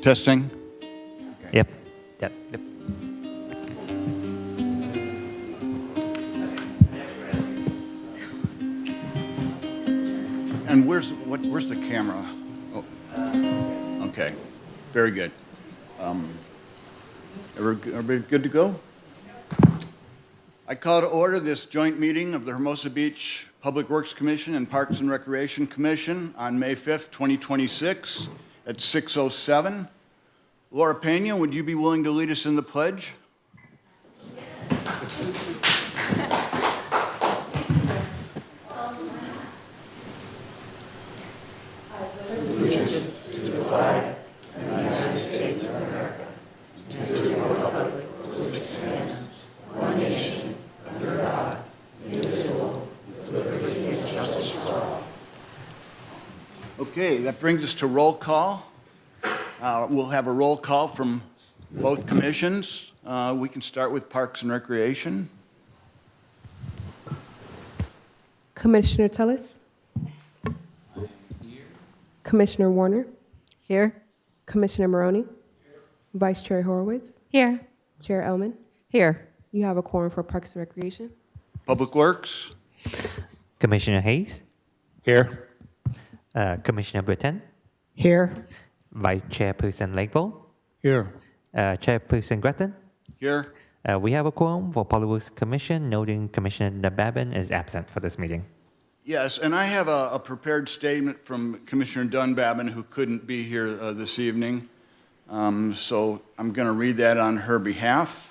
Testing. Yep. Yep. Yep. And where's the camera? Oh. Okay, very good. Everybody good to go? I call to order this joint meeting of the Hermosa Beach Public Works Commission and Parks and Recreation Commission on May 5th, 2026 at 6:07. Laura Pena, would you be willing to lead us in the pledge? Okay, that brings us to roll call. We'll have a roll call from both commissions. We can start with Parks and Recreation. Commissioner Tullis? Here. Commissioner Warner? Here. Commissioner Maroney? Vice Chair Horowitz? Here. Chair Elman? Here. You have a quorum for Parks and Recreation. Public Works. Commissioner Hayes, Here. Commissioner Britton, Here. Vice Chairperson Lakeville, Here. Chairperson Gretton. Here. We have a quorum for Public Works Commission, noting Commissioner Babin is absent for this meeting. Yes, and I have a prepared statement from Commissioner Dunbabin, who couldn't be here this evening. So I'm going to read that on her behalf.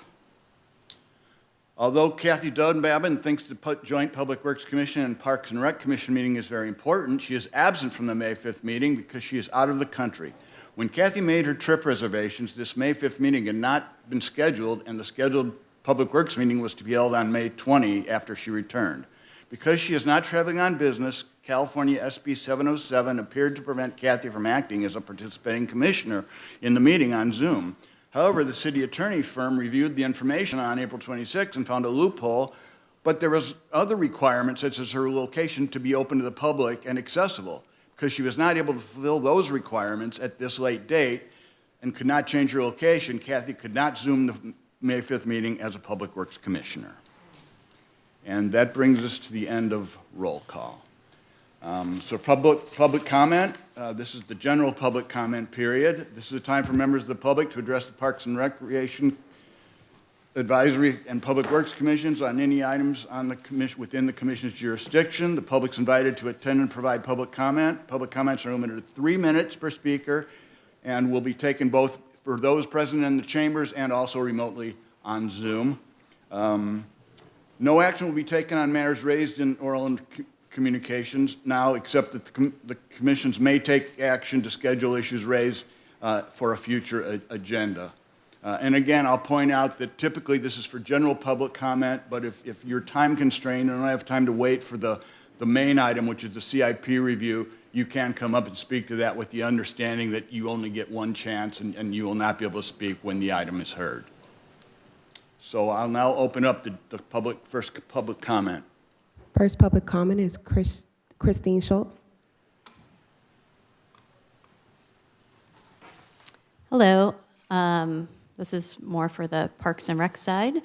Although Kathy Dunbabin thinks the Joint Public Works Commission and Parks and Rec Commission meeting is very important, she is absent from the May 5th meeting because she is out of the country. When Kathy made her trip reservations, this May 5th meeting had not been scheduled, and the scheduled Public Works meeting was to be held on May 20 after she returned. Because she is not traveling on business, California SB 707 appeared to prevent Kathy from acting as a participating commissioner in the meeting on Zoom. However, the city attorney firm reviewed the information on April 26 and found a loophole, but there was other requirements, such as her location to be open to the public and accessible. Because she was not able to fulfill those requirements at this late date and could not change her location, Kathy could not Zoom the May 5th meeting as a Public Works Commissioner. And that brings us to the end of roll call. So public comment, this is the general public comment period. This is a time for members of the public to address the Parks and Recreation Advisory and Public Works Commissions on any items on the commission within the Commission's jurisdiction. The public's invited to attend and provide public comment. Public comments are limited to 3 minutes per speaker and will be taken both for those present in the chambers and also remotely on Zoom. No action will be taken on matters raised in oral communications now, except that the commissions may take action to schedule issues raised for a future agenda. And again, I'll point out that typically this is for general public comment, but if you're time constrained and don't have time to wait for the main item, which is the CIP review, you can come up and speak to that with the understanding that you only get one chance and you will not be able to speak when the item is heard. So I'll now open up the first public comment. First public comment is Christine Schultz. Hello. This is more for the Parks and Rec side.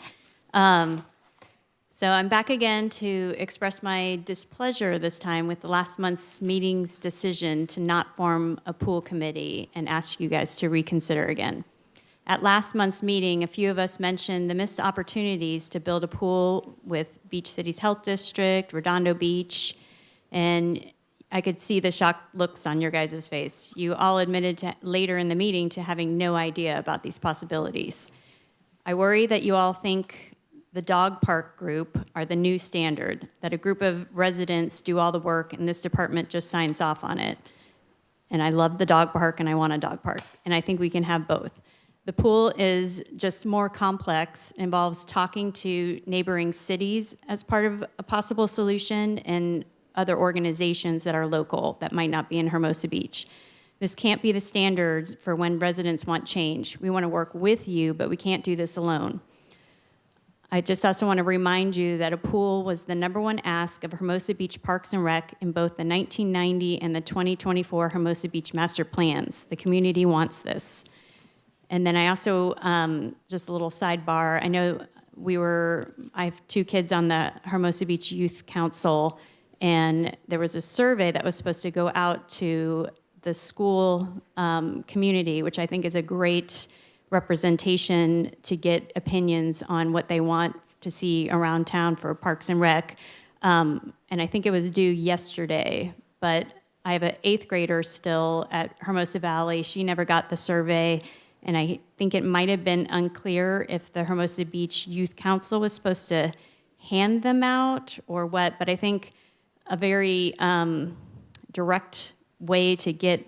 So I'm back again to express my displeasure this time with the last month's meeting's decision to not form a pool committee and ask you guys to reconsider again. At last month's meeting, a few of us mentioned the missed opportunities to build a pool with Beach Cities Health District, Redondo Beach, and I could see the shocked looks on your guys' face. You all admitted later in the meeting to having no idea about these possibilities. I worry that you all think the dog park group are the new standard, that a group of residents do all the work and this department just signs off on it. And I love the dog park and I want a dog park, and I think we can have both. The pool is just more complex, involves talking to neighboring cities as part of a possible solution and other organizations that are local that might not be in Hermosa Beach. This can't be the standard for when residents want change. We want to work with you, but we can't do this alone. I just also want to remind you that a pool was the #1 ask of Hermosa Beach Parks and Rec in both the 1990 and the 2024 Hermosa Beach Master Plans. The community wants this. And then I also, just a little sidebar, I know I have 2 kids on the Hermosa Beach Youth Council, and there was a survey that was supposed to go out to the school community, which I think is a great representation to get opinions on what they want to see around town for Parks and Rec. And I think it was due yesterday, but I have an 8th grader still at Hermosa Valley. She never got the survey, and I think it might have been unclear if the Hermosa Beach Youth Council was supposed to hand them out or what, but I think a very direct way to get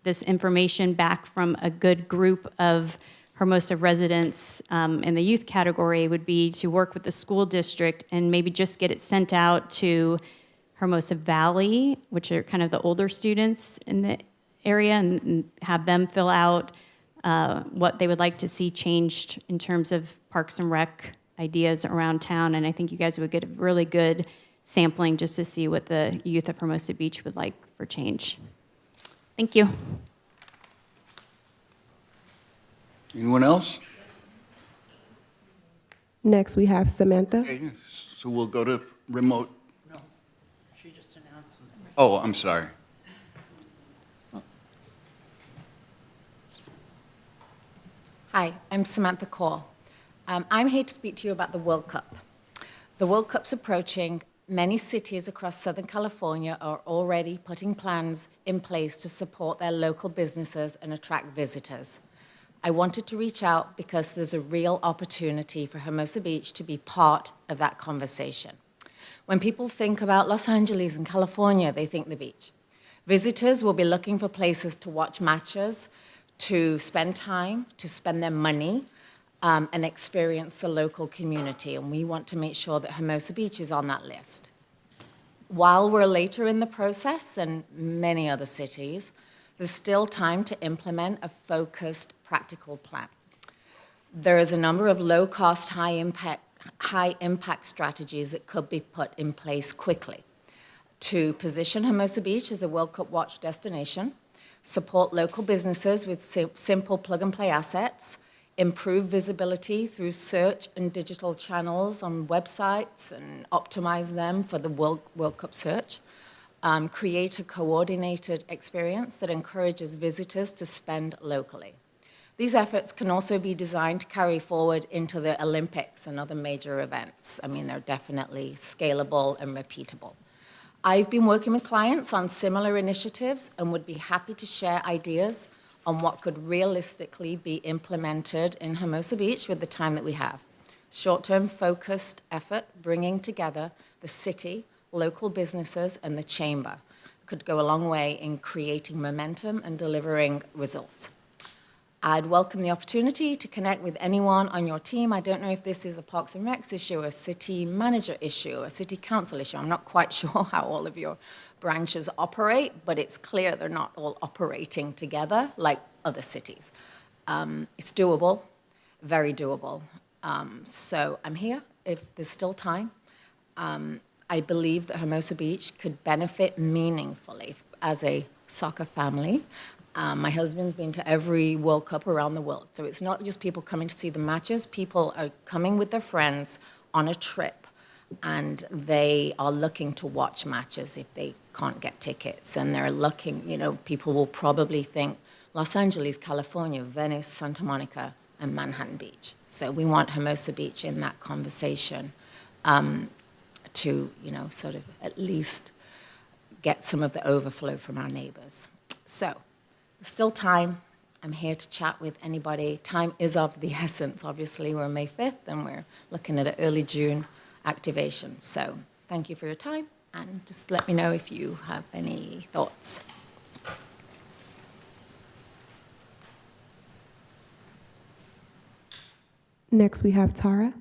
this information back from a good group of Hermosa residents in the youth category would be to work with the school district and maybe just get it sent out to Hermosa Valley, which are kind of the older students in the area, and have them fill out what they would like to see changed in terms of Parks and Rec ideas around town. And I think you guys would get a really good sampling just to see what the youth of Hermosa Beach would like for change. Thank you. Anyone else? Next, we have Samantha. Okay, so we'll go to remote. No, she just announced them. Oh, I'm sorry. Hi, I'm Samantha Kaur. I'm here to speak to you about the World Cup. The World Cup's approaching. Many cities across Southern California are already putting plans in place to support their local businesses and attract visitors. I wanted to reach out because there's a real opportunity for Hermosa Beach to be part of that conversation. When people think about Los Angeles and California, they think the beach. Visitors will be looking for places to watch matches, to spend time, to spend their money, and experience the local community. And we want to make sure that Hermosa Beach is on that list. While we're later in the process than many other cities, there's still time to implement a focused, practical plan. There is a number of low-cost, high-impact strategies that could be put in place quickly to position Hermosa Beach as a World Cup watch destination, support local businesses with simple plug-and-play assets, improve visibility through search and digital channels on websites and optimize them for the World Cup search, create a coordinated experience that encourages visitors to spend locally. These efforts can also be designed to carry forward into the Olympics and other major events. I mean, they're definitely scalable and repeatable. I've been working with clients on similar initiatives and would be happy to share ideas on what could realistically be implemented in Hermosa Beach with the time that we have. Short-term focused effort bringing together the city, local businesses, and the chamber could go a long way in creating momentum and delivering results. I'd welcome the opportunity to connect with anyone on your team. I don't know if this is a Parks and Recs issue, a city manager issue, a city council issue. I'm not quite sure how all of your branches operate, but it's clear they're not all operating together like other cities. It's doable, very doable. So I'm here if there's still time. I believe that Hermosa Beach could benefit meaningfully as a soccer family. My husband's been to every World Cup around the world. So it's not just people coming to see the matches. People are coming with their friends on a trip, and they are looking to watch matches if they can't get tickets. And they're looking, people will probably think Los Angeles, California, Venice, Santa Monica, and Manhattan Beach. So we want Hermosa Beach in that conversation to, sort of at least get some of the overflow from our neighbors. So there's still time. I'm here to chat with anybody. Time is of the essence. Obviously, we're May 5th, and we're looking at an early June activation. So thank you for your time, and just let me know if you have any thoughts. Next, we have Tara.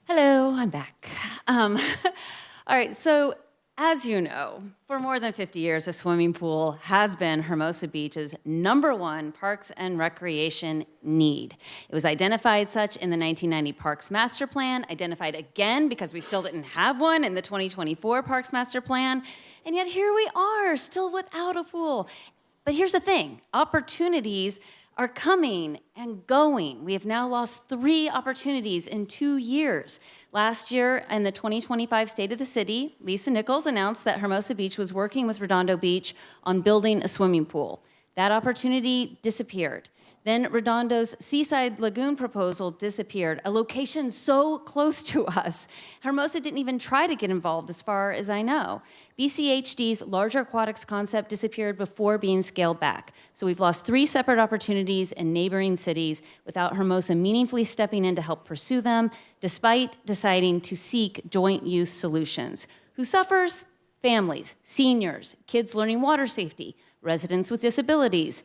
Hello, I'm back. All right, so as you know, for more than 50 years, a swimming pool has been Hermosa Beach's #1 parks and recreation need. It was identified such in the 1990 Parks Master Plan, identified again because we still didn't have one in the 2024 Parks Master Plan, and yet here we are, still without a pool. But here's the thing, opportunities are coming and going. We have now lost 3 opportunities in 2 years. Last year, in the 2025 State of the City, Lisa Nichols announced that Hermosa Beach was working with Redondo Beach on building a swimming pool. That opportunity disappeared. Then Redondo's Seaside Lagoon proposal disappeared, a location so close to us. Hermosa didn't even try to get involved, as far as I know. BCHD's larger aquatics concept disappeared before being scaled back. So we've lost 3 separate opportunities in neighboring cities without Hermosa meaningfully stepping in to help pursue them, despite deciding to seek joint use solutions. Who suffers? Families, seniors, kids learning water safety, residents with disabilities,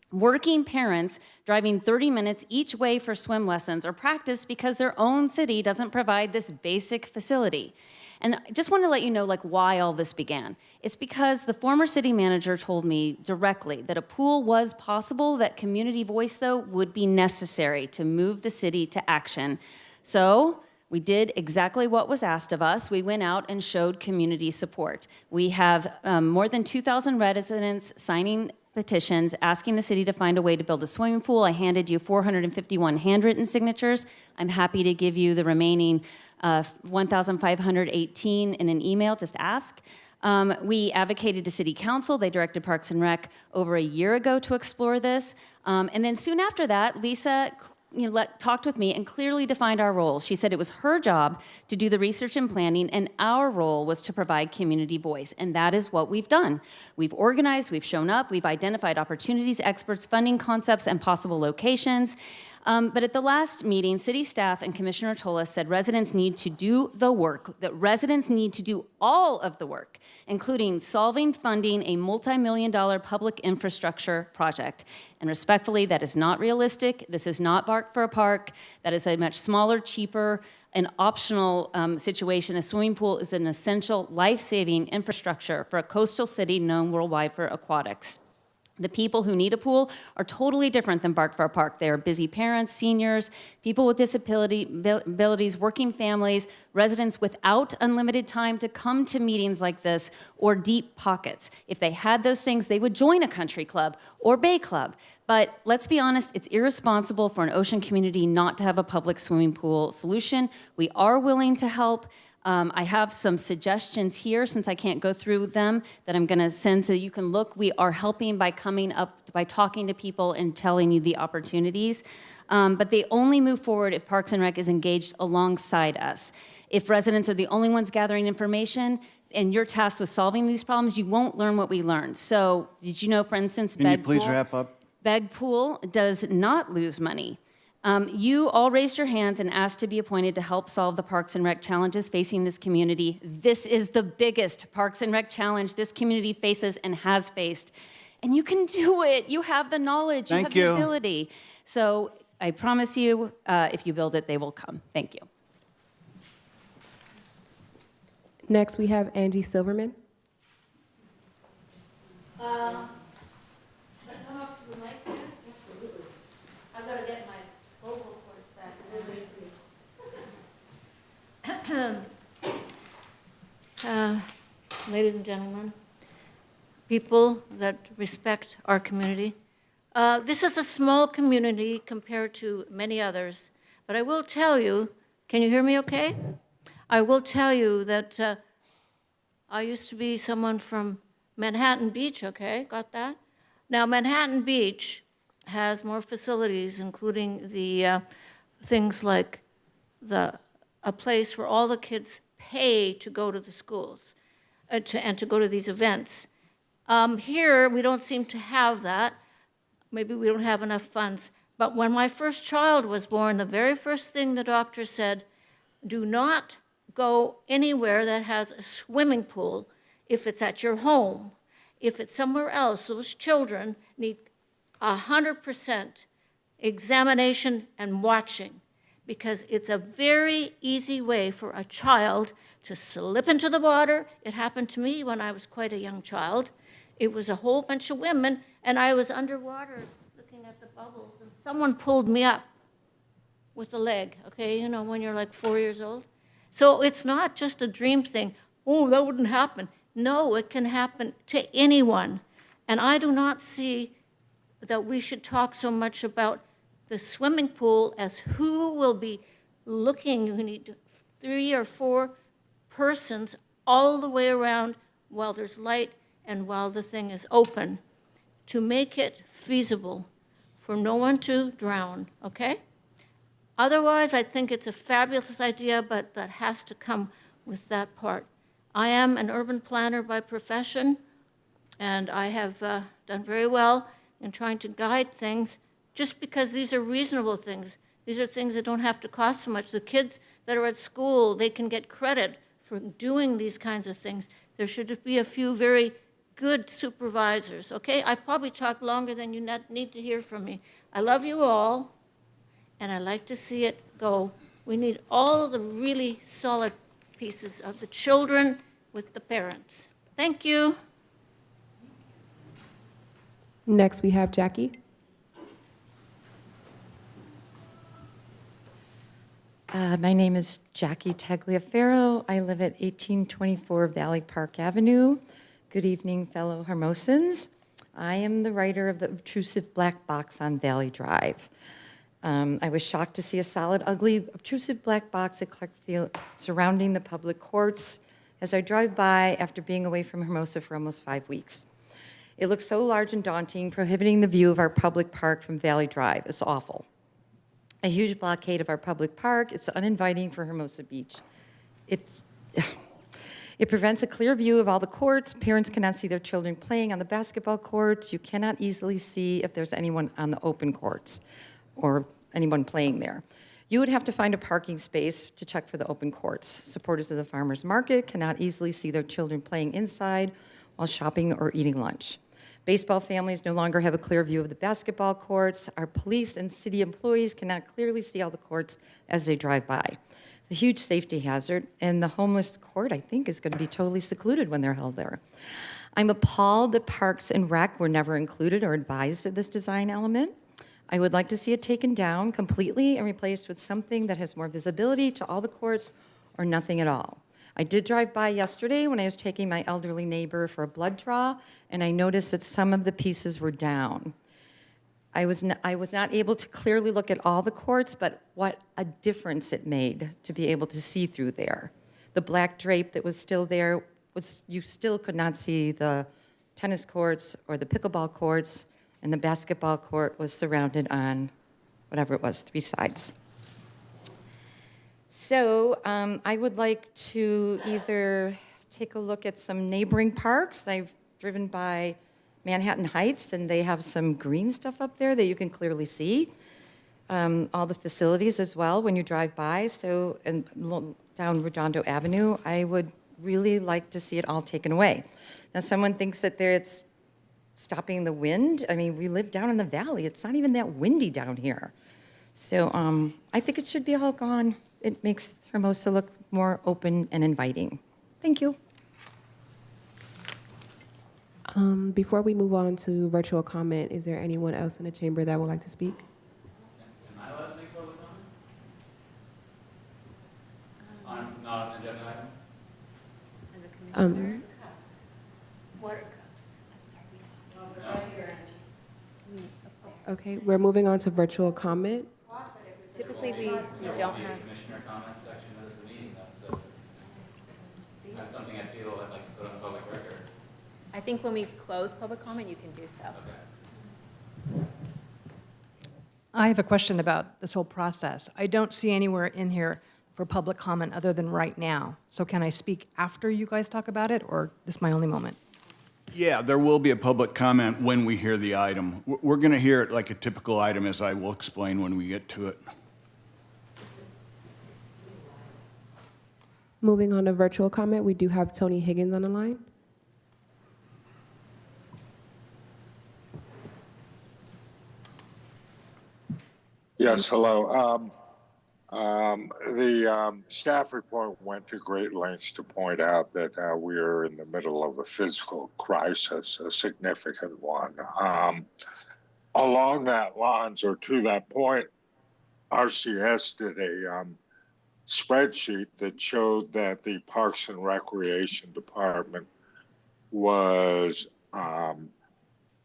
working parents driving 30 minutes each way for swim lessons or practice because their own city doesn't provide this basic facility. And I just want to let you know why all this began. It's because the former city manager told me directly that a pool was possible, that community voice, though, would be necessary to move the city to action. So we did exactly what was asked of us. We went out and showed community support. We have more than 2,000 residents signing petitions asking the city to find a way to build a swimming pool. I handed you 451 handwritten signatures. I'm happy to give you the remaining 1,518 in an email, just ask. We advocated to City Council. They directed Parks and Rec over a year ago to explore this. And then soon after that, Lisa talked with me and clearly defined our roles. She said it was her job to do the research and planning, and our role was to provide community voice, and that is what we've done. We've organized, we've shown up, we've identified opportunities, experts, funding concepts, and possible locations. But at the last meeting, city staff and Commissioner Tola said residents need to do the work, that residents need to do all of the work, including solving funding a multi-million-dollar public infrastructure project. And respectfully, that is not realistic. This is not Bark for a Park. That is a much smaller, cheaper, and optional situation. A swimming pool is an essential, life-saving infrastructure for a coastal city known worldwide for aquatics. The people who need a pool are totally different than Bark for a Park. They are busy parents, seniors, people with disabilities, working families, residents without unlimited time to come to meetings like this, or deep pockets. If they had those things, they would join a country club or bay club. But let's be honest, it's irresponsible for an ocean community not to have a public swimming pool solution. We are willing to help. I have some suggestions here, since I can't go through them, that I'm going to send so you can look. We are helping by coming up, by talking to people and telling you the opportunities. But they only move forward if Parks and Rec is engaged alongside us. If residents are the only ones gathering information and you're tasked with solving these problems, you won't learn what we learned. So did you know, for instance, Can you please wrap up? Beg Pool does not lose money. You all raised your hands and asked to be appointed to help solve the Parks and Rec challenges facing this community. This is the biggest Parks and Rec challenge this community faces and has faced. And you can do it. You have the knowledge. Thank you have you. the ability. So I promise you, if you build it, they will come. Thank you. Next, we have Angie Silverman. Ladies and gentlemen, people that respect our community, this is a small community compared to many others, but I will tell you, can you hear me okay? I will tell you that I used to be someone from Manhattan Beach, okay? Got that? Now, Manhattan Beach has more facilities, including the things like a place where all the kids pay to go to the schools and to go to these events. Here, we don't seem to have that. Maybe we don't have enough funds. But when my first child was born, the very first thing the doctor said, do not go anywhere that has a swimming pool if it's at your home. If it's somewhere else, those children need 100% examination and watching, because it's a very easy way for a child to slip into the water. It happened to me when I was quite a young child. It was a whole bunch of women, and I was underwater looking at the bubbles, and someone pulled me up with a leg, okay, you know, when you're like 4 years old. So it's not just a dream thing. Oh, that wouldn't happen. No, it can happen to anyone. And I do not see that we should talk so much about the swimming pool as who will be looking. You need 3 or 4 persons all the way around while there's light and while the thing is open to make it feasible for no one to drown, okay? Otherwise, I think it's a fabulous idea, but that has to come with that part. I am an urban planner by profession, and I have done very well in trying to guide things just because these are reasonable things. These are things that don't have to cost so much. The kids that are at school, they can get credit for doing these kinds of things. There should be a few very good supervisors, okay? I've probably talked longer than you need to hear from me. I love you all, and I like to see it go. We need all of the really solid pieces of the children with the parents. Thank you. Next, we have Jackie. My name is Jackie Tagliaferro. I live at 1824 Valley Park Avenue. Good evening, fellow Hermosans. I am the writer of the obtrusive black box on Valley Drive. I was shocked to see a solid, ugly, obtrusive black box at Clark Field surrounding the public courts as I drive by after being away from Hermosa for almost 5 weeks. It looks so large and daunting, prohibiting the view of our public park from Valley Drive. It's awful. A huge blockade of our public park. It's uninviting for Hermosa Beach. It prevents a clear view of all the courts. Parents cannot see their children playing on the basketball courts. You cannot easily see if there's anyone on the open courts or anyone playing there. You would have to find a parking space to check for the open courts. Supporters of the farmers market cannot easily see their children playing inside while shopping or eating lunch. Baseball families no longer have a clear view of the basketball courts. Our police and city employees cannot clearly see all the courts as they drive by. It's a huge safety hazard, and the homeless court, I think, is going to be totally secluded when they're held there. I'm appalled that Parks and Rec were never included or advised of this design element. I would like to see it taken down completely and replaced with something that has more visibility to all the courts or nothing at all. I did drive by yesterday when I was taking my elderly neighbor for a blood draw, and I noticed that some of the pieces were down. I was not able to clearly look at all the courts, but what a difference it made to be able to see through there. The black drape that was still there, you still could not see the tennis courts or the pickleball courts, and the basketball court was surrounded on whatever it was, 3 sides. So I would like to either take a look at some neighboring parks. I've driven by Manhattan Heights, and they have some green stuff up there that you can clearly see. All the facilities as well when you drive by. So and down Redondo Avenue, I would really like to see it all taken away. Now, someone thinks that it's stopping the wind. I mean, we live down in the valley. It's not even that windy down here. So I think it should be all gone. It makes Hermosa look more open and inviting. Thank you. Before we move on to virtual comment, is there anyone else in the chamber that would like to speak? Am I allowed to make public comment? On not an agenda item? Water Okay, we're moving on to virtual comment. Typically, we don't Be a have. commissioner comment section of this meeting, though, so that's something I feel I'd like to put on public record. I think when we close public comment, you can do so. Okay. I have a question about this whole process. I don't see anywhere in here for public comment other than right now. So can I speak after you guys talk about it, or this is my only moment? Yeah, there will be a public comment when we hear the item. We're going to hear it like a typical item, as I will explain when we get to it. Moving on to virtual comment, we do have Tony Higgins on the line. Yes, hello. The staff report went to great lengths to point out that we are in the middle of a physical crisis, a significant one. Along that lines, or to that point, RCS did a spreadsheet that showed that the Parks and Recreation Department was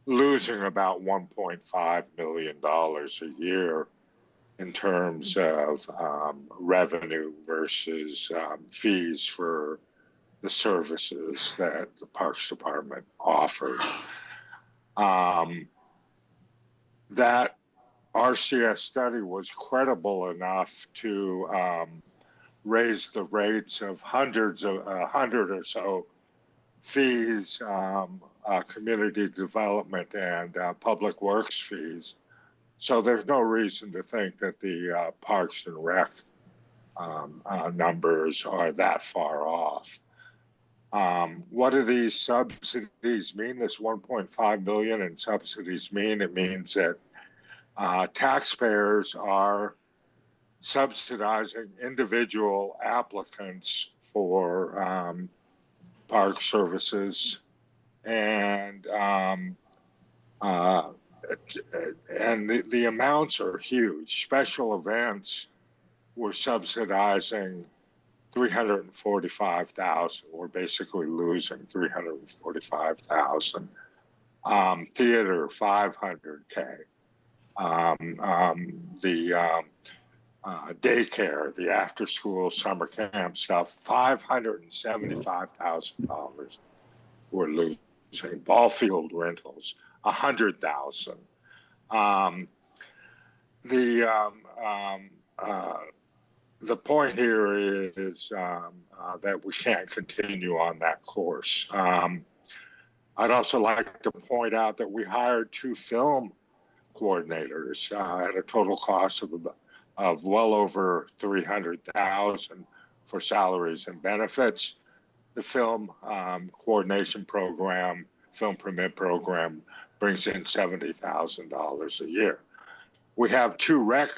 losing about $1.5 million a year in terms of revenue versus fees for the services that the Parks Department offers. That RCS study was credible enough to raise the rates of 100 or so fees, community development and public works fees. So there's no reason to think that the Parks and Rec numbers are that far off. What do these subsidies mean? This 1.5 billion in subsidies mean? It means that taxpayers are subsidizing individual applicants for park services, and the amounts are huge. Special events, we're subsidizing 345,000. We're basically losing 345,000. Theater, 500K. The daycare, the after-school summer camp stuff, $575,000 we're losing. Ball field rentals, 100,000. The point here is that we can't continue on that course. I'd also like to point out that we hired 2 film coordinators at a total cost of well over $300,000 for salaries and benefits. The film coordination program, film permit program, brings in $70,000 a year. We have 2 rec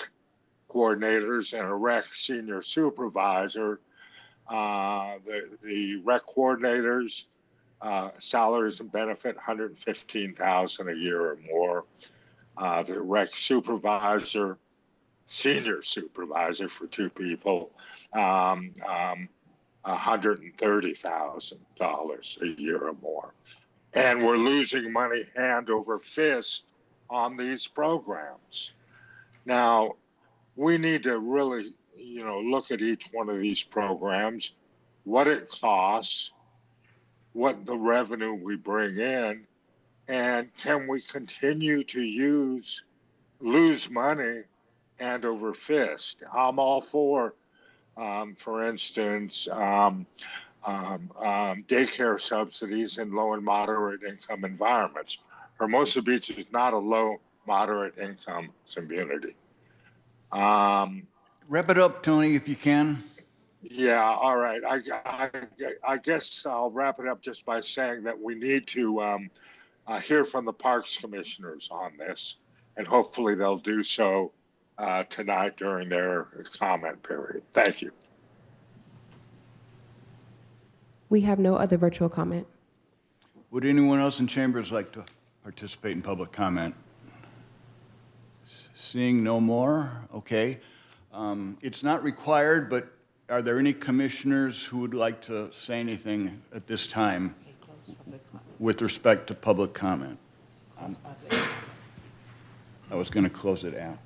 coordinators and a rec senior supervisor. The rec coordinators, salaries and benefit, $115,000 a year or more. The rec supervisor, senior supervisor for 2 people, $130,000 a year or more. And we're losing money hand over fist on these programs. Now, we need to really, look at each one of these programs, what it costs, what the revenue we bring in, and can we continue to lose money hand over fist? I'm all for instance, daycare subsidies in low and moderate income environments. Hermosa Beach is not a low, moderate income community. Wrap it up, Tony, if you can. Yeah, all right. I guess I'll wrap it up just by saying that we need to hear from the Parks Commissioners on this, and hopefully they'll do so tonight during their comment period. Thank you. We have no other virtual comment. Would anyone else in chambers like to participate in public comment? Seeing no more, okay. It's not required, but are there any commissioners who would like to say anything at this time with respect to public comment? I was going to close it after.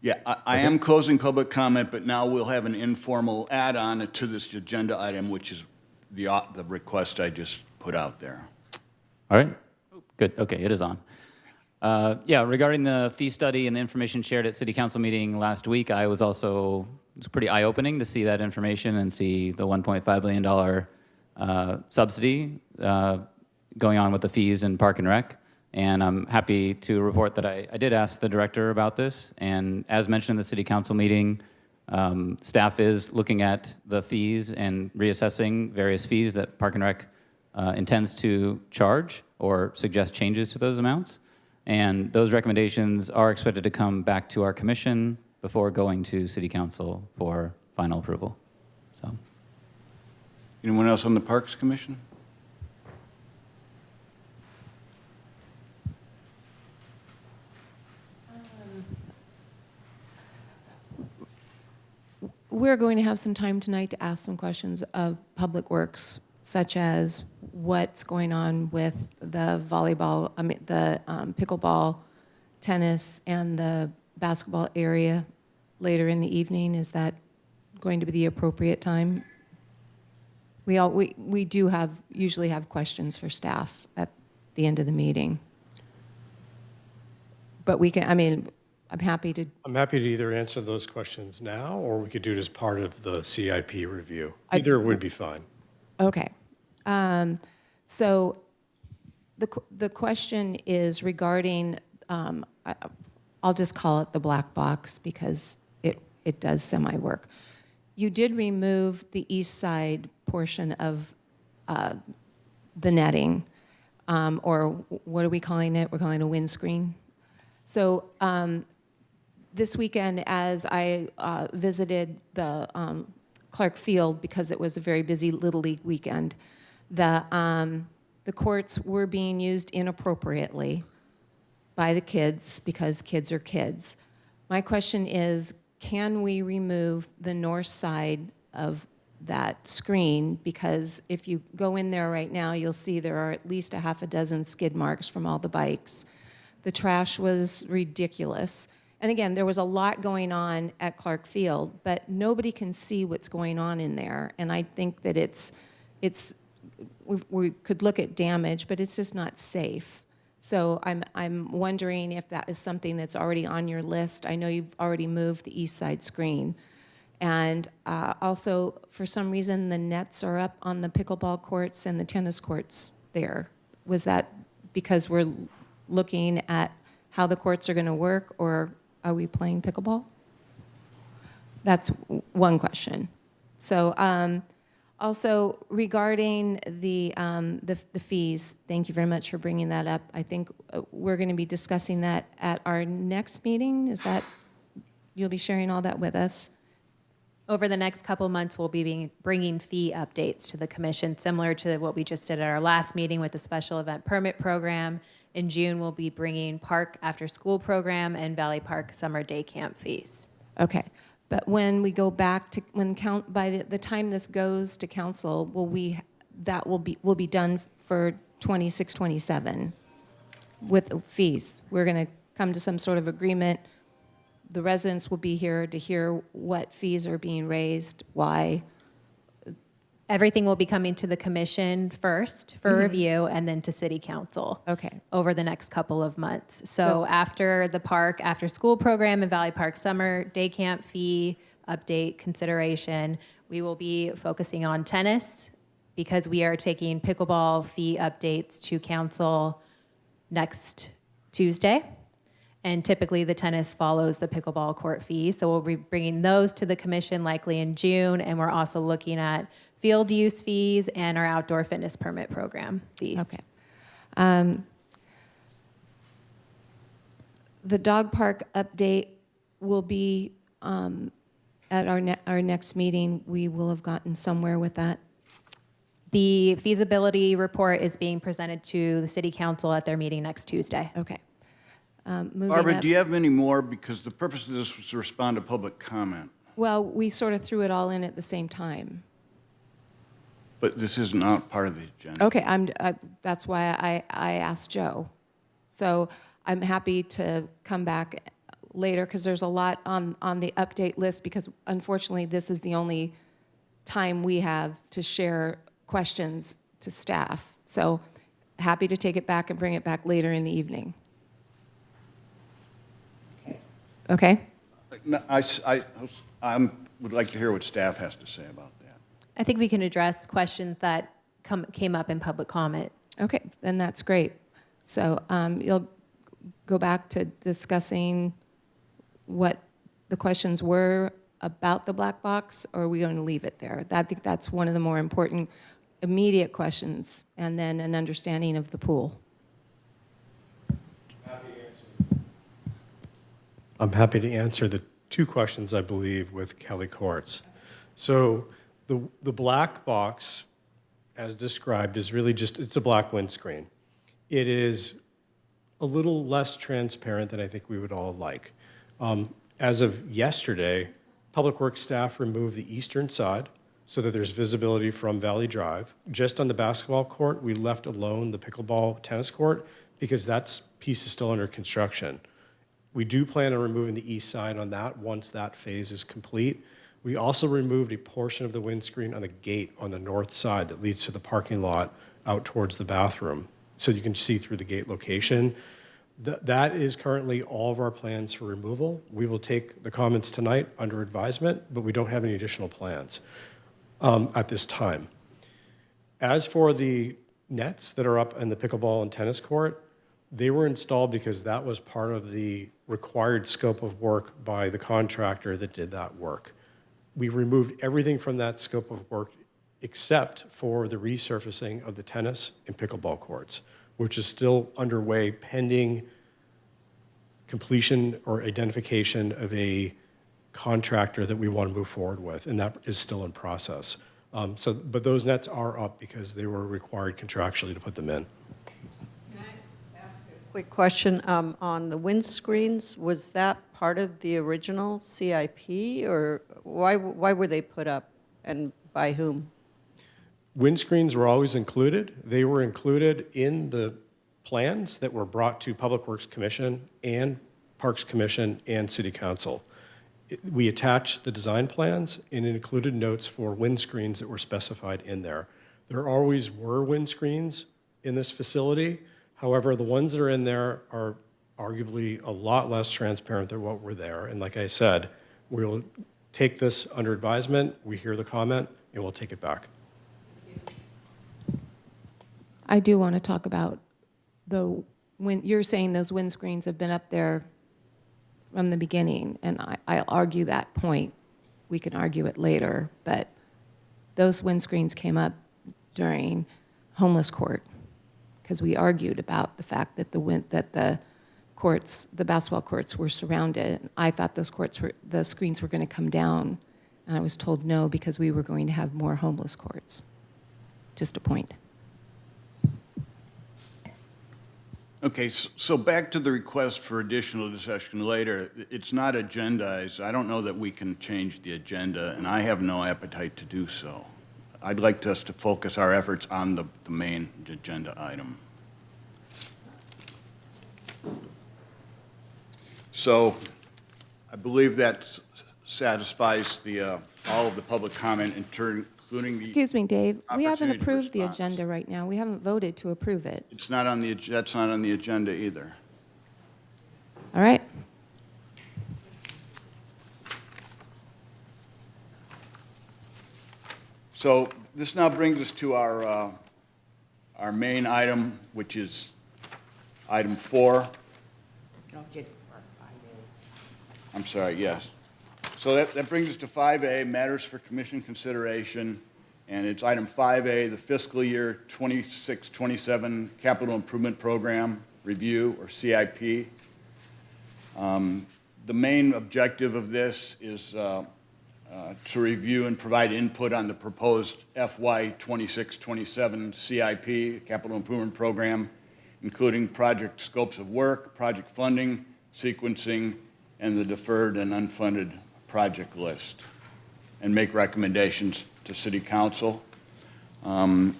Yeah, I am closing public comment, but now we'll have an informal add-on to this agenda item, which is the request I just put out there. All right, good, okay, it is on. Yeah, regarding the fee study and the information shared at City Council meeting last week, it was pretty eye-opening to see that information and see the $1.5 billion subsidy going on with the fees in Park and Rec. And I'm happy to report that I did ask the director about this. And as mentioned in the City Council meeting, staff is looking at the fees and reassessing various fees that Park and Rec intends to charge or suggest changes to those amounts. And those recommendations are expected to come back to our commission before going to City Council for final approval. So, anyone else on the Parks Commission? We're going to have some time tonight to ask some questions of Public Works such as what's going on with the volleyball, the pickleball, tennis, and the basketball area later in the evening? Is that going to be the appropriate time? We do usually have questions for staff at the end of the meeting. But we can, I'm happy to. I'm happy to either answer those questions now, or we could do it as part of the CIP review. Either would be fine. Okay. So the question is regarding, I'll just call it the black box because it does semi-work. You did remove the east side portion of the netting, or what are we calling it? We're calling it a windscreen. So this weekend, as I visited the Clark Field, because it was a very busy Little League weekend, the courts were being used inappropriately by the kids because kids are kids. My question is, can we remove the north side of that screen? Because if you go in there right now, you'll see there are at least a half a dozen skid marks from all the bikes. The trash was ridiculous. And again, there was a lot going on at Clark Field, but nobody can see what's going on in there. And I think that we could look at damage, but it's just not safe. So I'm wondering if that is something that's already on your list. I know you've already moved the east side screen. And also, for some reason, the nets are up on the pickleball courts and the tennis courts there. Was that because we're looking at how the courts are going to work, or are we playing pickleball? That's one question. So also regarding the fees, thank you very much for bringing that up. I think we're going to be discussing that at our next meeting. Is that, you'll be sharing all that with us? Over the next couple months, we'll be bringing fee updates to the commission, similar to what we just did at our last meeting with the special event permit program. In June, we'll be bringing park after-school program and Valley Park summer day camp fees. Okay, but when we go back to, by the time this goes to council, will be done for 26, 27 with fees? We're going to come to some sort of agreement. The residents will be here to hear what fees are being raised, why. Everything will be coming to the commission first for review, and then to city council. Okay. Over the next couple of months. So after the park after school program and Valley Park summer day camp fee update consideration, we will be focusing on tennis, because we are taking pickleball fee updates to council next Tuesday. And typically the tennis follows the pickleball court fee. So we'll be bringing those to the commission likely in June. And we're also looking at field use fees and our outdoor fitness permit program fees. Okay. The dog park update will be at our next meeting. We will have gotten somewhere with that. The feasibility report is being presented to the city council at their meeting next Tuesday. Okay. Barbara, do you have any more? Because the purpose of this was to respond to public comment. Well, we sort of threw it all in at the same time. But this is not part of the agenda. Okay, that's why I asked Joe. So I'm happy to come back later, because there's a lot on the update list, because unfortunately this is the only time we have to share questions to staff. So happy to take it back and bring it back later in the evening. Okay? No, I would like to hear what staff has to say about that. I think we can address questions that came up in public comment. Okay, then that's great. So you'll go back to discussing what the questions were about the black box, or are we going to leave it there? I think that's one of the more important immediate questions, and then an understanding of the pool. I'm happy to answer the two questions, I believe, with Kelly Courts. So the black box, as described, is really just, it's a black windscreen. It is a little less transparent than I think we would all like. As of yesterday, Public Works staff removed the eastern side so that there's visibility from Valley Drive. Just on the basketball court, we left alone the pickleball tennis court because that piece is still under construction. We do plan on removing the east side on that once that phase is complete. We also removed a portion of the windscreen on the gate on the north side that leads to the parking lot out towards the bathroom, so you can see through the gate location. That is currently all of our plans for removal. We will take the comments tonight under advisement, but we don't have any additional plans at this time. As for the nets that are up in the pickleball and tennis court, they were installed because that was part of the required scope of work by the contractor that did that work. We removed everything from that scope of work except for the resurfacing of the tennis and pickleball courts, which is still underway pending completion or identification of a contractor that we want to move forward with, and that is still in process. But those nets are up because they were required contractually to put them in. Quick question on the windscreens. Was that part of the original CIP, or why were they put up, and by whom? Windscreens were always included. They were included in the plans that were brought to Public Works Commission and Parks Commission and City Council. We attached the design plans, and it included notes for windscreens that were specified in there. There always were windscreens in this facility. However, the ones that are in there are arguably a lot less transparent than what were there. And like I said, we'll take this under advisement. We hear the comment, and we'll take it back. I do want to talk about when you're saying those windscreens have been up there from the beginning, and I'll argue that point. We can argue it later, but those windscreens came up during homeless court because we argued about the fact that the basketball courts were surrounded. I thought the screens were going to come down, and I was told no because we were going to have more homeless courts. Just a point. Okay, so back to the request for additional discussion later. It's not agendized. I don't know that we can change the agenda, and I have no appetite to do so. I'd like us to focus our efforts on the main agenda item. So I believe that satisfies all of the public comment, including the... Excuse me, Dave. We haven't opportunity to approved the respond. agenda right now. We haven't voted to approve it. That's not on the agenda either. All right. So this now brings us to our main item, which is item 4. I'm sorry, yes. So that brings us to 5A, matters for commission consideration, and it's item 5A, the fiscal year 26-27 capital improvement program review, or CIP. The main objective of this is to review and provide input on the proposed FY 26-27 CIP, capital improvement program, including project scopes of work, project funding, sequencing, and the deferred and unfunded project list, and make recommendations to City Council. And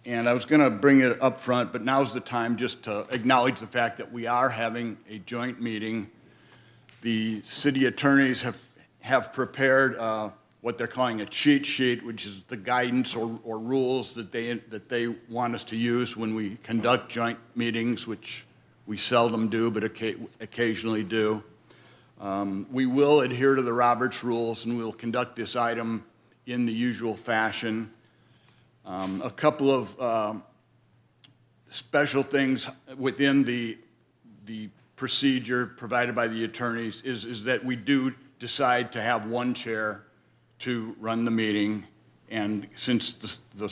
I was going to bring it up front, but now's the time just to acknowledge the fact that we are having a joint meeting. The city attorneys have prepared what they're calling a cheat sheet, which is the guidance or rules that they want us to use when we conduct joint meetings, which we seldom do, but occasionally do. We will adhere to the Roberts rules, and we'll conduct this item in the usual fashion. A couple of special things within the procedure provided by the attorneys is that we do decide to have one chair to run the meeting, and since the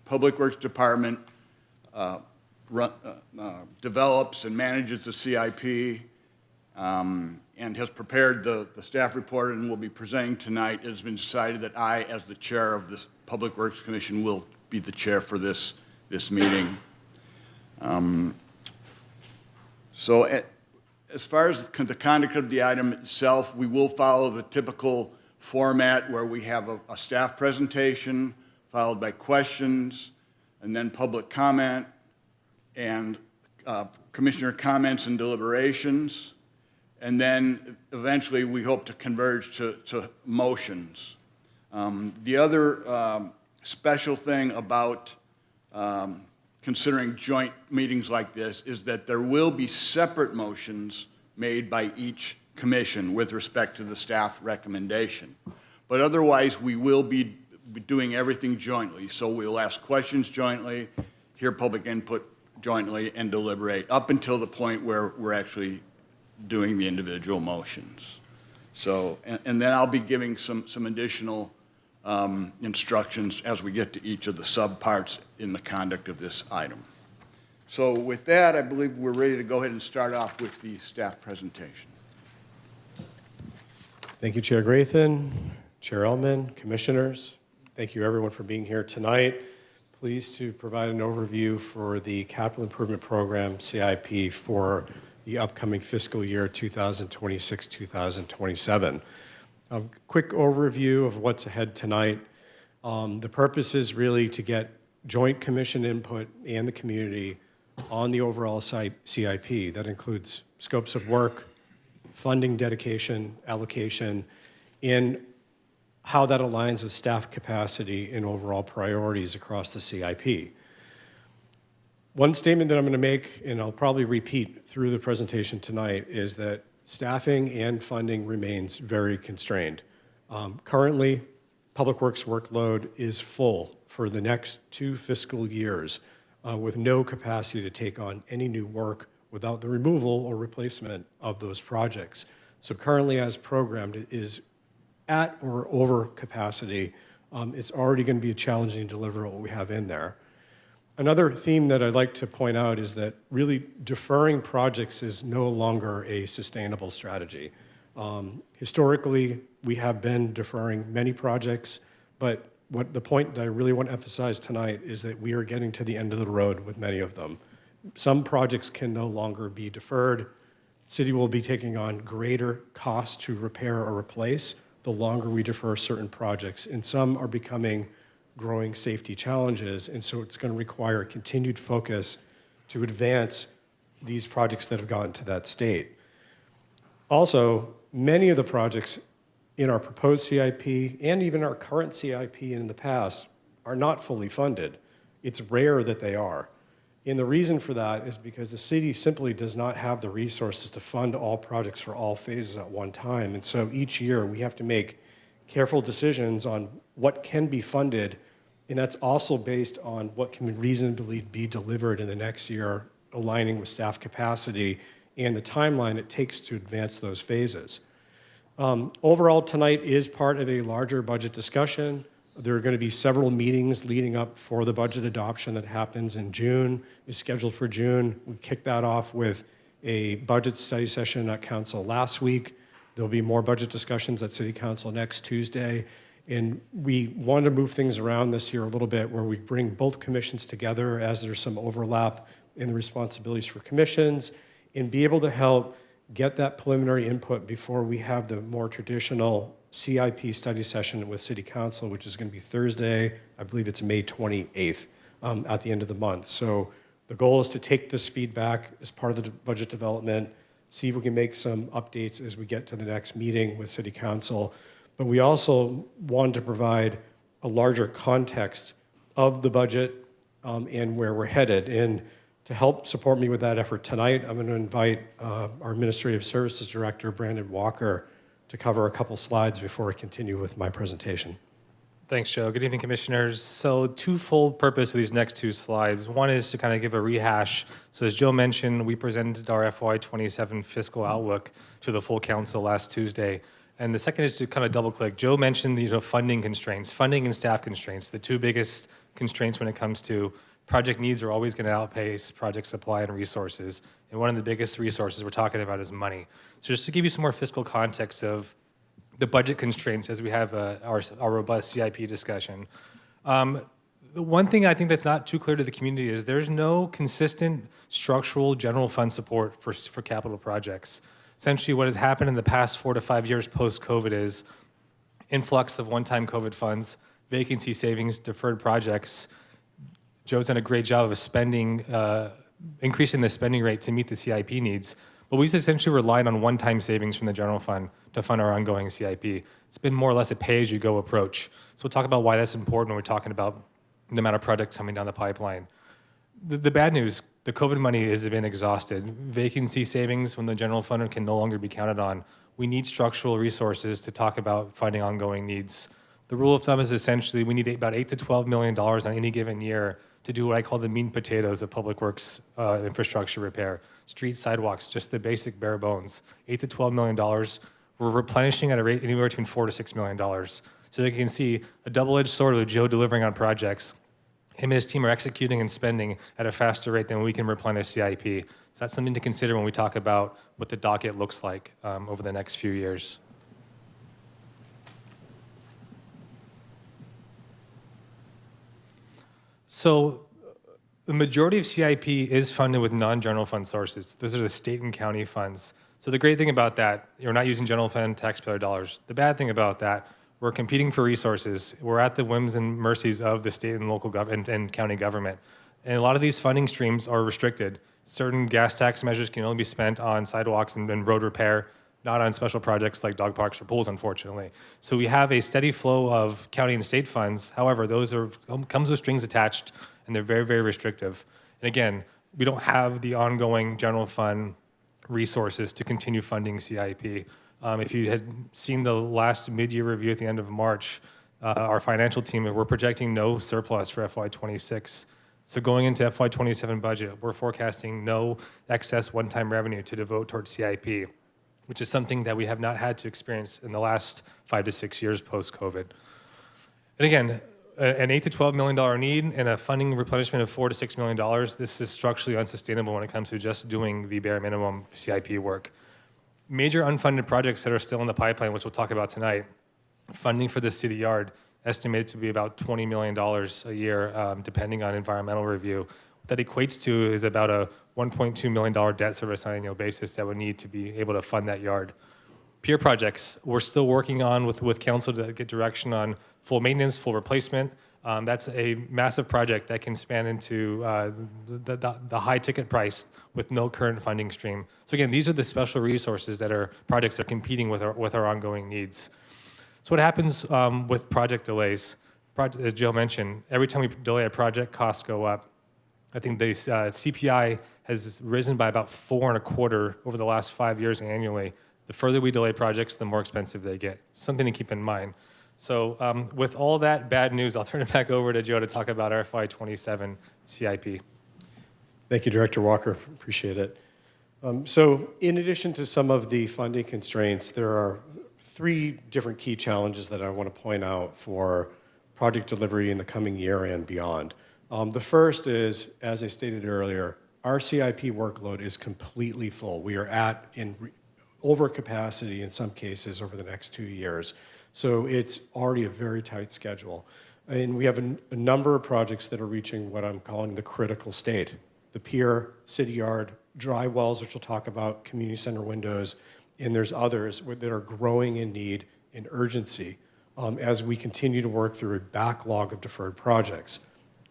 Public Works Department develops and manages the CIP and has prepared the staff report and will be presenting tonight, it has been decided that I, as the chair of this Public Works Commission, will be the chair for this meeting. So as far as the conduct of the item itself, we will follow the typical format where we have a staff presentation followed by questions and then public comment and commissioner comments and deliberations. And then eventually we hope to converge to motions. The other special thing about considering joint meetings like this is that there will be separate motions made by each commission with respect to the staff recommendation. But otherwise, we will be doing everything jointly. So we'll ask questions jointly, hear public input jointly, and deliberate up until the point where we're actually doing the individual motions. So, and then I'll be giving some additional instructions as we get to each of the subparts in the conduct of this item. So with that, I believe we're ready to go ahead and start off with the staff presentation. Thank you, Chair Grayson, Chair Ellman, commissioners. Thank you, everyone, for being here tonight. Pleased to provide an overview for the Capital Improvement Program, CIP, for the upcoming fiscal year 2026-2027. A quick overview of what's ahead tonight. The purpose is really to get joint commission input and the community on the overall CIP. That includes scopes of work, funding dedication, allocation, and how that aligns with staff capacity and overall priorities across the CIP. One statement that I'm going to make, and I'll probably repeat through the presentation tonight, is that staffing and funding remains very constrained. Currently, Public Works workload is full for the next 2 fiscal years with no capacity to take on any new work without the removal or replacement of those projects. So currently, as programmed, it is at or over capacity. It's already going to be a challenging to deliver what we have in there. Another theme that I'd like to point out is that really deferring projects is no longer a sustainable strategy. Historically, we have been deferring many projects, but the point that I really want to emphasize tonight is that we are getting to the end of the road with many of them. Some projects can no longer be deferred. City will be taking on greater costs to repair or replace the longer we defer certain projects, and some are becoming growing safety challenges, and so it's going to require a continued focus to advance these projects that have gotten to that state. Also, many of the projects in our proposed CIP and even our current CIP in the past are not fully funded. It's rare that they are. And the reason for that is because the city simply does not have the resources to fund all projects for all phases at one time. And so each year we have to make careful decisions on what can be funded, and that's also based on what can reasonably be delivered in the next year, aligning with staff capacity and the timeline it takes to advance those phases. Overall, tonight is part of a larger budget discussion. There are going to be several meetings leading up for the budget adoption that happens in June, is scheduled for June. We kicked that off with a budget study session at council last week. There'll be more budget discussions at City Council next Tuesday. And we want to move things around this year a little bit where we bring both commissions together as there's some overlap in the responsibilities for commissions and be able to help get that preliminary input before we have the more traditional CIP study session with City Council, which is going to be Thursday, I believe it's May 28th, at the end of the month. So the goal is to take this feedback as part of the budget development, see if we can make some updates as we get to the next meeting with City Council. But we also want to provide a larger context of the budget and where we're headed. And to help support me with that effort tonight, I'm going to invite our Administrative Services Director, Brandon Walker, to cover a couple slides before I continue with my presentation. Thanks, Joe. Good evening, commissioners. So twofold purpose of these next 2 slides. One is to kind of give a rehash. So as Joe mentioned, we presented our FY27 fiscal outlook to the full council last Tuesday. And the second is to kind of double click. Joe mentioned the funding constraints, funding and staff constraints, the 2 biggest constraints when it comes to project needs are always going to outpace project supply and resources. And one of the biggest resources we're talking about is money. So just to give you some more fiscal context of the budget constraints as we have our robust CIP discussion. The one thing I think that's not too clear to the community is there's no consistent structural general fund support for capital projects. Essentially what has happened in the past 4 to 5 years post-COVID is influx of one-time COVID funds, vacancy savings, deferred projects. Joe's done a great job of spending, increasing the spending rate to meet the CIP needs. But we've essentially relied on one-time savings from the general fund to fund our ongoing CIP. It's been more or less a pay-as-you-go approach. So we'll talk about why that's important when we're talking about the amount of projects coming down the pipeline. The bad news, the COVID money has been exhausted. Vacancy savings when the general fund can no longer be counted on. We need structural resources to talk about funding ongoing needs. The rule of thumb is essentially we need about $8 to $12 million on any given year to do what I call the meat and potatoes of public works infrastructure repair. Streets, sidewalks, just the basic bare bones. $8 to $12 million. We're replenishing at a rate anywhere between $4 to $6 million. So you can see a double-edged sword with Joe delivering on projects. Him and his team are executing and spending at a faster rate than we can replenish CIP. So that's something to consider when we talk about what the docket looks like over the next few years. So the majority of CIP is funded with non-general fund sources. Those are the state and county funds. So the great thing about that, you're not using general fund taxpayer dollars. The bad thing about that, we're competing for resources. We're at the whims and mercies of the state and local government and county government. And a lot of these funding streams are restricted. Certain gas tax measures can only be spent on sidewalks and road repair, not on special projects like dog parks or pools, unfortunately. So we have a steady flow of county and state funds. However, those comes with strings attached, and they're very, very restrictive. And again, we don't have the ongoing general fund resources to continue funding CIP. If you had seen the last mid-year review at the end of March, our financial team, we're projecting no surplus for FY26. So going into FY27 budget, we're forecasting no excess one-time revenue to devote towards CIP, which is something that we have not had to experience in the last 5 to 6 years post-COVID. And again, an $8 to $12 million need and a funding replenishment of $4 to $6 million, this is structurally unsustainable when it comes to just doing the bare minimum CIP work. Major unfunded projects that are still in the pipeline, which we'll talk about tonight, funding for the city yard, estimated to be about $20 million a year, depending on environmental review. What that equates to is about a $1.2 million debt service on an annual basis that would need to be able to fund that yard. Pier projects, we're still working on with council to get direction on full maintenance, full replacement. That's a massive project that can span into the high ticket price with no current funding stream. So again, these are the special resources that are projects that are competing with our ongoing needs. So what happens with project delays? As Joe mentioned, every time we delay a project, costs go up. I think the CPI has risen by about 4.25% over the last 5 years annually. The further we delay projects, the more expensive they get. Something to keep in mind. So with all that bad news, I'll turn it back over to Joe to talk about our FY27 CIP. Thank you, Director Walker. Appreciate it. So in addition to some of the funding constraints, there are 3 different key challenges that I want to point out for project delivery in the coming year and beyond. The first is, as I stated earlier, our CIP workload is completely full. We are at over capacity in some cases over the next 2 years. So it's already a very tight schedule. And we have a number of projects that are reaching what I'm calling the critical state. The pier, city yard, dry wells, which we'll talk about, community center windows, and there's others that are growing in need and urgency as we continue to work through a backlog of deferred projects.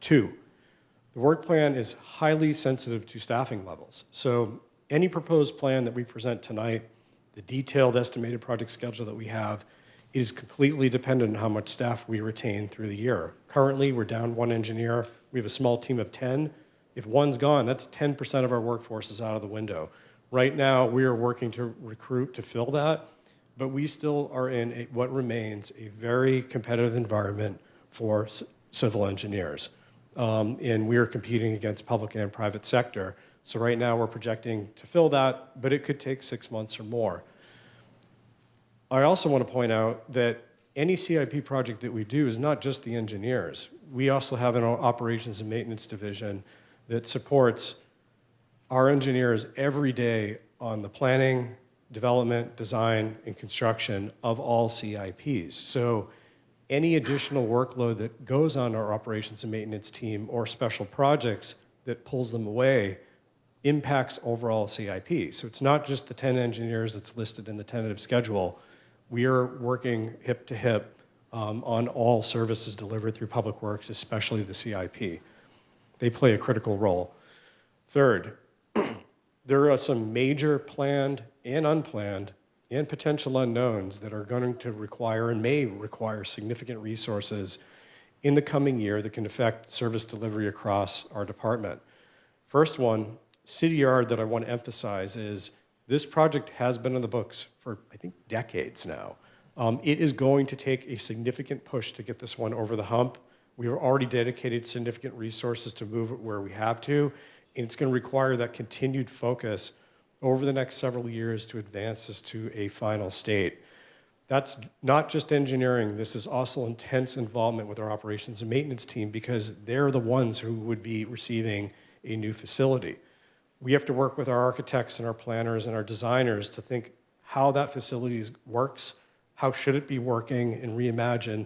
2, the work plan is highly sensitive to staffing levels. So any proposed plan that we present tonight, the detailed estimated project schedule that we have, is completely dependent on how much staff we retain through the year. Currently, we're down 1 engineer. We have a small team of 10. If one's gone, that's 10% of our workforce is out of the window. Right now, we are working to recruit to fill that, but we still are in what remains a very competitive environment for civil engineers. And we are competing against public and private sector. So right now, we're projecting to fill that, but it could take 6 months or more. I also want to point out that any CIP project that we do is not just the engineers. We also have an operations and maintenance division that supports our engineers every day on the planning, development, design, and construction of all CIPs. So any additional workload that goes on our operations and maintenance team or special projects that pulls them away impacts overall CIP. So it's not just the 10 engineers that's listed in the tentative schedule. We are working hip to hip on all services delivered through Public Works, especially the CIP. They play a critical role. Third, there are some major planned and unplanned and potential unknowns that are going to require and may require significant resources in the coming year that can affect service delivery across our department. First one, City Yard, that I want to emphasize is this project has been on the books for, I think, decades now. It is going to take a significant push to get this one over the hump. We have already dedicated significant resources to move it where we have to, and it's going to require that continued focus over the next several years to advance this to a final state. That's not just engineering. This is also intense involvement with our operations and maintenance team because they're the ones who would be receiving a new facility. We have to work with our architects and our planners and our designers to think how that facility works, how should it be working, and reimagine.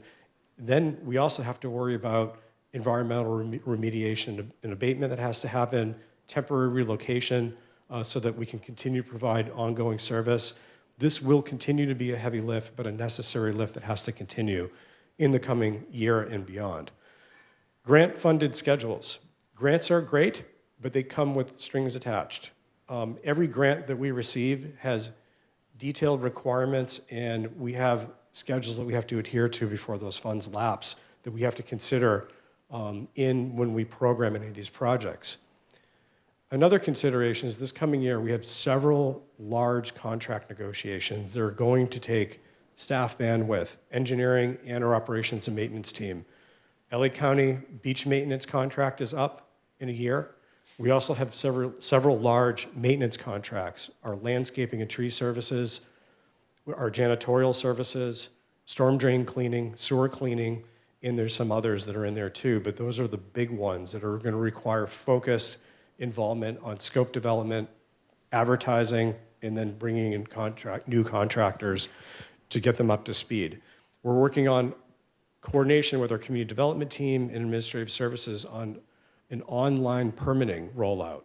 Then we also have to worry about environmental remediation and abatement that has to happen, temporary relocation, so that we can continue to provide ongoing service. This will continue to be a heavy lift, but a necessary lift that has to continue in the coming year and beyond. Grant-funded schedules. Grants are great, but they come with strings attached. Every grant that we receive has detailed requirements, and we have schedules that we have to adhere to before those funds lapse that we have to consider when we program any of these projects. Another consideration is this coming year, we have several large contract negotiations that are going to take staff bandwidth, engineering, and our operations and maintenance team. LA County beach maintenance contract is up in a year. We also have several large maintenance contracts, our landscaping and tree services, our janitorial services, storm drain cleaning, sewer cleaning, and there's some others that are in there too, but those are the big ones that are going to require focused involvement on scope development, advertising, and then bringing in new contractors to get them up to speed. We're working on coordination with our community development team and administrative services on an online permitting rollout.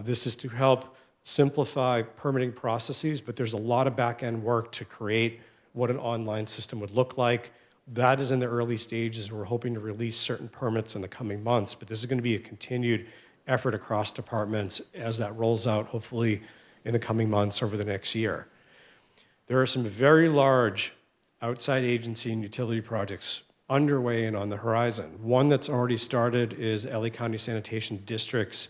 This is to help simplify permitting processes, but there's a lot of back-end work to create what an online system would look like. That is in the early stages. We're hoping to release certain permits in the coming months, but this is going to be a continued effort across departments as that rolls out, hopefully in the coming months over the next year. There are some very large outside agency and utility projects underway and on the horizon. One that's already started is LA County Sanitation District's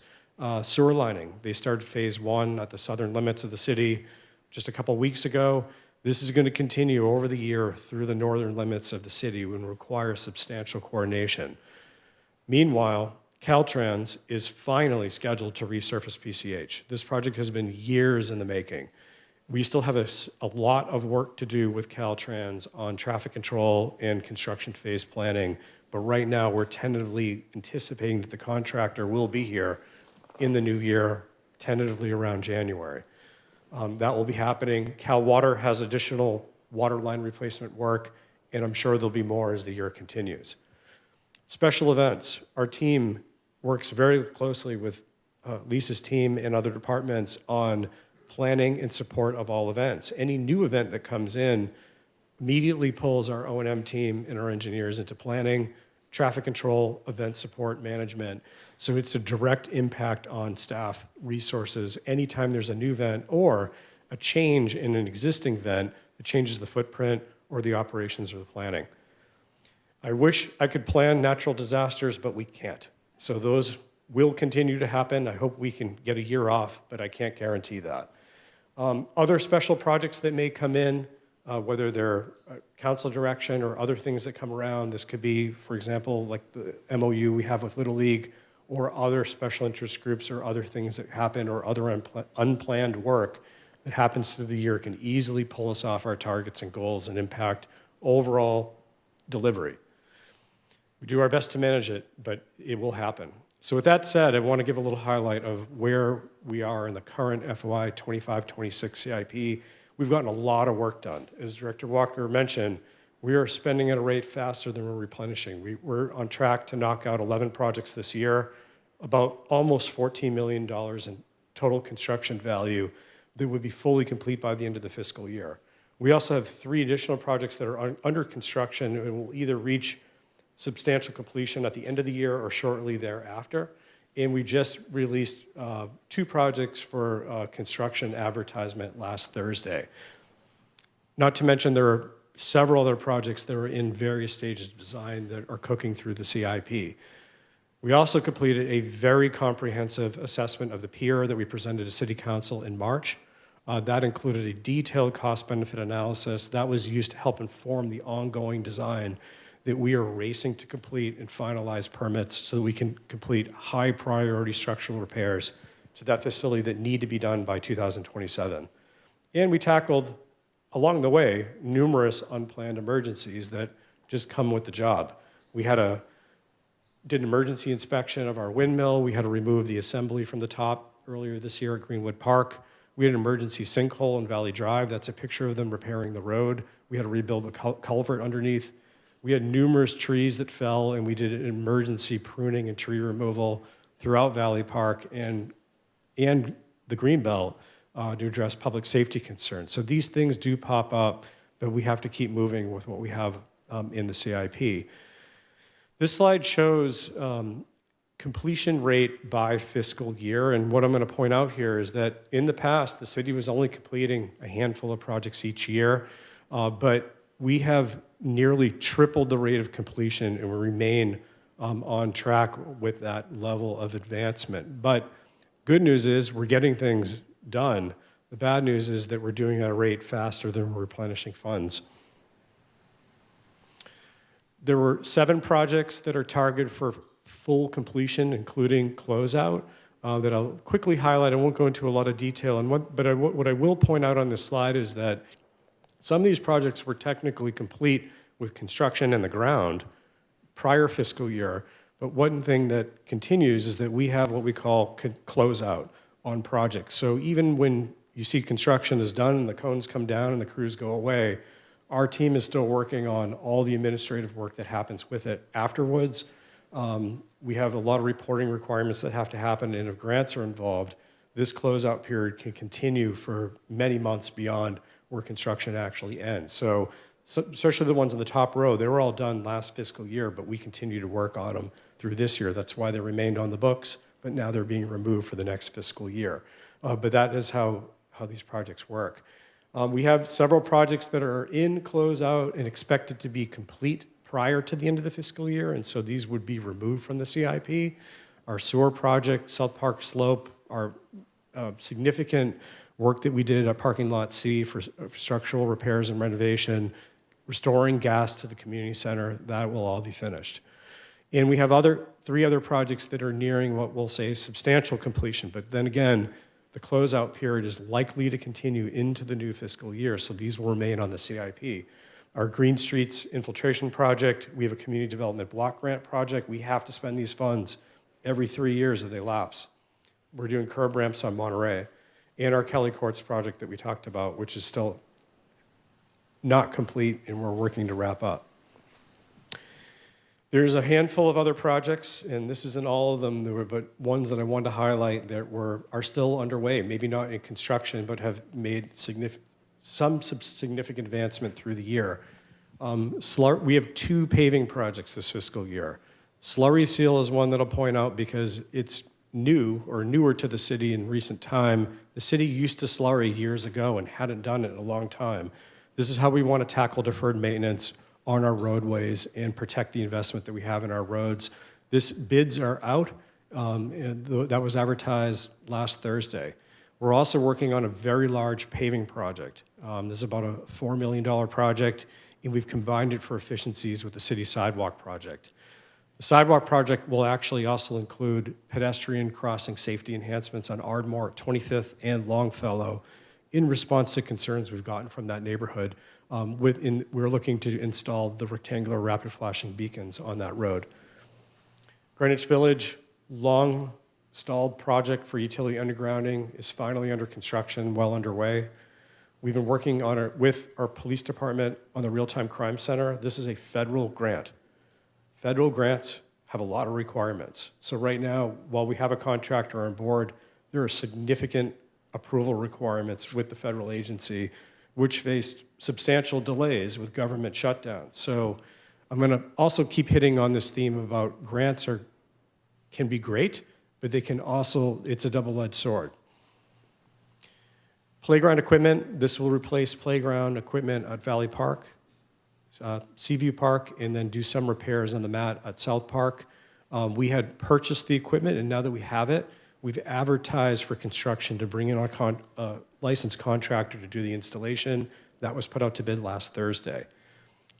sewer lining. They started phase 1 at the southern limits of the city just a couple weeks ago. This is going to continue over the year through the northern limits of the city and require substantial coordination. Meanwhile, Caltrans is finally scheduled to resurface PCH. This project has been years in the making. We still have a lot of work to do with Caltrans on traffic control and construction phase planning, but right now we're tentatively anticipating that the contractor will be here in the new year, tentatively around January. That will be happening. Cal Water has additional water line replacement work, and I'm sure there'll be more as the year continues. Special events. Our team works very closely with Lisa's team and other departments on planning and support of all events. Any new event that comes in immediately pulls our O&M team and our engineers into planning, traffic control, event support, management. So it's a direct impact on staff resources anytime there's a new event or a change in an existing event that changes the footprint or the operations or the planning. I wish I could plan natural disasters, but we can't. So those will continue to happen. I hope we can get a year off, but I can't guarantee that. Other special projects that may come in, whether they're council direction or other things that come around. This could be, for example, like the MOU we have with Little League or other special interest groups or other things that happen or other unplanned work that happens through the year can easily pull us off our targets and goals and impact overall delivery. We do our best to manage it, but it will happen. So with that said, I want to give a little highlight of where we are in the current FY 25-26 CIP. We've gotten a lot of work done. As Director Walker mentioned, we are spending at a rate faster than we're replenishing. We're on track to knock out 11 projects this year, about almost $14 million in total construction value that would be fully complete by the end of the fiscal year. We also have 3 additional projects that are under construction and will either reach substantial completion at the end of the year or shortly thereafter. And we just released 2 projects for construction advertisement last Thursday. Not to mention there are several other projects that are in various stages of design that are cooking through the CIP. We also completed a very comprehensive assessment of the pier that we presented to City Council in March. That included a detailed cost-benefit analysis that was used to help inform the ongoing design that we are racing to complete and finalize permits so that we can complete high-priority structural repairs to that facility that need to be done by 2027. And we tackled, along the way, numerous unplanned emergencies that just come with the job. We did an emergency inspection of our windmill. We had to remove the assembly from the top earlier this year at Greenwood Park. We had an emergency sinkhole in Valley Drive. That's a picture of them repairing the road. We had to rebuild the culvert underneath. We had numerous trees that fell, and we did an emergency pruning and tree removal throughout Valley Park and the Greenbelt to address public safety concerns. So these things do pop up, but we have to keep moving with what we have in the CIP. This slide shows completion rate by fiscal year, and what I'm going to point out here is that in the past, the city was only completing a handful of projects each year, but we have nearly tripled the rate of completion, and we remain on track with that level of advancement. But good news is we're getting things done. The bad news is that we're doing it at a rate faster than we're replenishing funds. There were 7 projects that are targeted for full completion, including closeout, that I'll quickly highlight. I won't go into a lot of detail. What I will point out on this slide is that some of these projects were technically complete with construction in the ground prior fiscal year, but one thing that continues is that we have what we call closeout on projects. So even when you see construction is done and the cones come down and the crews go away, our team is still working on all the administrative work that happens with it afterwards. We have a lot of reporting requirements that have to happen, and if grants are involved, this closeout period can continue for many months beyond where construction actually ends. So especially the ones in the top row, they were all done last fiscal year, but we continue to work on them through this year. That's why they remained on the books, but now they're being removed for the next fiscal year. But that is how these projects work. We have several projects that are in closeout and expected to be complete prior to the end of the fiscal year, and so these would be removed from the CIP. Our sewer project, South Park Slope, our significant work that we did at Parking Lot C for structural repairs and renovation, restoring gas to the community center, that will all be finished. And we have 3 other projects that are nearing what we'll say substantial completion, but then again, the closeout period is likely to continue into the new fiscal year, so these will remain on the CIP. Our Green Streets infiltration project, we have a community development block grant project. We have to spend these funds every 3 years if they lapse. We're doing curb ramps on Monterey. And our Kelly Courts project that we talked about, which is still not complete and we're working to wrap up. There's a handful of other projects, and this isn't all of them, but ones that I wanted to highlight that are still underway, maybe not in construction, but have made some significant advancement through the year. We have 2 paving projects this fiscal year. Slurry Seal is one that I'll point out because it's new or newer to the city in recent time. The city used to slurry years ago and hadn't done it in a long time. This is how we want to tackle deferred maintenance on our roadways and protect the investment that we have in our roads. Bids are out. That was advertised last Thursday. We're also working on a very large paving project. This is about a $4 million project, and we've combined it for efficiencies with the city sidewalk project. The sidewalk project will actually also include pedestrian crossing safety enhancements on Ardmore, 25th, and Longfellow in response to concerns we've gotten from that neighborhood. We're looking to install the rectangular rapid flashing beacons on that road. Greenwich Village, long stalled project for utility undergrounding is finally under construction, well underway. We've been working on it with our police department on the Real-Time Crime Center. This is a federal grant. Federal grants have a lot of requirements. So right now, while we have a contractor on board, there are significant approval requirements with the federal agency which faced substantial delays with government shutdowns. So I'm going to also keep hitting on this theme about grants can be great, but they can also, it's a double-edged sword. Playground equipment, this will replace playground equipment at Valley Park, Seaview Park, and then do some repairs on the mat at South Park. We had purchased the equipment, and now that we have it, we've advertised for construction to bring in our licensed contractor to do the installation. That was put out to bid last Thursday.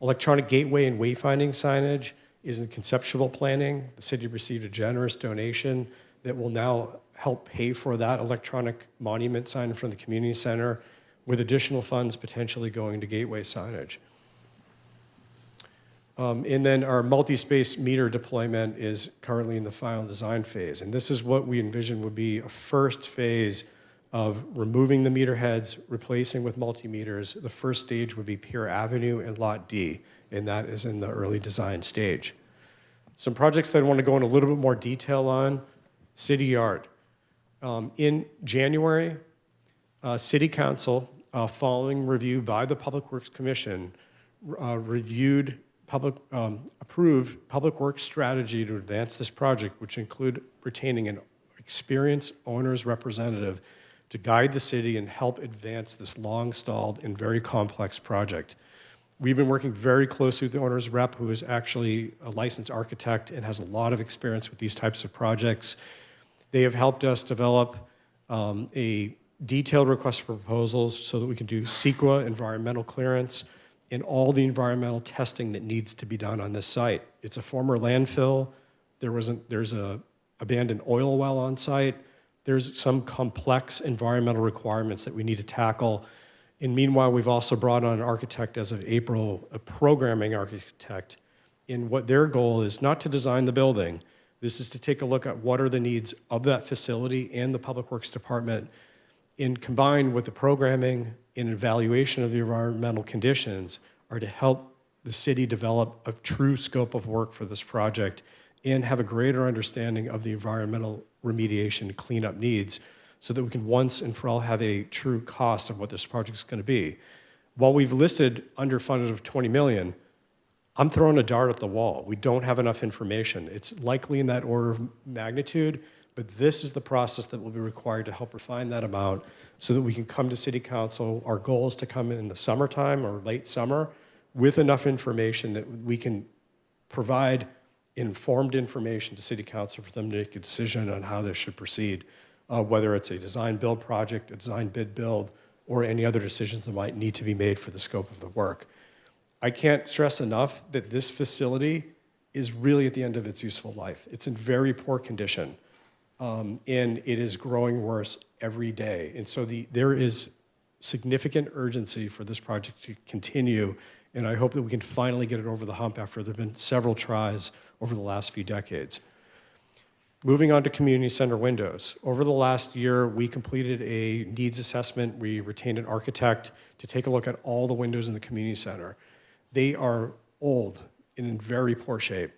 Electronic gateway and wayfinding signage is in conceptual planning. The city received a generous donation that will now help pay for that electronic monument sign from the community center, with additional funds potentially going to gateway signage. And then our multi-space meter deployment is currently in the final design phase. And this is what we envision would be a first phase of removing the meter heads, replacing with multimeters. The first stage would be Pier Avenue and Lot D, and that is in the early design stage. Some projects that I want to go in a little bit more detail on. City Yard. In January, City Council, following review by the Public Works Commission, approved Public Works strategy to advance this project, which include retaining an experienced owner's representative to guide the city and help advance this long-stalled and very complex project. We've been working very closely with the owner's rep, who is actually a licensed architect and has a lot of experience with these types of projects. They have helped us develop a detailed request for proposals so that we can do CEQA environmental clearance and all the environmental testing that needs to be done on this site. It's a former landfill. There's a abandoned oil well on site. There's some complex environmental requirements that we need to tackle. And meanwhile, we've also brought on an architect as of April, a programming architect, in what their goal is not to design the building. This is to take a look at what are the needs of that facility and the Public Works Department, and combined with the programming and evaluation of the environmental conditions are to help the city develop a true scope of work for this project and have a greater understanding of the environmental remediation and cleanup needs so that we can once and for all have a true cost of what this project is going to be. While we've listed underfunded of 20 million, I'm throwing a dart at the wall. We don't have enough information. It's likely in that order of magnitude, but this is the process that will be required to help refine that amount so that we can come to City Council. Our goal is to come in the summertime or late summer with enough information that we can provide informed information to City Council for them to make a decision on how this should proceed, whether it's a design build project, a design bid build, or any other decisions that might need to be made for the scope of the work. I can't stress enough that this facility is really at the end of its useful life. It's in very poor condition, and it is growing worse every day. And so there is significant urgency for this project to continue, and I hope that we can finally get it over the hump after there have been several tries over the last few decades. Moving on to community center windows. Over the last year, we completed a needs assessment. We retained an architect to take a look at all the windows in the community center. They are old and in very poor shape.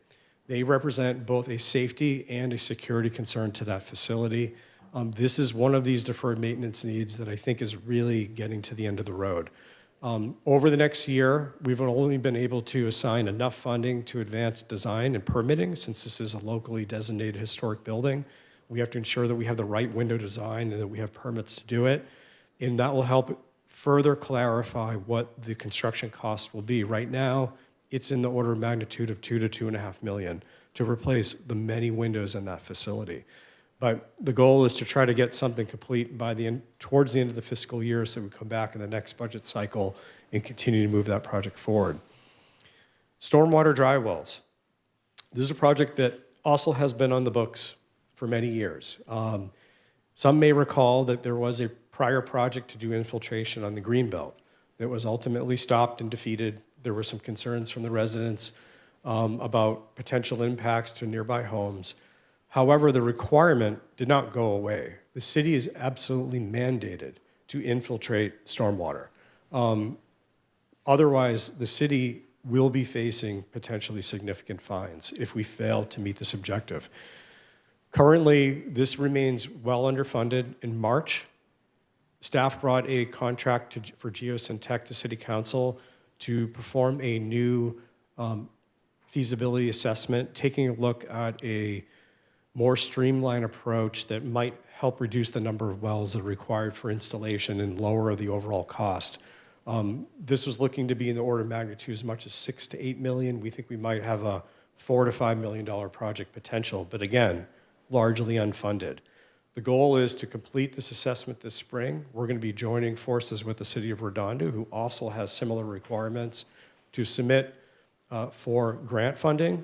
They represent both a safety and a security concern to that facility. This is one of these deferred maintenance needs that I think is really getting to the end of the road. Over the next year, we've only been able to assign enough funding to advance design and permitting, since this is a locally designated historic building. We have to ensure that we have the right window design and that we have permits to do it. And that will help further clarify what the construction cost will be. Right now, it's in the order of magnitude of $2 to $2.5 million to replace the many windows in that facility. But the goal is to try to get something complete by towards the end of the fiscal year, so we come back in the next budget cycle and continue to move that project forward. Stormwater dry wells. This is a project that also has been on the books for many years. Some may recall that there was a prior project to do infiltration on the Greenbelt that was ultimately stopped and defeated. There were some concerns from the residents about potential impacts to nearby homes. However, the requirement did not go away. The city is absolutely mandated to infiltrate stormwater. Otherwise, the city will be facing potentially significant fines if we fail to meet this objective. Currently, this remains well underfunded. In March, Staff brought a contract for Geosyntec to City Council to perform a new feasibility assessment, taking a look at a more streamlined approach that might help reduce the number of wells that are required for installation and lower the overall cost. This was looking to be in the order of magnitude as much as $6 to $8 million. We think we might have a $4 to $5 million project potential, but again, largely unfunded. The goal is to complete this assessment this spring. We're going to be joining forces with the City of Redondo, who also has similar requirements, to submit for grant funding.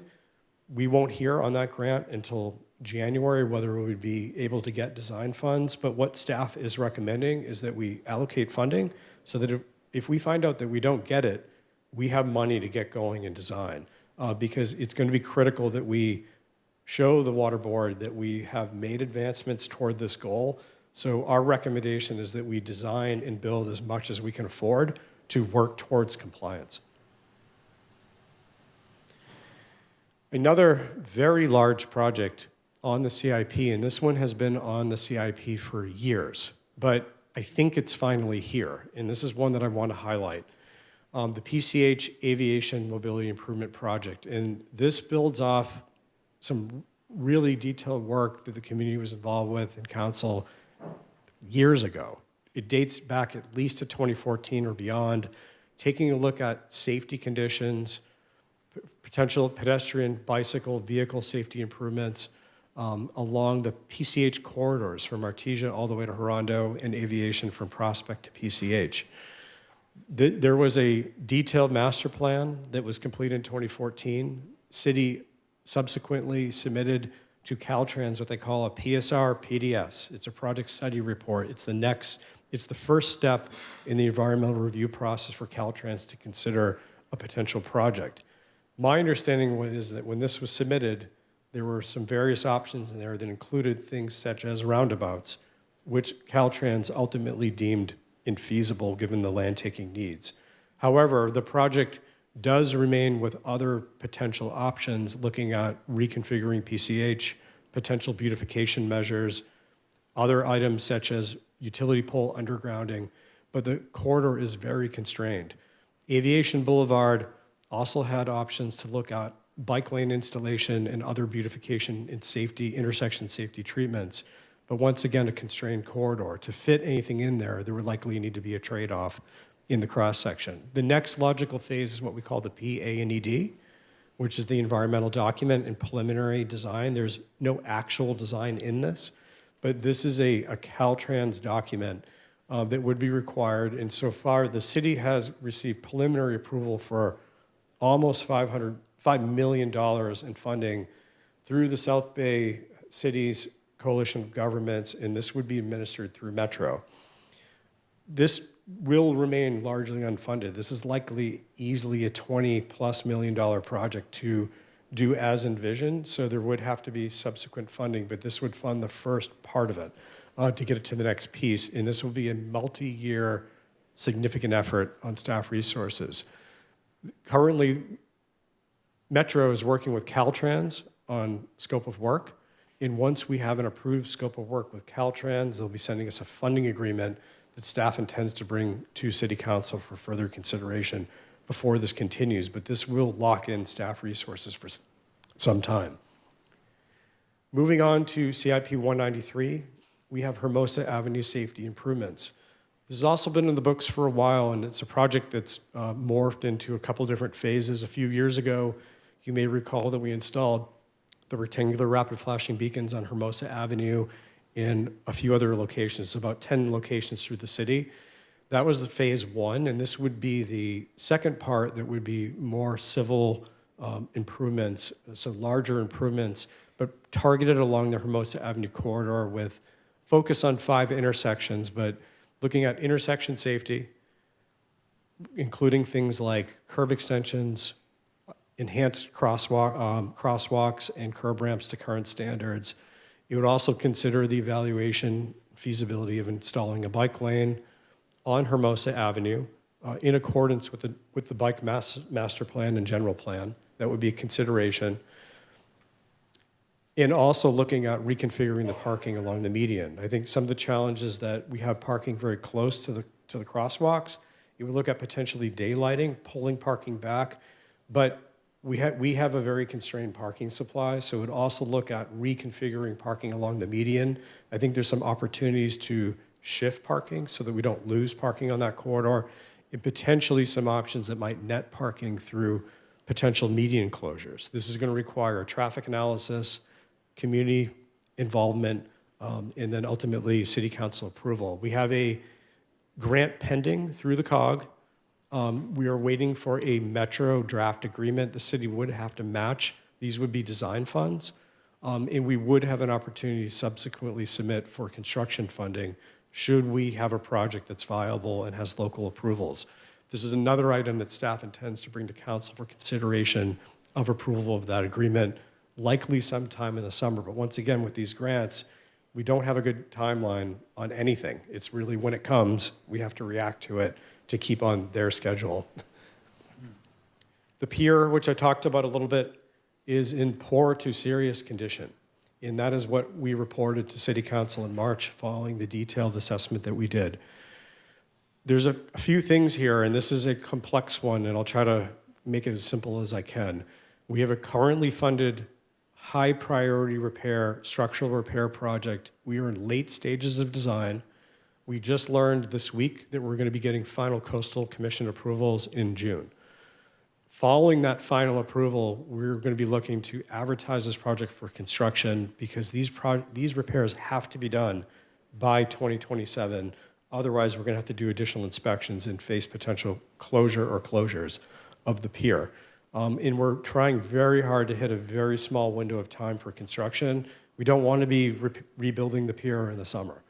We won't hear on that grant until January whether we would be able to get design funds, but what staff is recommending is that we allocate funding so that if we find out that we don't get it, we have money to get going in design, because it's going to be critical that we show the Water Board that we have made advancements toward this goal. So our recommendation is that we design and build as much as we can afford to work towards compliance. Another very large project on the CIP, and this one has been on the CIP for years, but I think it's finally here, and this is one that I want to highlight. The PCH Aviation Mobility Improvement Project, and this builds off some really detailed work that the community was involved with in council years ago. It dates back at least to 2014 or beyond, taking a look at safety conditions, potential pedestrian, bicycle, vehicle safety improvements along the PCH corridors from Artesia all the way to Redondo and aviation from Prospect to PCH. There was a detailed master plan that was completed in 2014. City subsequently submitted to Caltrans what they call a PSR PDS. It's a project study report. It's the first step in the environmental review process for Caltrans to consider a potential project. My understanding is that when this was submitted, there were some various options in there that included things such as roundabouts, which Caltrans ultimately deemed infeasible given the land taking needs. However, the project does remain with other potential options, looking at reconfiguring PCH, potential beautification measures, other items such as utility pole undergrounding, but the corridor is very constrained. Aviation Boulevard also had options to look at bike lane installation and other beautification and safety, intersection safety treatments. But once again, a constrained corridor. To fit anything in there, there would likely need to be a trade-off in the cross-section. The next logical phase is what we call the PA&ED, which is the environmental document and preliminary design. There's no actual design in this, but this is a Caltrans document that would be required. And so far, the city has received preliminary approval for almost $5 million in funding through the South Bay Cities Coalition of Governments, and this would be administered through Metro. This will remain largely unfunded. This is likely easily a $20+ million project to do as envisioned, so there would have to be subsequent funding, but this would fund the first part of it to get it to the next piece, and this will be a multi-year significant effort on staff resources. Currently, Metro is working with Caltrans on scope of work, and once we have an approved scope of work with Caltrans, they'll be sending us a funding agreement that staff intends to bring to City Council for further consideration before this continues, but this will lock in staff resources for some time. Moving on to CIP 193, we have Hermosa Avenue safety improvements. This has also been in the books for a while, and it's a project that's morphed into a couple different phases. A few years ago, you may recall that we installed the rectangular rapid flashing beacons on Hermosa Avenue in a few other locations, about 10 locations through the city. That was the phase one, and this would be the second part that would be more civil improvements, so larger improvements, but targeted along the Hermosa Avenue corridor with focus on 5 intersections, but looking at intersection safety, including things like curb extensions, enhanced crosswalks and curb ramps to current standards. It would also consider the evaluation feasibility of installing a bike lane on Hermosa Avenue in accordance with the bike master plan and general plan. That would be a consideration. and also looking at reconfiguring the parking along the median. I think some of the challenges that we have parking very close to the crosswalks. You would look at potentially daylighting, pulling parking back, but we have a very constrained parking supply, so we'd also look at reconfiguring parking along the median. I think there's some opportunities to shift parking so that we don't lose parking on that corridor, and potentially some options that might net parking through potential median closures. This is going to require a traffic analysis, community involvement, and then ultimately city council approval. We have a grant pending through the COG. We are waiting for a Metro draft agreement. The city would have to match. These would be design funds. And we would have an opportunity to subsequently submit for construction funding should we have a project that's viable and has local approvals. This is another item that staff intends to bring to council for consideration of approval of that agreement, likely sometime in the summer. But once again, with these grants, we don't have a good timeline on anything. It's really when it comes, we have to react to it to keep on their schedule. The pier, which I talked about a little bit, is in poor to serious condition. And that is what we reported to City Council in March following the detailed assessment that we did. There's a few things here, and this is a complex one, and I'll try to make it as simple as I can. We have a currently funded high priority repair, structural repair project. We are in late stages of design. We just learned this week that we're going to be getting final Coastal Commission approvals in June. Following that final approval, we're going to be looking to advertise this project for construction because these repairs have to be done by 2027. Otherwise, we're going to have to do additional inspections and face potential closure or closures of the pier. And we're trying very hard to hit a very small window of time for construction. We don't want to be rebuilding the pier in the summer.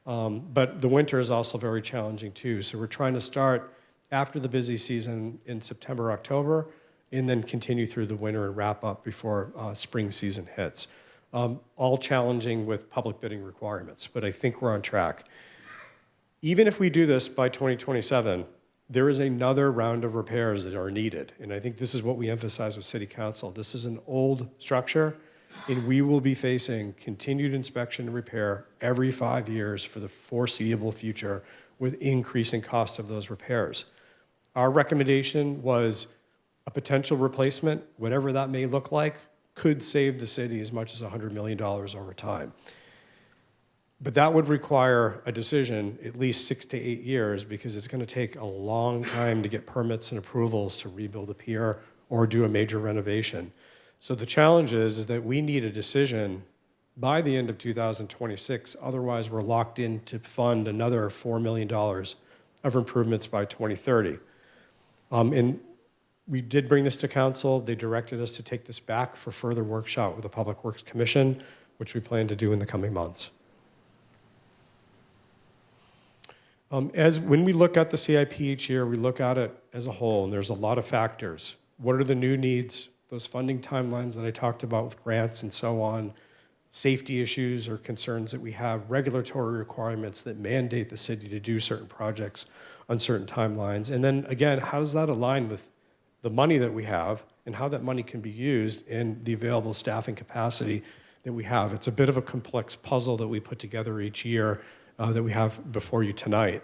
But the winter is also very challenging too. So we're trying to start after the busy season in September, October, and then continue through the winter and wrap up before spring season hits. All challenging with public bidding requirements, but I think we're on track. Even if we do this by 2027, there is another round of repairs that are needed. And I think this is what we emphasize with City Council. This is an old structure, and we will be facing continued inspection and repair every 5 years for the foreseeable future with increasing cost of those repairs. Our recommendation was a potential replacement, whatever that may look like, could save the city as much as $100 million over time. But that would require a decision at least 6 to 8 years because it's going to take a long time to get permits and approvals to rebuild a pier or do a major renovation. So the challenge is that we need a decision by the end of 2026. Otherwise, we're locked in to fund another $4 million of improvements by 2030. And we did bring this to council. They directed us to take this back for further workshop with the Public Works Commission, which we plan to do in the coming months. When we look at the CIP each year, we look at it as a whole, and there's a lot of factors. What are the new needs? Those funding timelines that I talked about with grants and so on, safety issues or concerns that we have, regulatory requirements that mandate the city to do certain projects on certain timelines. And then again, how does that align with the money that we have and how that money can be used and the available staffing capacity that we have? It's a bit of a complex puzzle that we put together each year that we have before you tonight.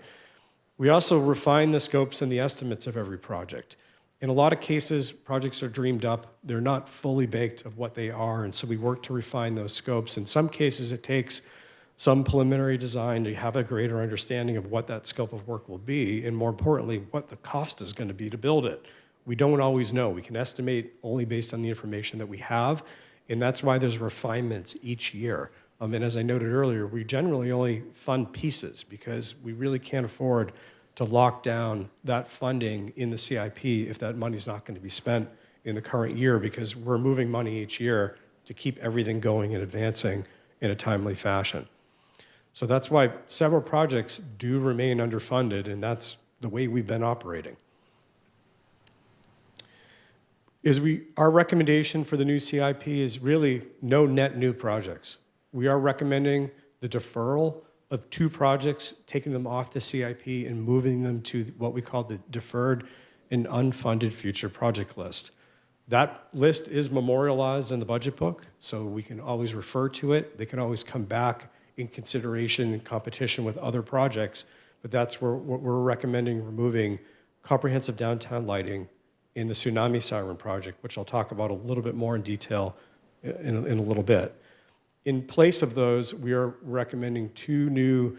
We also refine the scopes and the estimates of every project. In a lot of cases, projects are dreamed up. They're not fully baked of what they are, and so we work to refine those scopes. In some cases, it takes some preliminary design to have a greater understanding of what that scope of work will be, and more importantly, what the cost is going to be to build it. We don't always know. We can estimate only based on the information that we have, and that's why there's refinements each year. And as I noted earlier, we generally only fund pieces because we really can't afford to lock down that funding in the CIP if that money's not going to be spent in the current year because we're moving money each year to keep everything going and advancing in a timely fashion. So that's why several projects do remain underfunded, and that's the way we've been operating. Our recommendation for the new CIP is really no net new projects. We are recommending the deferral of 2 projects, taking them off the CIP and moving them to what we call the deferred and unfunded future project list. That list is memorialized in the budget book, so we can always refer to it. They can always come back in consideration in competition with other projects, but that's where what we're recommending removing comprehensive downtown lighting in the tsunami siren project, which I'll talk about a little bit more in detail in a little bit. In place of those, we are recommending 2 new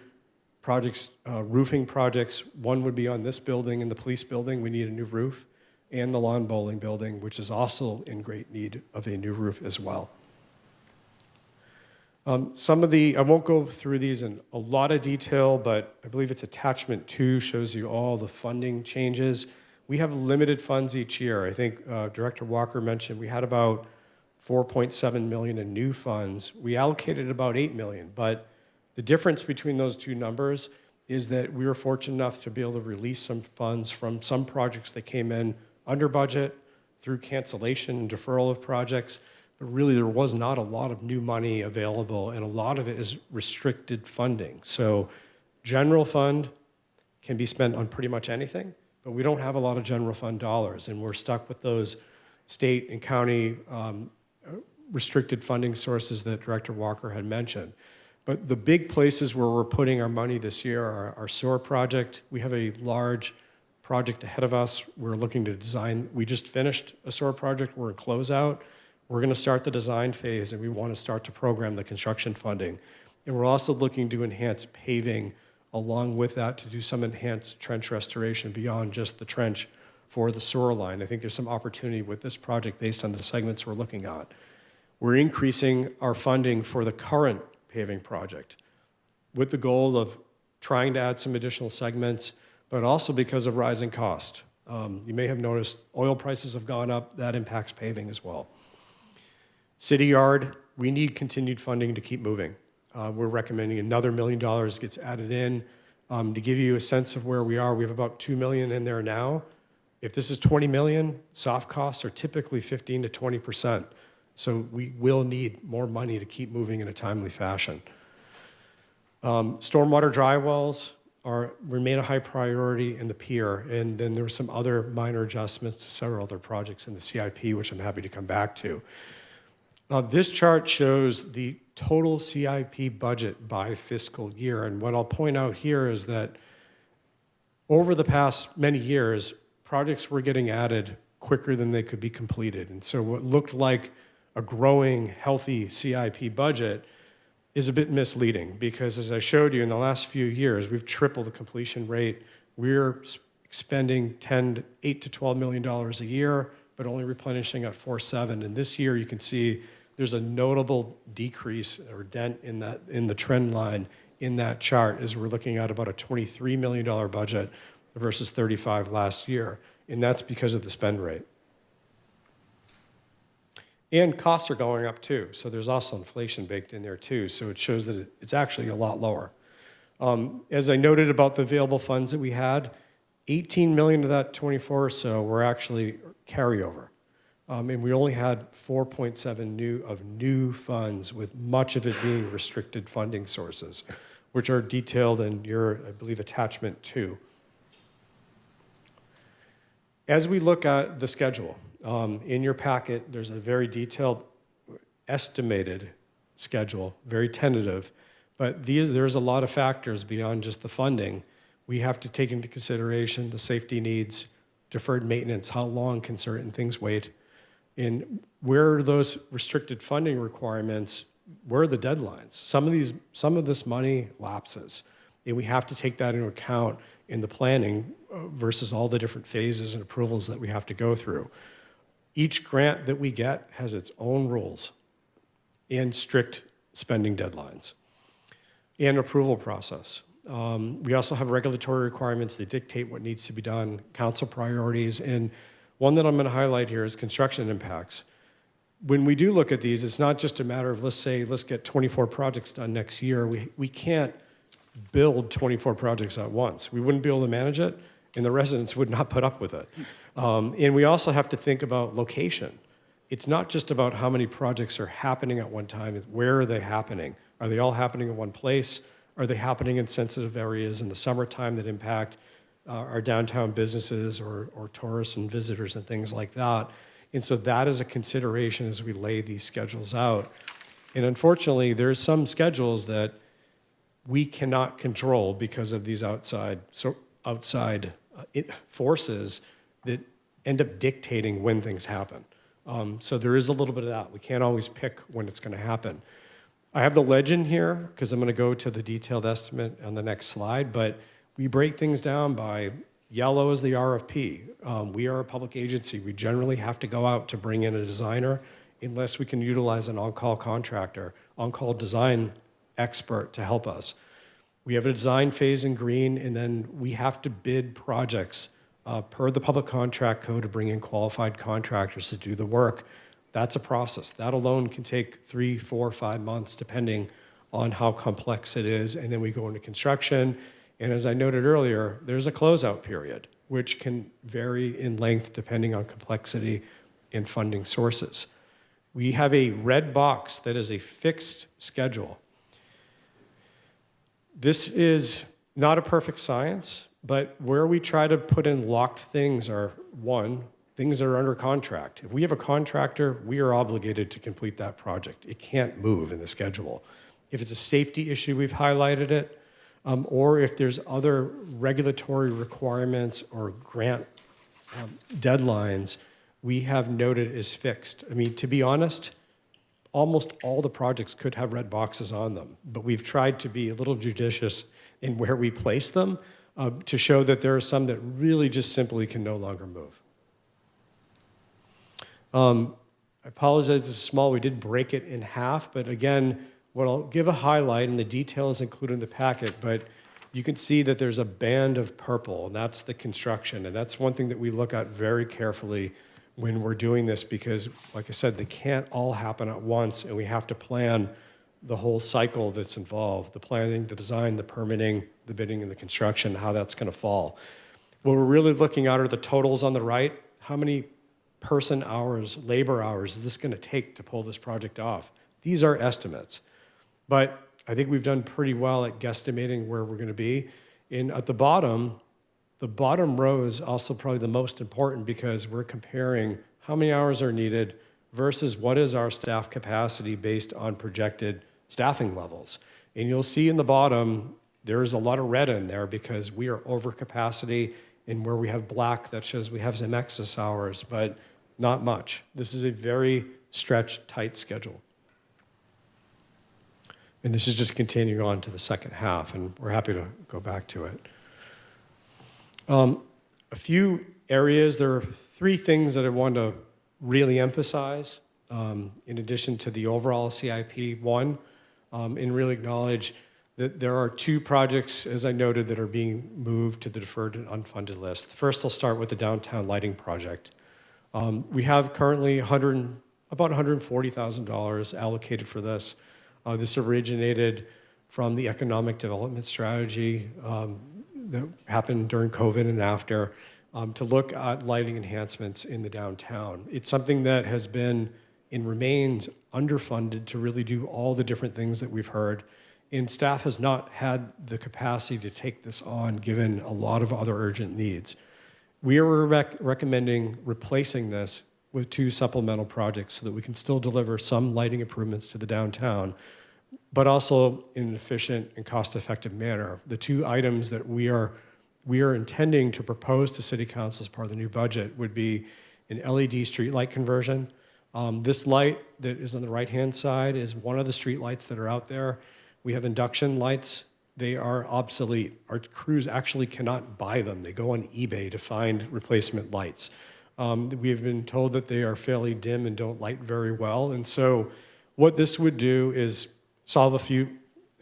projects, roofing projects. One would be on this building, in the police building, we need a new roof, and the lawn bowling building, which is also in great need of a new roof as well. I won't go through these in a lot of detail, but I believe it's attachment 2 shows you all the funding changes. We have limited funds each year. I think Director Walker mentioned we had about 4.7 million in new funds. We allocated about 8 million, but the difference between those two numbers is that we were fortunate enough to be able to release some funds from some projects that came in under budget through cancellation and deferral of projects. But really, there was not a lot of new money available, and a lot of it is restricted funding. So general fund can be spent on pretty much anything, but we don't have a lot of general fund dollars, and we're stuck with those state and county restricted funding sources that Director Walker had mentioned. But the big places where we're putting our money this year are our sewer project. We have a large project ahead of us. We're looking to design. We just finished a sewer project. We're in closeout. We're going to start the design phase, and we want to start to program the construction funding. And we're also looking to enhance paving along with that to do some enhanced trench restoration beyond just the trench for the sewer line. I think there's some opportunity with this project based on the segments we're looking at. We're increasing our funding for the current paving project with the goal of trying to add some additional segments, but also because of rising cost. You may have noticed oil prices have gone up. That impacts paving as well. City Yard, we need continued funding to keep moving. We're recommending another $1 million gets added in. To give you a sense of where we are, we have about $2 million in there now. If this is $20 million, soft costs are typically 15 to 20%. So we will need more money to keep moving in a timely fashion. Stormwater dry wells remain a high priority in the pier, and then there were some other minor adjustments to several other projects in the CIP, which I'm happy to come back to. This chart shows the total CIP budget by fiscal year, and what I'll point out here is that over the past many years, projects were getting added quicker than they could be completed, and so what looked like a growing, healthy CIP budget is a bit misleading, because as I showed you in the last few years, we've tripled the completion rate. We're spending $8 to $12 million a year, but only replenishing at 4.7. And this year, you can see there's a notable decrease or dent in the trend line in that chart, as we're looking at about a $23 million budget versus 35 last year, and that's because of the spend rate. And costs are going up too, so there's also inflation baked in there too, so it shows that it's actually a lot lower. As I noted about the available funds that we had, 18 million of that 24 or so were actually carryover. And we only had 4.7 new funds, with much of it being restricted funding sources, which are detailed in your, I believe, attachment 2. As we look at the schedule, in your packet, there's a very detailed, estimated schedule, very tentative, but there's a lot of factors beyond just the funding. We have to take into consideration the safety needs, deferred maintenance, how long can certain things wait, and where are those restricted funding requirements, where are the deadlines? Some of this money lapses, and we have to take that into account in the planning versus all the different phases and approvals that we have to go through. Each grant that we get has its own rules and strict spending deadlines and approval process. We also have regulatory requirements that dictate what needs to be done, council priorities, and one that I'm going to highlight here is construction impacts. When we do look at these, it's not just a matter of, let's get 24 projects done next year. We can't build 24 projects at once. We wouldn't be able to manage it, and the residents would not put up with it. And we also have to think about location. It's not just about how many projects are happening at one time, it's where are they happening? Are they all happening in one place? Are they happening in sensitive areas in the summertime that impact our downtown businesses or tourists and visitors and things like that? And so that is a consideration as we lay these schedules out. And unfortunately, there's some schedules that we cannot control because of these outside forces that end up dictating when things happen. So there is a little bit of that. We can't always pick when it's going to happen. I have the legend here because I'm going to go to the detailed estimate on the next slide, but we break things down by yellow is the RFP. We are a public agency. We generally have to go out to bring in a designer unless we can utilize an on-call contractor, on-call design expert to help us. We have a design phase in green, and then we have to bid projects per the public contract code to bring in qualified contractors to do the work. That's a process. That alone can take 3, 4, 5 months, depending on how complex it is. And then we go into construction. And as I noted earlier, there's a closeout period, which can vary in length depending on complexity and funding sources. We have a red box that is a fixed schedule. This is not a perfect science, but where we try to put in locked things are, one, things that are under contract. If we have a contractor, we are obligated to complete that project. It can't move in the schedule. If it's a safety issue, we've highlighted it, or if there's other regulatory requirements or grant deadlines, we have noted as fixed. I mean, to be honest, almost all the projects could have red boxes on them, but we've tried to be a little judicious in where we place them to show that there are some that really just simply can no longer move. I apologize, this is small. We did break it in half, but again, what I'll give a highlight, and the detail is included in the packet, but you can see that there's a band of purple, and that's the construction, and that's one thing that we look at very carefully when we're doing this, because, like I said, they can't all happen at once, and we have to plan the whole cycle that's involved, the planning, the design, the permitting, the bidding, and the construction, how that's going to fall. What we're really looking at are the totals on the right. How many person hours, labor hours is this going to take to pull this project off? These are estimates. But I think we've done pretty well at guesstimating where we're going to be. And at the bottom row is also probably the most important because we're comparing how many hours are needed versus what is our staff capacity based on projected staffing levels. And you'll see in the bottom, there's a lot of red in there because we are over capacity, and where we have black, that shows we have some excess hours, but not much. This is a very stretched, tight schedule. And this is just continuing on to the second half, and we're happy to go back to it. A few areas, there are 3 things that I want to really emphasize in addition to the overall CIP. One, and really acknowledge that there are 2 projects, as I noted, that are being moved to the deferred and unfunded list. First, I'll start with the downtown lighting project. We have currently about $140,000 allocated for this. This originated from the economic development strategy that happened during COVID and after to look at lighting enhancements in the downtown. It's something that has been and remains underfunded to really do all the different things that we've heard. And staff has not had the capacity to take this on given a lot of other urgent needs. We are recommending replacing this with 2 supplemental projects so that we can still deliver some lighting improvements to the downtown, but also in an efficient and cost-effective manner. The 2 items that we are intending to propose to City Council as part of the new budget would be an LED street light conversion. This light that is on the right-hand side is one of the street lights that are out there. We have induction lights. They are obsolete. Our crews actually cannot buy them. They go on eBay to find replacement lights. We have been told that they are fairly dim and don't light very well. And so what this would do is solve a few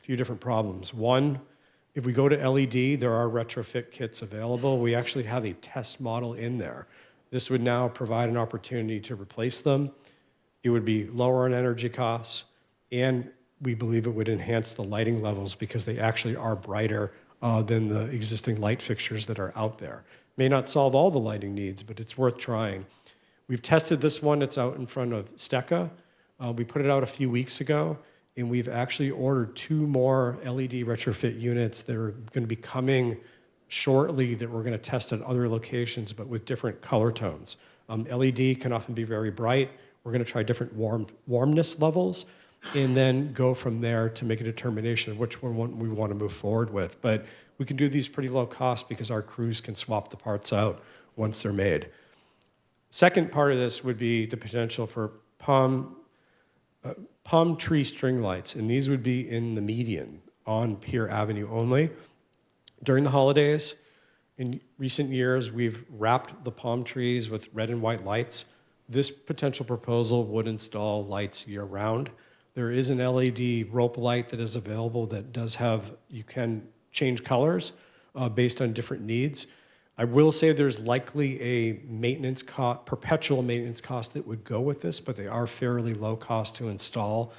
different problems. One, if we go to LED, there are retrofit kits available. We actually have a test model in there. This would now provide an opportunity to replace them. It would be lower in energy costs, and we believe it would enhance the lighting levels because they actually are brighter than the existing light fixtures that are out there. May not solve all the lighting needs, but it's worth trying. We've tested this one. It's out in front of Stecca. We put it out a few weeks ago, and we've actually ordered 2 more LED retrofit units that are going to be coming shortly that we're going to test at other locations, but with different color tones. LED can often be very bright. We're going to try different warmness levels and then go from there to make a determination of which one we want to move forward with. But we can do these pretty low cost because our crews can swap the parts out once they're made. Second part of this would be the potential for palm tree string lights, and these would be in the median on Pier Avenue only. During the holidays, in recent years, we've wrapped the palm trees with red and white lights. This potential proposal would install lights year-round. There is an LED rope light that is available that does have, you can change colors based on different needs. I will say there's likely a maintenance cost, perpetual maintenance cost that would go with this, but they are fairly low cost to install.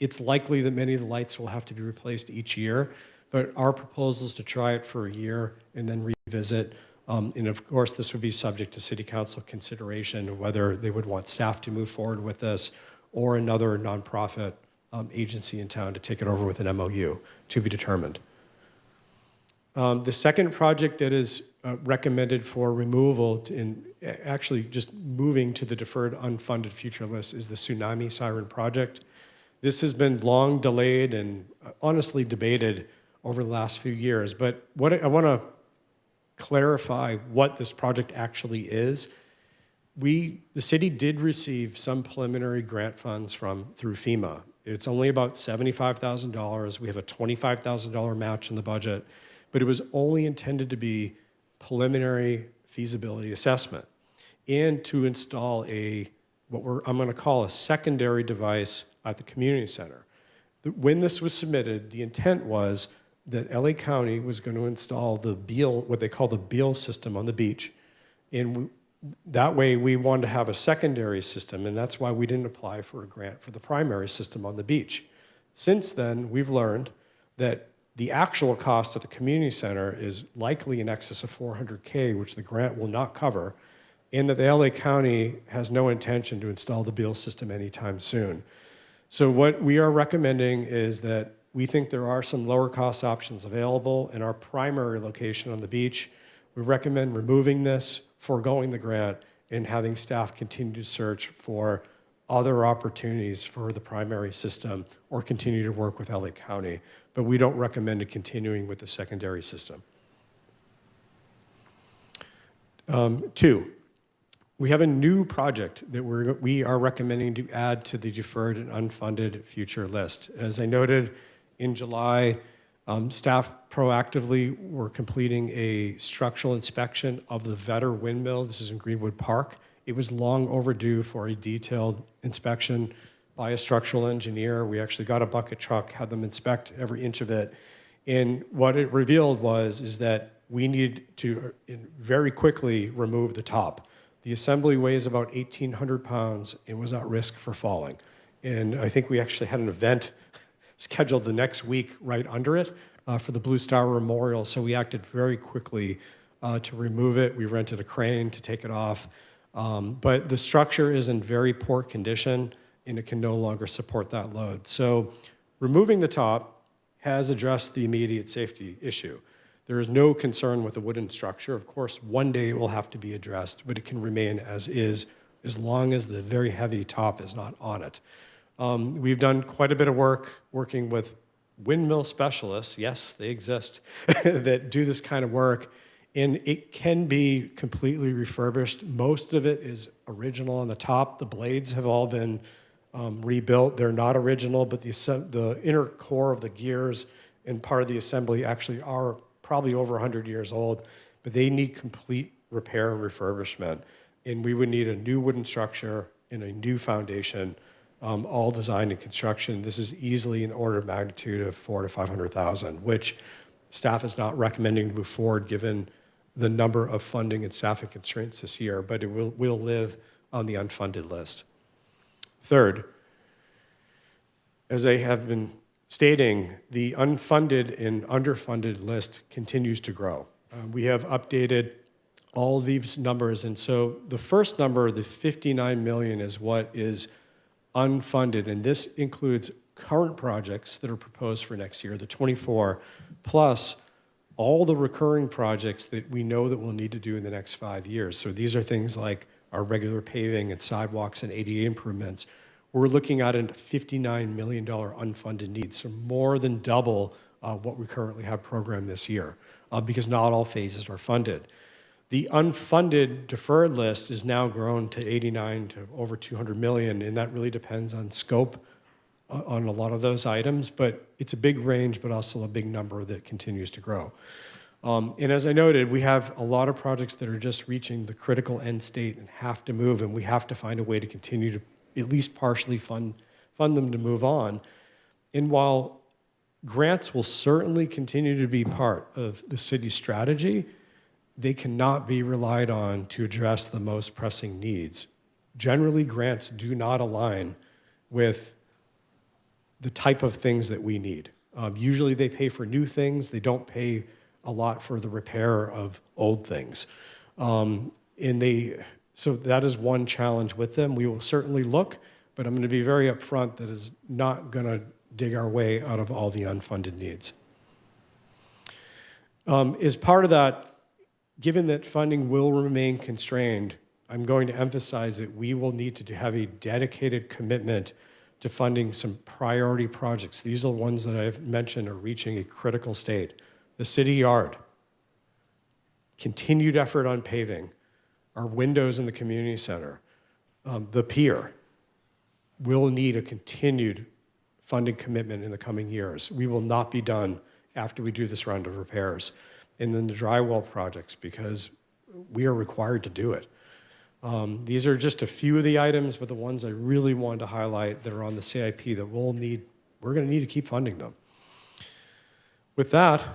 It's likely that many of the lights will have to be replaced each year, but our proposal is to try it for a year and then revisit. And of course, this would be subject to City Council consideration, whether they would want staff to move forward with this or another nonprofit agency in town to take it over with an MOU, to be determined. The second project that is recommended for removal and actually just moving to the deferred unfunded future list is the tsunami siren project. This has been long delayed and honestly debated over the last few years, but what I want to clarify what this project actually is. The city did receive some preliminary grant funds through FEMA. It's only about $75,000. We have a $25,000 match in the budget, but it was only intended to be preliminary feasibility assessment and to install I'm going to call a secondary device at the community center. When this was submitted, the intent was that LA County was going to install what they call the Beal system on the beach. And that way we wanted to have a secondary system, and that's why we didn't apply for a grant for the primary system on the beach. Since then, we've learned that the actual cost at the community center is likely in excess of $400K, which the grant will not cover, and that the LA County has no intention to install the Beal system anytime soon. So what we are recommending is that we think there are some lower cost options available in our primary location on the beach. We recommend removing this, foregoing the grant, and having staff continue to search for other opportunities for the primary system or continue to work with LA County. But we don't recommend it continuing with the secondary system. 2, we have a new project that we are recommending to add to the deferred and unfunded future list. As I noted, in July, staff proactively were completing a structural inspection of the Vetter windmill. This is in Greenwood Park. It was long overdue for a detailed inspection by a structural engineer. We actually got a bucket truck, had them inspect every inch of it. And what it revealed is that we need to very quickly remove the top. The assembly weighs about 1,800 pounds and was at risk for falling. And I think we actually had an event scheduled the next week right under it for the Blue Star Memorial. So we acted very quickly to remove it. We rented a crane to take it off. But the structure is in very poor condition and it can no longer support that load. So removing the top has addressed the immediate safety issue. There is no concern with the wooden structure. Of course, one day it will have to be addressed, but it can remain as is as long as the very heavy top is not on it. We've done quite a bit of work working with windmill specialists, yes, they exist, that do this kind of work, and it can be completely refurbished. Most of it is original on the top. The blades have all been rebuilt. They're not original, but the inner core of the gears and part of the assembly actually are probably over 100 years old, but they need complete repair and refurbishment. And we would need a new wooden structure and a new foundation, all designed and construction. This is easily an order of magnitude of $400,000 to $500,000, which staff is not recommending to move forward given the number of funding and staffing constraints this year, but it will live on the unfunded list. Third, as I have been stating, the unfunded and underfunded list continues to grow. We have updated all these numbers, and so the first number, the 59 million, is what is unfunded, and this includes current projects that are proposed for next year, the 24, plus all the recurring projects that we know that we'll need to do in the next 5 years. So these are things like our regular paving and sidewalks and ADA improvements, we're looking at a $59 million unfunded need, so more than double what we currently have programmed this year, because not all phases are funded. The unfunded deferred list is now grown to 89 to over 200 million, and that really depends on scope on a lot of those items, but it's a big range, but also a big number that continues to grow. And as I noted, we have a lot of projects that are just reaching the critical end state and have to move, and we have to find a way to continue to at least partially fund them to move on. And while grants will certainly continue to be part of the city's strategy, they cannot be relied on to address the most pressing needs. Generally, grants do not align with the type of things that we need. Usually they pay for new things. They don't pay a lot for the repair of old things. So that is one challenge with them. We will certainly look, but I'm going to be very upfront that is not going to dig our way out of all the unfunded needs. As part of that, given that funding will remain constrained, I'm going to emphasize that we will need to have a dedicated commitment to funding some priority projects. These are the ones that I've mentioned are reaching a critical state. The city yard, continued effort on paving, our windows in the community center, the pier will need a continued funding commitment in the coming years. We will not be done after we do this round of repairs. And then the drywall projects, because we are required to do it. These are just a few of the items, but the ones I really wanted to highlight that are on the CIP that we're going to need to keep funding them. With that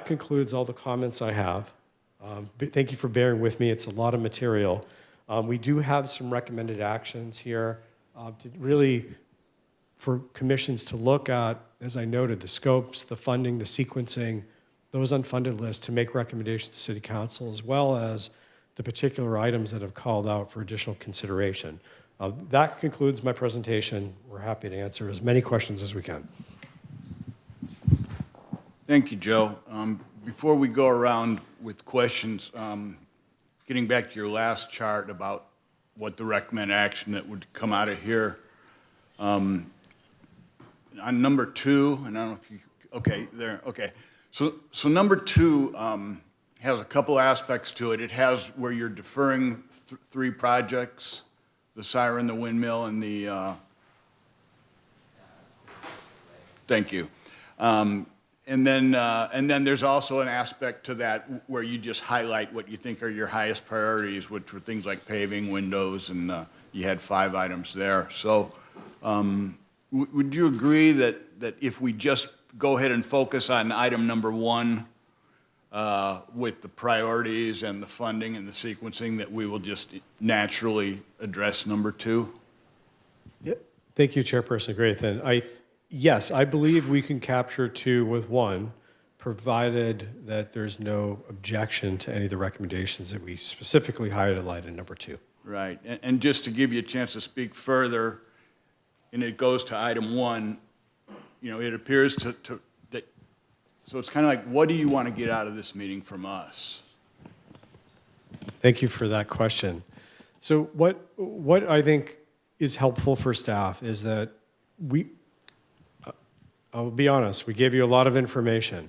concludes all the comments I have. Thank you for bearing with me. It's a lot of material. We do have some recommended actions here to really for commissions to look at, as I noted, the scopes, the funding, the sequencing, those unfunded lists to make recommendations to City Council, as well as the particular items that have called out for additional consideration. That concludes my presentation. We're happy to answer as many questions as we can. Thank you, Joe. Before we go around with questions, getting back to your last chart about what the recommended action that would come out of here, on number 2, and I don't know if you, okay, there, okay. So number 2 has a couple aspects to it. It has where you're deferring 3 projects, the siren, the windmill, and the, thank you. And then there's also an aspect to that where you just highlight what you think are your highest priorities, which were things like paving, windows, and you had 5 items there. So would you agree that if we just go ahead and focus on item number 1 with the priorities and the funding and the sequencing, that we will just naturally address number 2? Yeah. Thank you, Chairperson Graythan. Yes, I believe we can capture 2 with 1, provided that there's no objection to any of the recommendations that we specifically highlighted in number 2. Right, and just to give you a chance to speak further, and it goes to item 1, you know, it appears that, so it's kind of like, what do you want to get out of this meeting from us? Thank you for that question. So what I think is helpful for staff is that I'll be honest, we gave you a lot of information,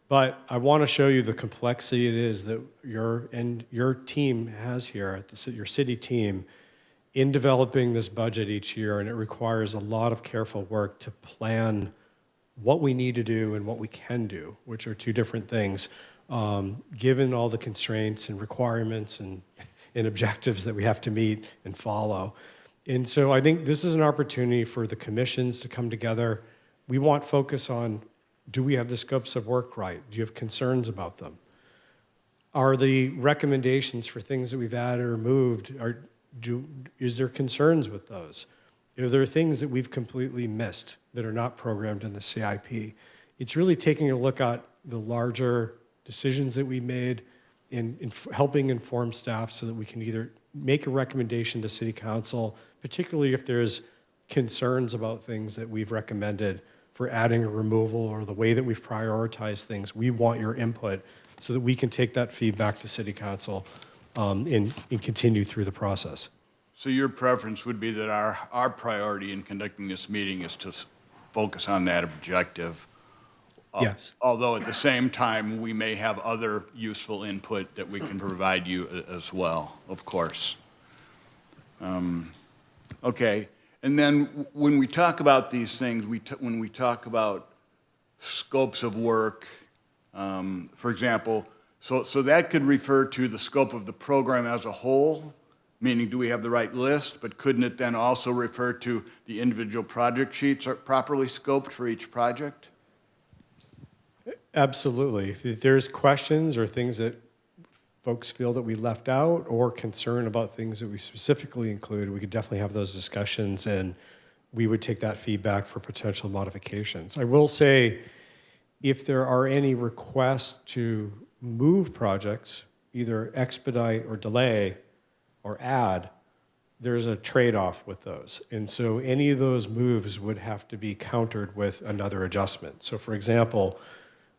but I want to show you the complexity it is that your team has here, at your city team, in developing this budget each year, and it requires a lot of careful work to plan what we need to do and what we can do, which are 2 different things, given all the constraints and requirements and objectives that we have to meet and follow. And so I think this is an opportunity for the commissions to come together. We want focus on, do we have the scopes of work right? Do you have concerns about them? Are the recommendations for things that we've added or moved, is there concerns with those? Are there things that we've completely missed that are not programmed in the CIP? It's really taking a look at the larger decisions that we made and helping inform staff so that we can either make a recommendation to City Council, particularly if there's concerns about things that we've recommended for adding or removal or the way that we've prioritized things. We want your input so that we can take that feedback to City Council and continue through the process. So your preference would be that our priority in conducting this meeting is to focus on that objective? Yes. Although at the same time, we may have other useful input that we can provide you as well, of course. Okay, and then when we talk about these things, when we talk about scopes of work, for example, so that could refer to the scope of the program as a whole, meaning do we have the right list, but couldn't it then also refer to the individual project sheets are properly scoped for each project? Absolutely. If there's questions or things that folks feel that we left out or concern about things that we specifically include, we could definitely have those discussions and we would take that feedback for potential modifications. I will say, if there are any requests to move projects, either expedite or delay or add, there's a trade-off with those. And so any of those moves would have to be countered with another adjustment. So for example,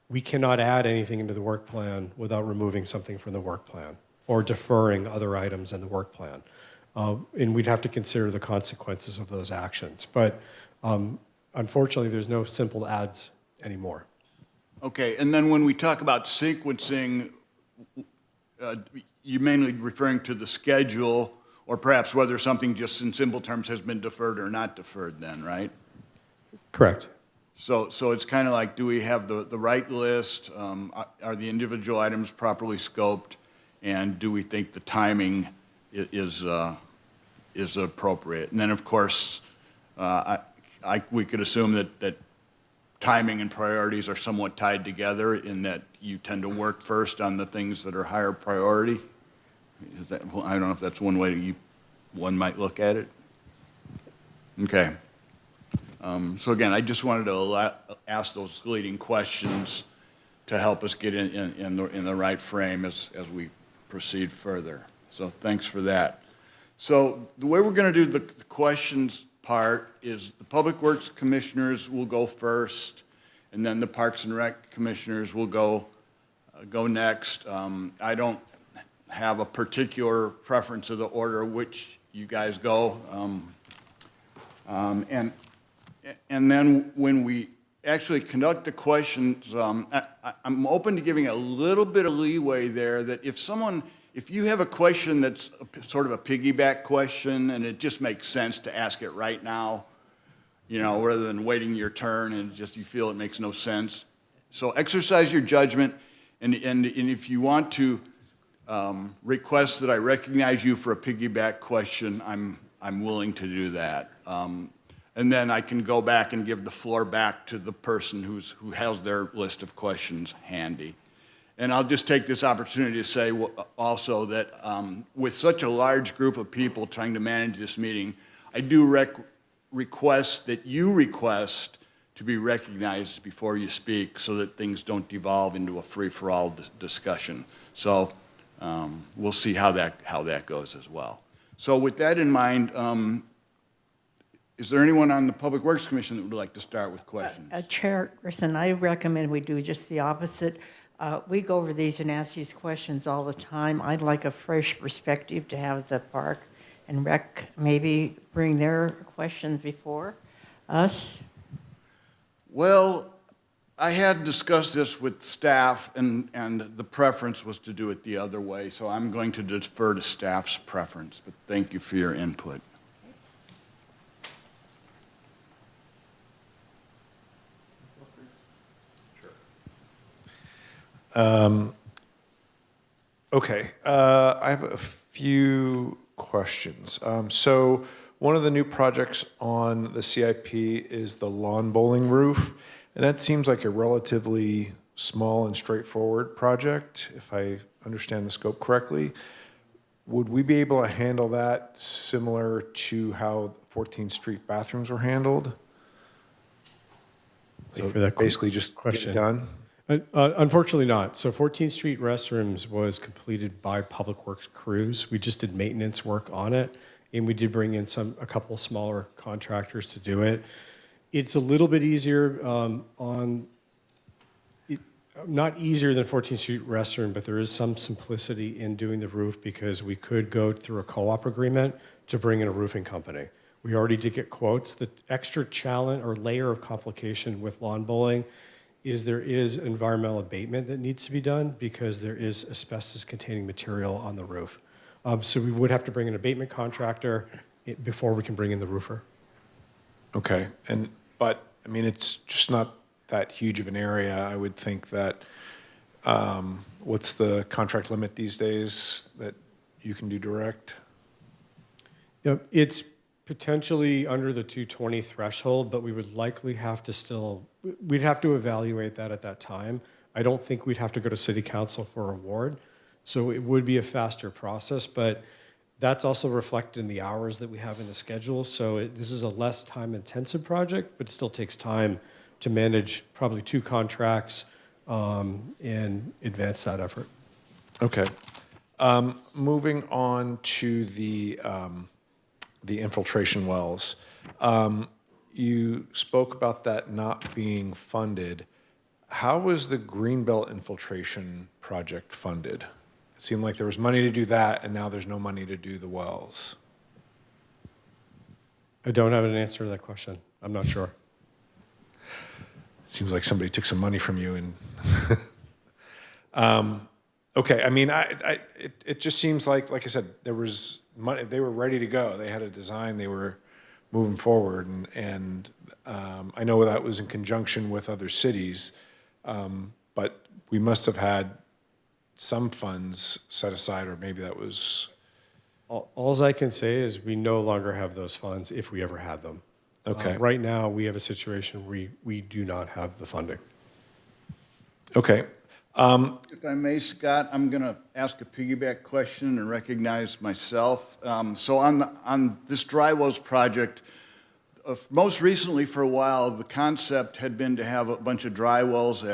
we cannot add anything into the work plan without removing something from the work plan or deferring other items in the work plan. And we'd have to consider the consequences of those actions. But unfortunately, there's no simple adds anymore. Okay, and then when we talk about sequencing, you're mainly referring to the schedule or perhaps whether something just in simple terms has been deferred or not deferred then, right? Correct. So it's kind of like, do we have the right list? Are the individual items properly scoped? And do we think the timing is appropriate? And then, of course, we could assume that timing and priorities are somewhat tied together in that you tend to work first on the things that are higher priority. I don't know if that's one way one might look at it. Okay. So again, I just wanted to ask those leading questions to help us get in the right frame as we proceed further. So thanks for that. So the way we're going to do the questions part is the Public Works Commissioners will go first, and then the Parks and Rec Commissioners will go next. I don't have a particular preference of the order which you guys go. And then when we actually conduct the questions, I'm open to giving a little bit of leeway there that if you have a question that's sort of a piggyback question and it just makes sense to ask it right now, rather than waiting your turn and just you feel it makes no sense. So exercise your judgment, and if you want to request that I recognize you for a piggyback question, I'm willing to do that. And then I can go back and give the floor back to the person who has their list of questions handy. And I'll just take this opportunity to say also that with such a large group of people trying to manage this meeting, I do request that you request to be recognized before you speak so that things don't devolve into a free-for-all discussion. So we'll see how that goes as well. So with that in mind, is there anyone on the Public Works Commission that would like to start with questions? Chairperson, I recommend we do just the opposite. We go over these and ask these questions all the time. I'd like a fresh perspective to have the Park and Rec maybe bring their questions before us. Well, I had discussed this with staff, and the preference was to do it the other way, so I'm going to defer to staff's preference, but thank you for your input. Okay, I have a few questions. So one of the new projects on the CIP is the lawn bowling roof, and that seems like a relatively small and straightforward project, if I understand the scope correctly. Would we be able to handle that similar to how 14th Street bathrooms were handled? Thank you for that basically just question. get it done? Unfortunately not. So 14th Street restrooms was completed by Public Works crews. We just did maintenance work on it, and we did bring in a couple smaller contractors to do it. It's a little bit easier not easier than 14th Street Restaurant, but there is some simplicity in doing the roof because we could go through a co-op agreement to bring in a roofing company. We already did get quotes. The extra challenge or layer of complication with lawn bowling is there is environmental abatement that needs to be done because there is asbestos-containing material on the roof. So we would have to bring an abatement contractor before we can bring in the roofer. Okay, but I mean, it's just not that huge of an area. I would think that, what's the contract limit these days that you can do direct? It's potentially under the 220 threshold, but we would likely have to we'd have to evaluate that at that time. I don't think we'd have to go to city council for award. So it would be a faster process, but that's also reflected in the hours that we have in the schedule. So this is a less time-intensive project, but it still takes time to manage probably 2 contracts and advance that effort. Okay. Moving on to the infiltration wells. You spoke about that not being funded. How was the Greenbelt infiltration project funded? It seemed like there was money to do that, and now there's no money to do the wells. I don't have an answer to that question. I'm not sure. It seems like somebody took some money from you and okay, I mean, it just seems like I said, there was money, they were ready to go. They had a design, they were moving forward, and I know that was in conjunction with other cities, but we must have had some funds set aside, or maybe that was... All I can say is we no longer have those funds if we ever had them. Okay. Right now, we have a situation where we do not have the funding. Okay. If I may, Scott, I'm going to ask a piggyback question and recognize myself. So on this dry wells project, most recently for a while, the concept had been to have a bunch of dry wells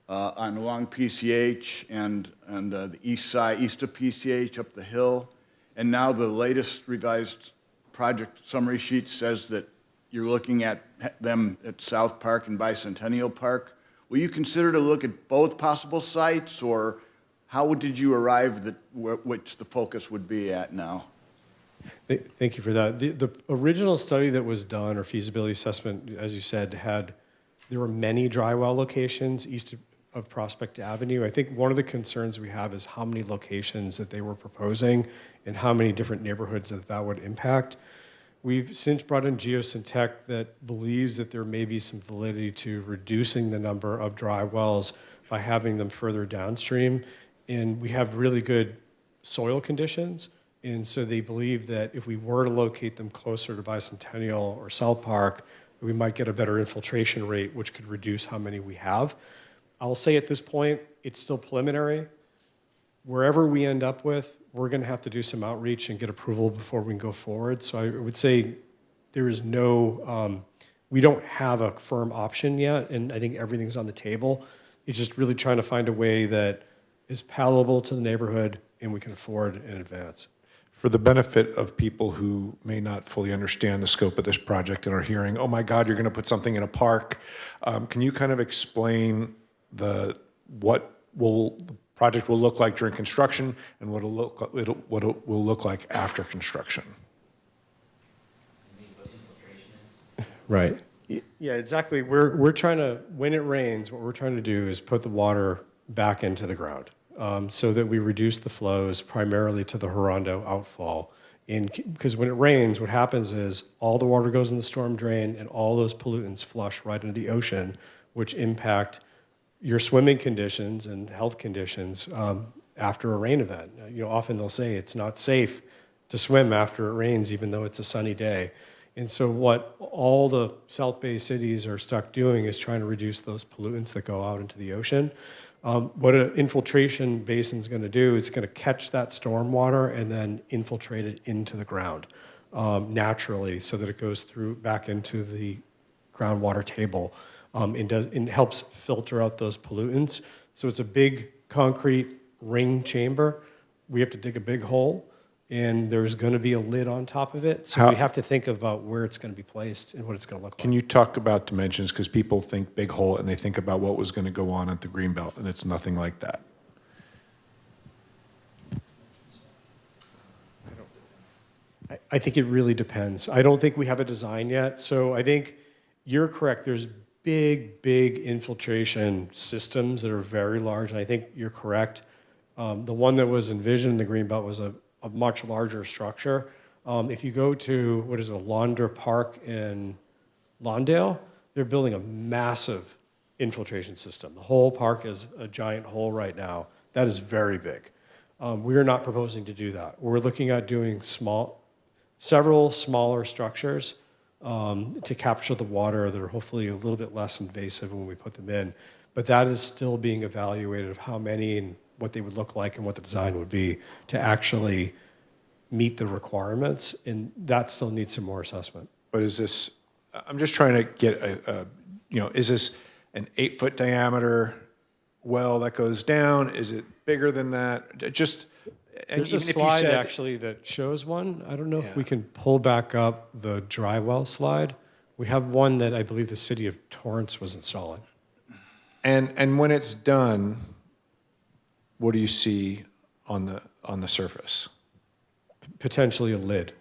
on along PCH and the east side, east of PCH up the hill. And now the latest revised project summary sheet says that you're looking at them at South Park and Bicentennial Park. Will you consider to look at both possible sites, or how did you arrive at which the focus would be at now? Thank you for that. The original study that was done, or feasibility assessment, as you said, there were many dry well locations east of Prospect Avenue. I think one of the concerns we have is how many locations that they were proposing and how many different neighborhoods that would impact. We've since brought in Geosyntec that believes that there may be some validity to reducing the number of dry wells by having them further downstream. And we have really good soil conditions. And so they believe that if we were to locate them closer to Bicentennial or South Park, we might get a better infiltration rate, which could reduce how many we have. I'll say at this point, it's still preliminary. Wherever we end up with, we're going to have to do some outreach and get approval before we can go forward. So I would say there is we don't have a firm option yet, and I think everything's on the table. It's just really trying to find a way that is palatable to the neighborhood and we can afford in advance. For the benefit of people who may not fully understand the scope of this project and are hearing, oh my God, you're going to put something in a park, can you kind of explain what the project will look like during construction and what it will look like after construction? Right. Yeah, exactly. We're trying to, when it rains, what we're trying to do is put the water back into the ground so that we reduce the flows primarily to the Horondo outfall. Because when it rains, what happens is all the water goes in the storm drain and all those pollutants flush right into the ocean, which impact your swimming conditions and health conditions after a rain event. Often they'll say it's not safe to swim after it rains, even though it's a sunny day. And so what all the South Bay cities are stuck doing is trying to reduce those pollutants that go out into the ocean. What an infiltration basin is going to do, it's going to catch that storm water and then infiltrate it into the ground naturally so that it goes back into the groundwater table. And helps filter out those pollutants. So it's a big concrete ring chamber. We have to dig a big hole, and there's going to be a lid on top of it. So How- we have to think about where it's going to be placed and what it's going to look like. Can you talk about dimensions? Because people think big hole and they think about what was going to go on at the Greenbelt, and it's nothing like that. I think it really depends. I don't think we have a design yet. So I think you're correct. There's big infiltration systems that are very large, and I think you're correct. The one that was envisioned in the Greenbelt was a much larger structure. If you go to, what is it, Launder Park in Lawndale, they're building a massive infiltration system. The whole park is a giant hole right now. That is very big. We are not proposing to do that. We're looking at doing several smaller structures to capture the water that are hopefully a little bit less invasive when we put them in. But that is still being evaluated of how many and what they would look like and what the design would be to actually meet the requirements. And that still needs some more assessment. But is this, I'm just trying to get is this an 8-foot diameter well that goes down? Is it bigger than that? Just, and there's a even if you slide said- actually that shows one. I don't know if we can pull back up the dry well slide. We have one that I believe the city of Torrance was installing. And when it's done, what do you see on the surface? Potentially a lid.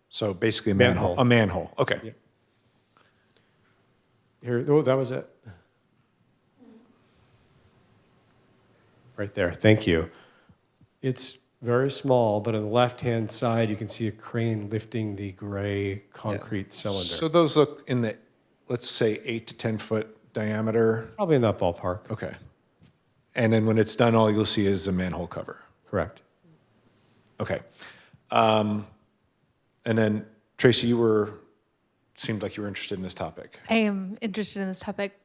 So basically a manhole. A manhole. Okay. Yeah. Here, oh, that was it. Right there. Thank you. It's very small, but on the left-hand side, you can see a crane lifting the gray concrete cylinder. So those look in the, let's say, 8 to 10 foot diameter. Probably in that ballpark. Okay. And then when it's done, all you'll see is the manhole cover. Correct. Okay. And then Tracy, seemed like you were interested in this topic. I am interested in this topic.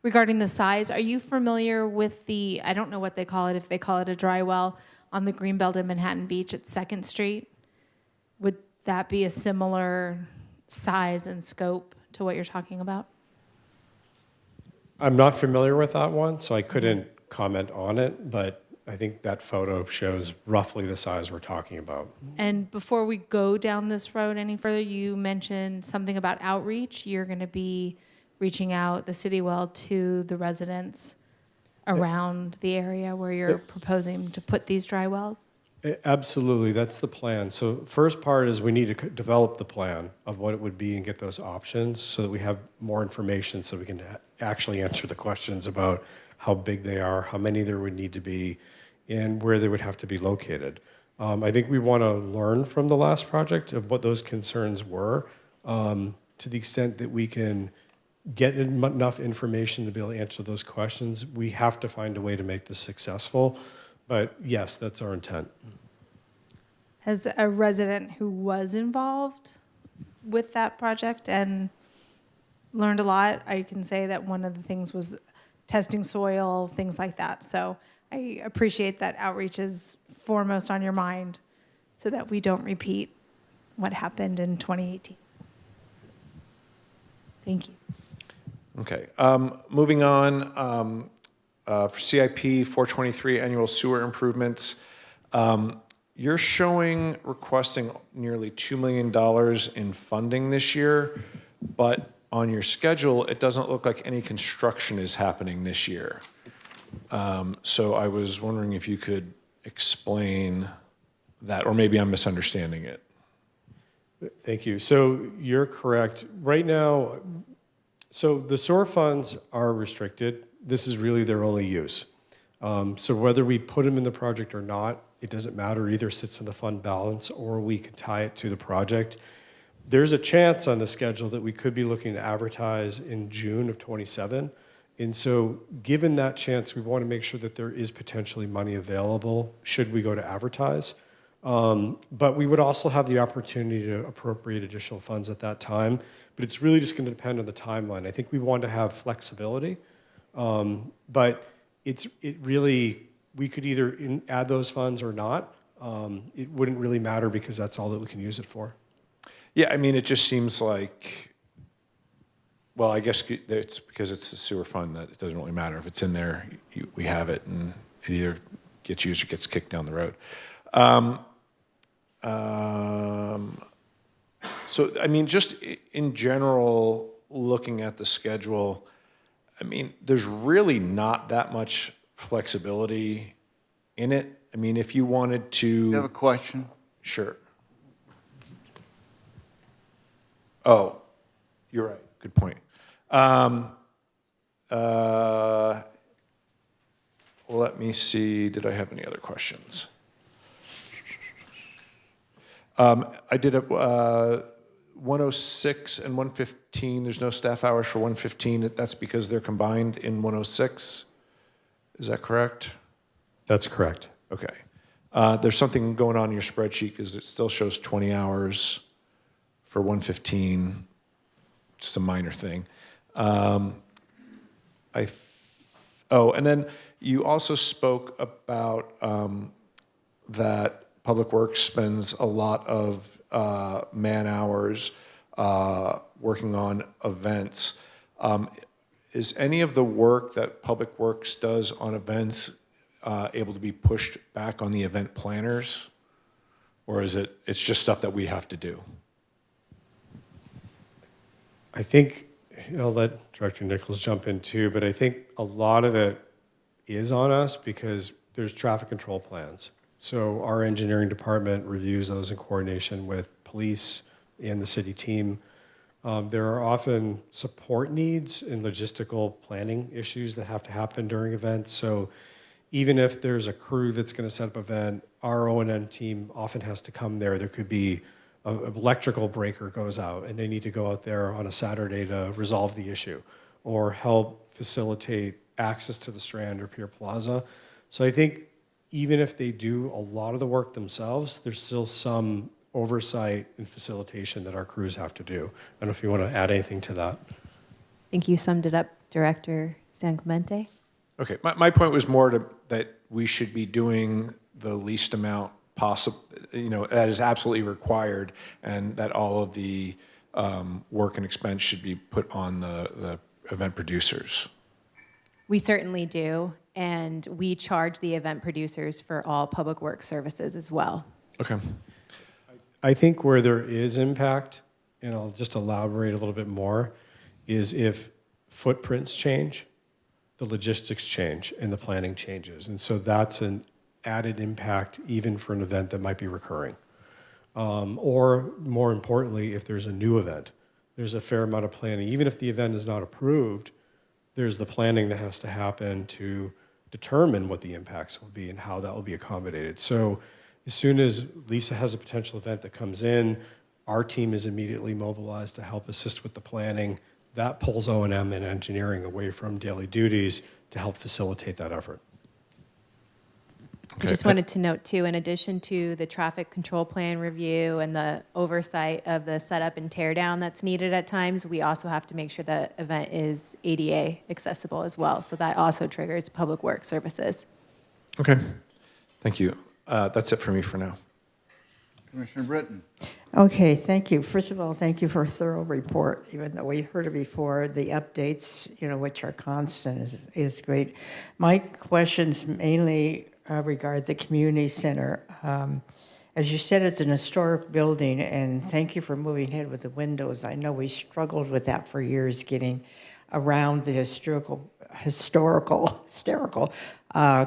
Regarding the size, are you familiar with the, I don't know what they call it, if they call it a dry well, on the Greenbelt in Manhattan Beach at 2nd Street? Would that be a similar size and scope to what you're talking about? I'm not familiar with that one, so I couldn't comment on it, but I think that photo shows roughly the size we're talking about. And before we go down this road any further, you mentioned something about outreach. You're going to be reaching out the city well to the residents around the area where you're proposing to put these dry wells? Absolutely, that's the plan. So first part is we need to develop the plan of what it would be and get those options so that we have more information so we can actually answer the questions about how big they are, how many there would need to be, and where they would have to be located. I think we want to learn from the last project of what those concerns were to the extent that we can get enough information to be able to answer those questions. We have to find a way to make this successful. But yes, that's our intent. As a resident who was involved with that project and learned a lot, I can say that one of the things was testing soil, things like that. So I appreciate that outreach is foremost on your mind so that we don't repeat what happened in 2018. Thank you. Okay. Moving on, for CIP 423 annual sewer improvements, you're showing requesting nearly $2 million in funding this year, but on your schedule, it doesn't look like any construction is happening this year. So I was wondering if you could explain that, or maybe I'm misunderstanding it. Thank you. So you're correct. Right now, so the sewer funds are restricted. This is really their only use. So whether we put them in the project or not, it doesn't matter. It either sits in the fund balance or we can tie it to the project. There's a chance on the schedule that we could be looking to advertise in June of 27. And so given that chance, we want to make sure that there is potentially money available should we go to advertise. But we would also have the opportunity to appropriate additional funds at that time. But it's really just going to depend on the timeline. I think we want to have flexibility. But it really, we could either add those funds or not. It wouldn't really matter because that's all that we can use it for. Yeah, I mean, it just seems like, well, I guess it's because it's a sewer fund that it doesn't really matter. If it's in there, we have it, and it either gets used or gets kicked down the road. So, I mean, just in general, looking at the schedule, I mean, there's really not that much flexibility in it. I mean, if you wanted to. You have a question? Sure. Oh, you're right. Good point. Let me see. Did I have any other questions? I did a 106 and 115. There's no staff hours for 115. That's because they're combined in 106. Is that correct? That's correct. Okay. There's something going on in your spreadsheet because it still shows 20 hours for 115. Just a minor thing. And then you also spoke about that Public Works spends a lot of man hours working on events. Is any of the work that Public Works does on events able to be pushed back on the event planners? Or is it's just stuff that we have to do? I think, I'll let Director Nichols jump in too, but I think a lot of it is on us because there's traffic control plans. So our engineering department reviews those in coordination with police and the city team. There are often support needs and logistical planning issues that have to happen during events. So even if there's a crew that's going to set up an event, our O&M team often has to come there. There could be an electrical breaker goes out and they need to go out there on a Saturday to resolve the issue or help facilitate access to the Strand or Pier Plaza. So I think even if they do a lot of the work themselves, there's still some oversight and facilitation that our crews have to do. I don't know if you want to add anything to that. I think you summed it up, Director San Clemente. Okay, my point was more that we should be doing the least amount possible, that is absolutely required, and that all of the work and expense should be put on the event producers. We certainly do, and we charge the event producers for all public works services as well. Okay. I think where there is impact, and I'll just elaborate a little bit more, is if footprints change, the logistics change, and the planning changes. And so that's an added impact even for an event that might be recurring. Or more importantly, if there's a new event, there's a fair amount of planning. Even if the event is not approved, there's the planning that has to happen to determine what the impacts will be and how that will be accommodated. So as soon as Lisa has a potential event that comes in, our team is immediately mobilized to help assist with the planning. That pulls O&M and engineering away from daily duties to help facilitate that effort. I just wanted to note too, in addition to the traffic control plan review and the oversight of the setup and tear down that's needed at times, we also have to make sure the event is ADA accessible as well. So that also triggers public works services. Okay, thank you. That's it for me for now. Commissioner Britton. Okay, thank you. First of all, thank you for a thorough report. Even though we've heard it before, the updates, which are constant, is great. My questions mainly regard the community center. As you said, it's an historic building, and thank you for moving ahead with the windows. I know we struggled with that for years, getting around the hysterical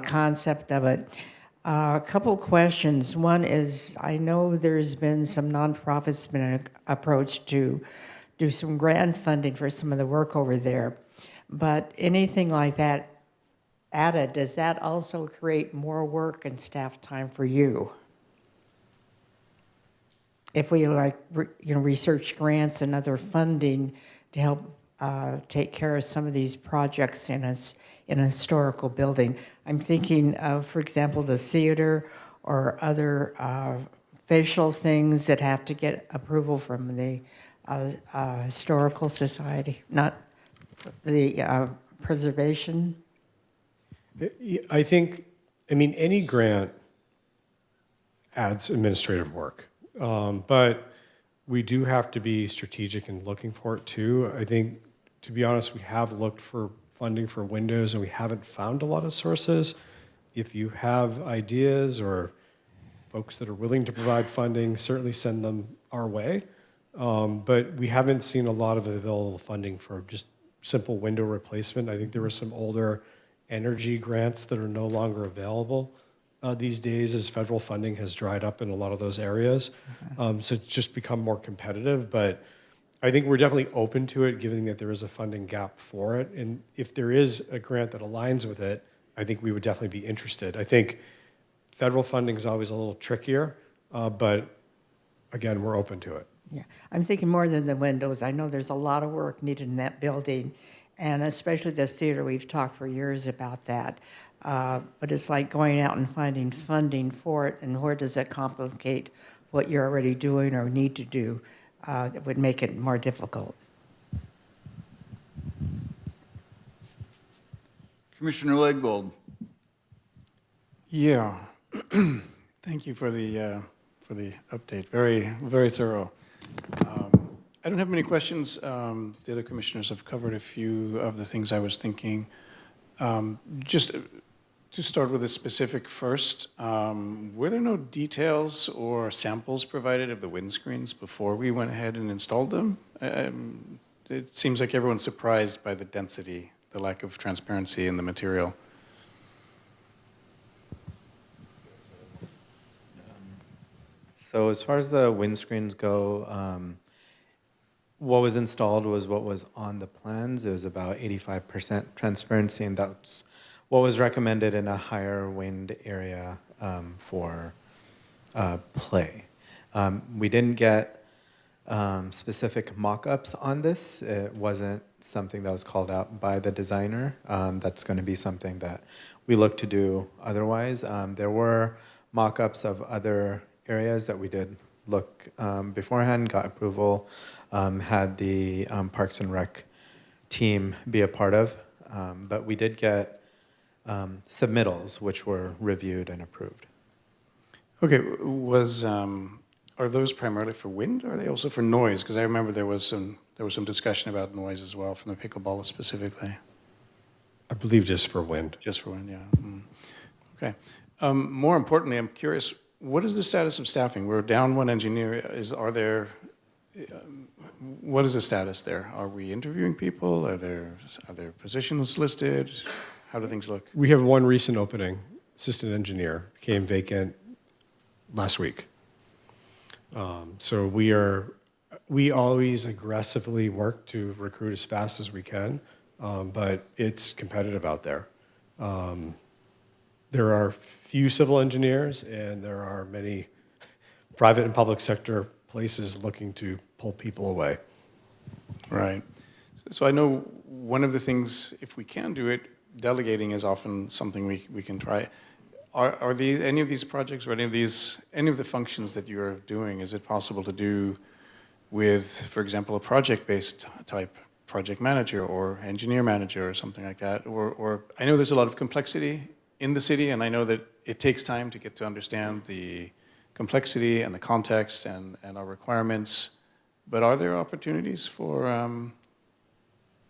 concept of it. A couple questions. One is, I know there's been some nonprofits been approached to do some grant funding for some of the work over there, but anything like that added, does that also create more work and staff time for you? If we research grants and other funding to help take care of some of these projects in a historical building. I'm thinking of, for example, the theater or other facial things that have to get approval from the Historical Society, not the preservation. I think, any grant adds administrative work, but we do have to be strategic in looking for it too. I think, to be honest, we have looked for funding for windows and we haven't found a lot of sources. If you have ideas or folks that are willing to provide funding, certainly send them our way. But we haven't seen a lot of available funding for just simple window replacement. I think there were some older energy grants that are no longer available these days as federal funding has dried up in a lot of those areas. So it's just become more competitive. But I think we're definitely open to it, given that there is a funding gap for it. And if there is a grant that aligns with it, I think we would definitely be interested. I think federal funding is always a little trickier, but again, we're open to it. Yeah, I'm thinking more than the windows. I know there's a lot of work needed in that building, and especially the theater. We've talked for years about that. But it's like going out and finding funding for it, and where does it complicate what you're already doing or need to do? That would make it more difficult. Commissioner Leggold. Yeah, thank you for the update. Very, very thorough. I don't have many questions. The other commissioners have covered a few of the things I was thinking. Just to start with a specific first, were there no details or samples provided of the windscreens before we went ahead and installed them? It seems like everyone's surprised by the density, the lack of transparency in the material. So as far as the windscreens go, what was installed was what was on the plans. It was about 85% transparency, and that's what was recommended in a higher wind area for play. We didn't get specific mock-ups on this. It wasn't something that was called out by the designer. That's going to be something that we look to do otherwise. There were mock-ups of other areas that we did look beforehand, got approval, had the Parks and Rec team be a part of, but we did get submittals which were reviewed and approved. Okay, are those primarily for wind, or are they also for noise? Because I remember there was some discussion about noise as well from the pickleball specifically. I believe just for wind. Just for wind, yeah. Okay. More importantly, I'm curious, what is the status of staffing? We're down one engineer. What is the status there? Are we interviewing people? Are there positions listed? How do things look? We have one recent opening, assistant engineer, became vacant last week. So we always aggressively work to recruit as fast as we can, but it's competitive out there. There are few civil engineers, and there are many private and public sector places looking to pull people away. Right. So I know one of the things, if we can do it, delegating is often something we can try. Are any of these projects or any of the functions that you're doing, is it possible to do with, for example, a project-based type project manager or engineer manager or something like that? Or I know there's a lot of complexity in the city, and I know that it takes time to get to understand the complexity and the context and our requirements. But are there opportunities for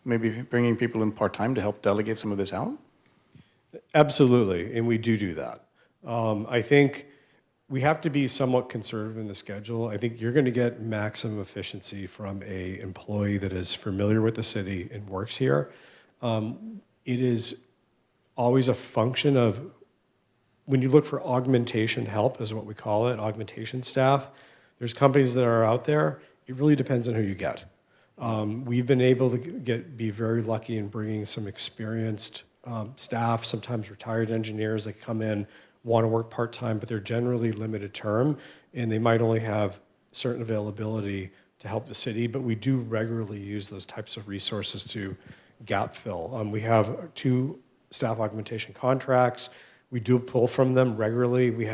maybe bringing people in part-time to help delegate some of this out? Absolutely, and we do that. I think we have to be somewhat conservative in the schedule. I think you're going to get maximum efficiency from an employee that is familiar with the city and works here. It is always a function of, when you look for augmentation help, is what we call it, augmentation staff, there's companies that are out there. It really depends on who you get. We've been able to be very lucky in bringing some experienced staff, sometimes retired engineers that come in, want to work part-time, but they're generally limited term, and they might only have certain availability to help the city, but we do regularly use those types of resources to gap fill. We have 2 staff augmentation contracts. We do pull from them regularly. We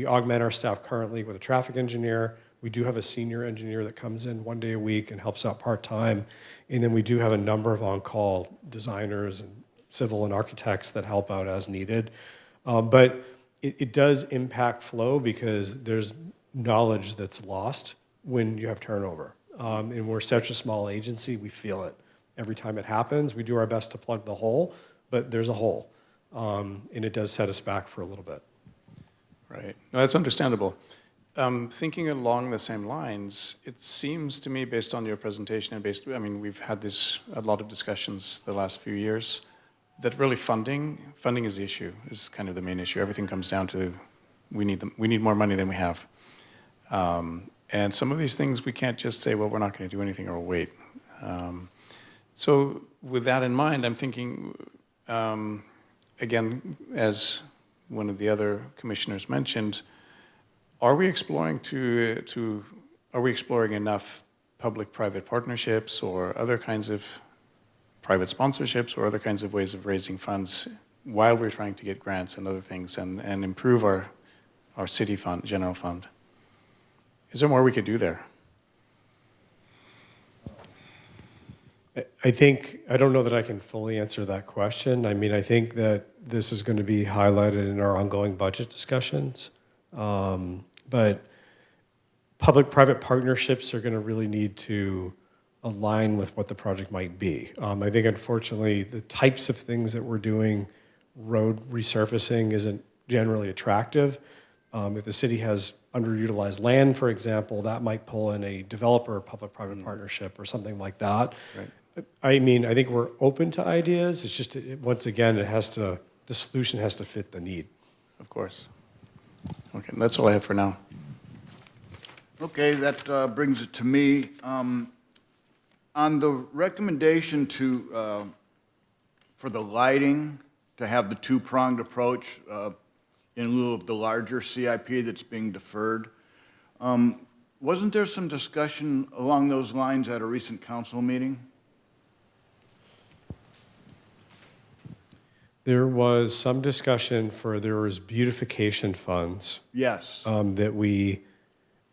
augment our staff currently with a traffic engineer. We do have a senior engineer that comes in 1 day a week and helps out part-time. And then we do have a number of on-call designers and civil and architects that help out as needed. But it does impact flow because there's knowledge that's lost when you have turnover. And we're such a small agency, we feel it. Every time it happens, we do our best to plug the hole, but there's a hole. And it does set us back for a little bit. Right. No, that's understandable. Thinking along the same lines, it seems to me, based on your presentation and I mean, we've had a lot of discussions the last few years, that really funding is the issue, is kind of the main issue. Everything comes down to we need more money than we have. And some of these things we can't just say, well, we're not going to do anything or wait. So with that in mind, I'm thinking, again, as one of the other commissioners mentioned, are we exploring enough public-private partnerships or other kinds of private sponsorships or other kinds of ways of raising funds while we're trying to get grants and other things and improve our city fund, general fund? Is there more we could do there? I don't know that I can fully answer that question. I mean, I think that this is going to be highlighted in our ongoing budget discussions. But public-private partnerships are going to really need to align with what the project might be. I think, unfortunately, the types of things that we're doing, road resurfacing, isn't generally attractive. If the city has underutilized land, for example, that might pull in a developer public-private partnership or something like that. Right. I mean, I think we're open to ideas. It's just, once again, the solution has to fit the need. Of course. Okay, that's all I have for now. Okay, that brings it to me. On the recommendation for the lighting, to have the two-pronged approach in lieu of the larger CIP that's being deferred, wasn't there some discussion along those lines at a recent council meeting? There was some discussion there was beautification funds. Yes. That we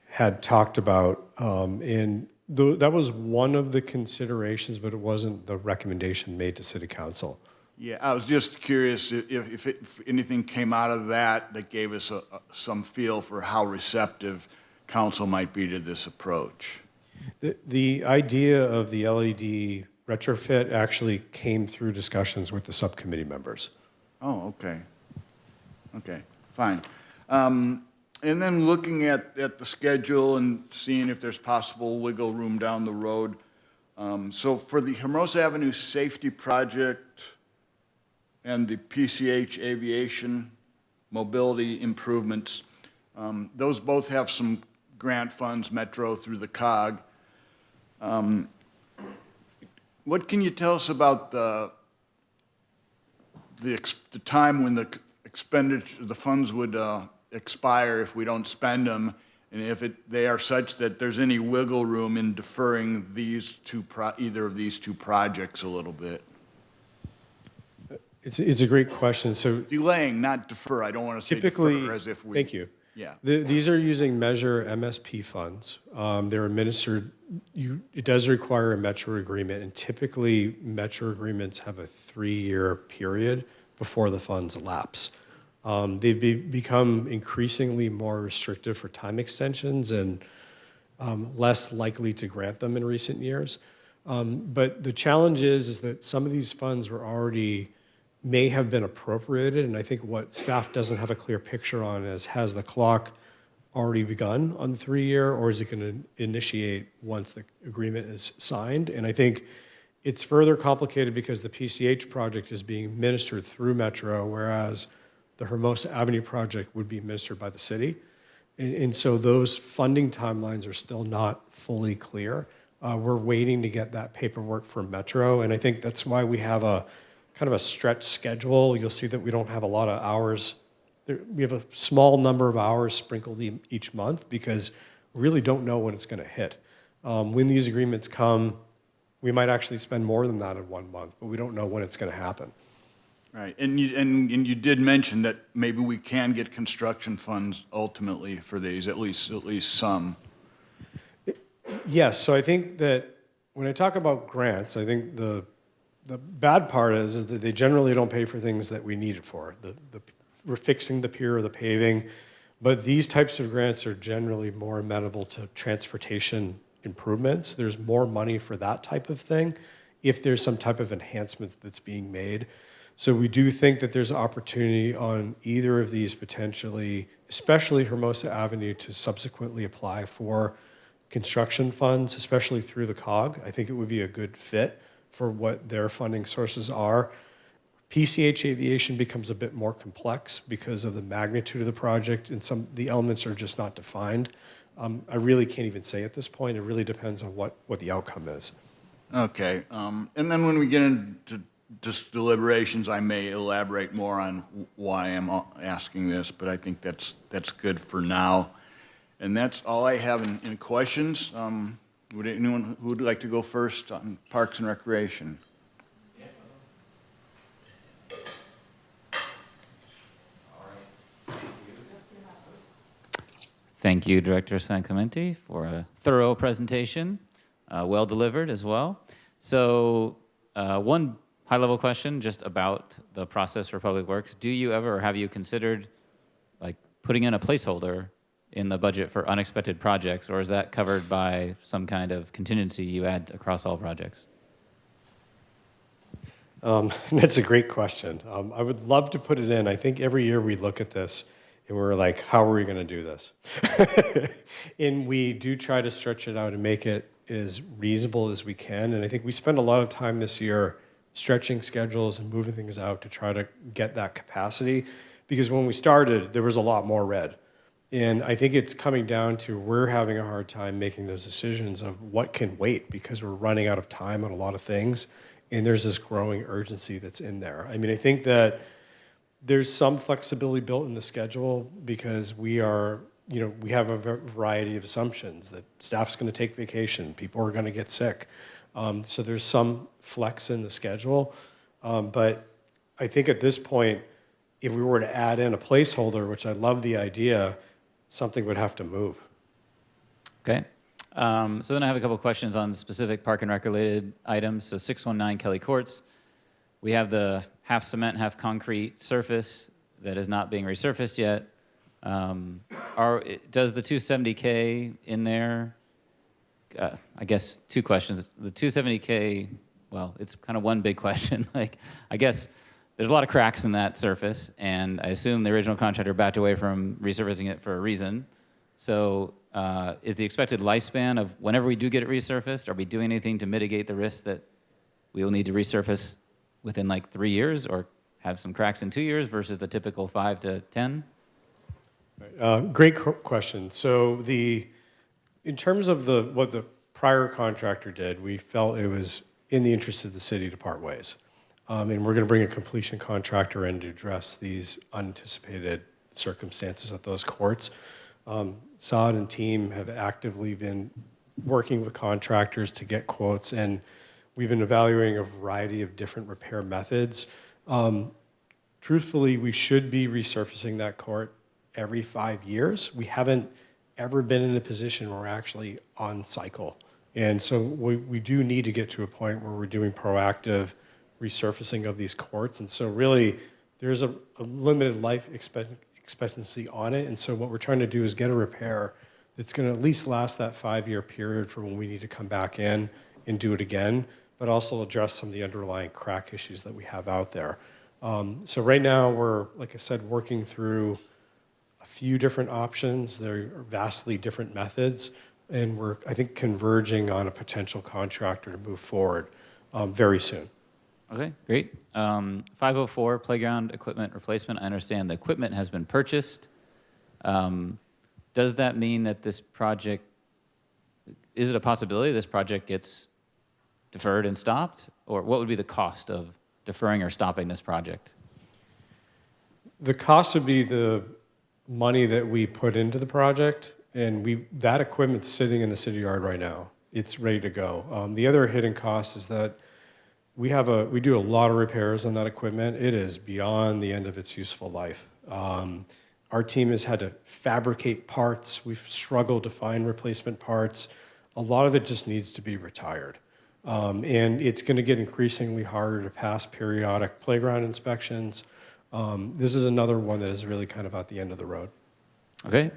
had talked about, and that was one of the considerations, but it wasn't the recommendation made to City Council. Yeah, I was just curious if anything came out of that gave us some feel for how receptive council might be to this approach. The idea of the LED retrofit actually came through discussions with the subcommittee members. Oh, okay. Okay, fine. And then looking at the schedule and seeing if there's possible wiggle room down the road. So for the Hermosa Avenue Safety Project and the PCH Aviation Mobility Improvements, those both have some grant funds, Metro through the COG. What can you tell us about the time when the funds would expire if we don't spend them, and if they are such that there's any wiggle room in deferring either of these two projects a little bit? It's a great question. So delaying, not defer. I don't want to say typically, defer as if we. Thank you. Yeah. These are using Measure MSP funds. They're administered. It does require a Metro agreement, and typically Metro agreements have a 3-year period before the funds lapse. They've become increasingly more restrictive for time extensions and less likely to grant them in recent years. But the challenge is that some of these funds may have been appropriated, and I think what staff doesn't have a clear picture on is, has the clock already begun on the 3-year, or is it going to initiate once the agreement is signed? And I think it's further complicated because the PCH project is being administered through Metro, whereas the Hermosa Avenue project would be administered by the city. And so those funding timelines are still not fully clear. We're waiting to get that paperwork from Metro, and I think that's why we have a kind of a stretched schedule. You'll see that we don't have a lot of hours. We have a small number of hours sprinkled each month because we really don't know when it's going to hit. When these agreements come, we might actually spend more than that in 1 month, but we don't know when it's going to happen. Right, and you did mention that maybe we can get construction funds ultimately for these, at least some. Yes, so I think that when I talk about grants, I think the bad part is that they generally don't pay for things that we need it for. We're fixing the pier or the paving, but these types of grants are generally more amenable to transportation improvements. There's more money for that type of thing if there's some type of enhancement that's being made. So we do think that there's opportunity on either of these potentially, especially Hermosa Avenue, to subsequently apply for construction funds, especially through the COG. I think it would be a good fit for what their funding sources are. PCH Aviation becomes a bit more complex because of the magnitude of the project, and the elements are just not defined. I really can't even say at this point. It really depends on what the outcome is. Okay, and then when we get into just deliberations, I may elaborate more on why I'm asking this, but I think that's good for now. And that's all I have in questions. Would anyone who would like to go first on Parks and Recreation? Thank you, Director San Clemente, for a thorough presentation, well delivered as well. So one high-level question just about the process for Public Works. Do you ever, or have you considered like putting in a placeholder in the budget for unexpected projects, or is that covered by some kind of contingency you add across all projects? That's a great question. I would love to put it in. I think every year we look at this and we're like, how are we going to do this? And we do try to stretch it out and make it as reasonable as we can. And I think we spend a lot of time this year stretching schedules and moving things out to try to get that capacity. Because when we started, there was a lot more red. And I think it's coming down to we're having a hard time making those decisions of what can wait because we're running out of time on a lot of things. And there's this growing urgency that's in there. I mean, I think that there's some flexibility built in the schedule because we have a variety of assumptions that staff's going to take vacation, people are going to get sick. So there's some flex in the schedule. But I think at this point, if we were to add in a placeholder, which I love the idea, something would have to move. Okay. So then I have a couple of questions on specific Park and Rec related items. So 619 Kelly Courts, we have the half cement, half concrete surface that is not being resurfaced yet. Does the 270K in there, I guess two questions. The 270K, well, it's kind of one big question. Like, I guess there's a lot of cracks in that surface, and I assume the original contractor backed away from resurfacing it for a reason. So is the expected lifespan of whenever we do get it resurfaced, are we doing anything to mitigate the risk that we will need to resurface within like 3 years or have some cracks in 2 years versus the typical 5 to 10? Great question. So in terms of what the prior contractor did, we felt it was in the interest of the city to part ways. And we're going to bring a completion contractor in to address these unanticipated circumstances at those courts. Saad and team have actively been working with contractors to get quotes, and we've been evaluating a variety of different repair methods. Truthfully, we should be resurfacing that court every 5 years. We haven't ever been in a position where we're actually on cycle. And so we do need to get to a point where we're doing proactive resurfacing of these courts. And so really, there's a limited life expectancy on it. And so what we're trying to do is get a repair that's going to at least last that 5-year period for when we need to come back in and do it again, but also address some of the underlying crack issues that we have out there. So right now, we're, like I said, working through a few different options. There are vastly different methods, and we're, I think, converging on a potential contractor to move forward very soon. Okay, great. 504, playground equipment replacement. I understand the equipment has been purchased. Does that mean that this project, is it a possibility this project gets deferred and stopped? Or what would be the cost of deferring or stopping this project? The cost would be the money that we put into the project, and that equipment's sitting in the city yard right now. It's ready to go. The other hidden cost is that we do a lot of repairs on that equipment. It is beyond the end of its useful life. Our team has had to fabricate parts. We've struggled to find replacement parts. A lot of it just needs to be retired. And it's going to get increasingly harder to pass periodic playground inspections. This is another one that is really kind of at the end of the road. Okay.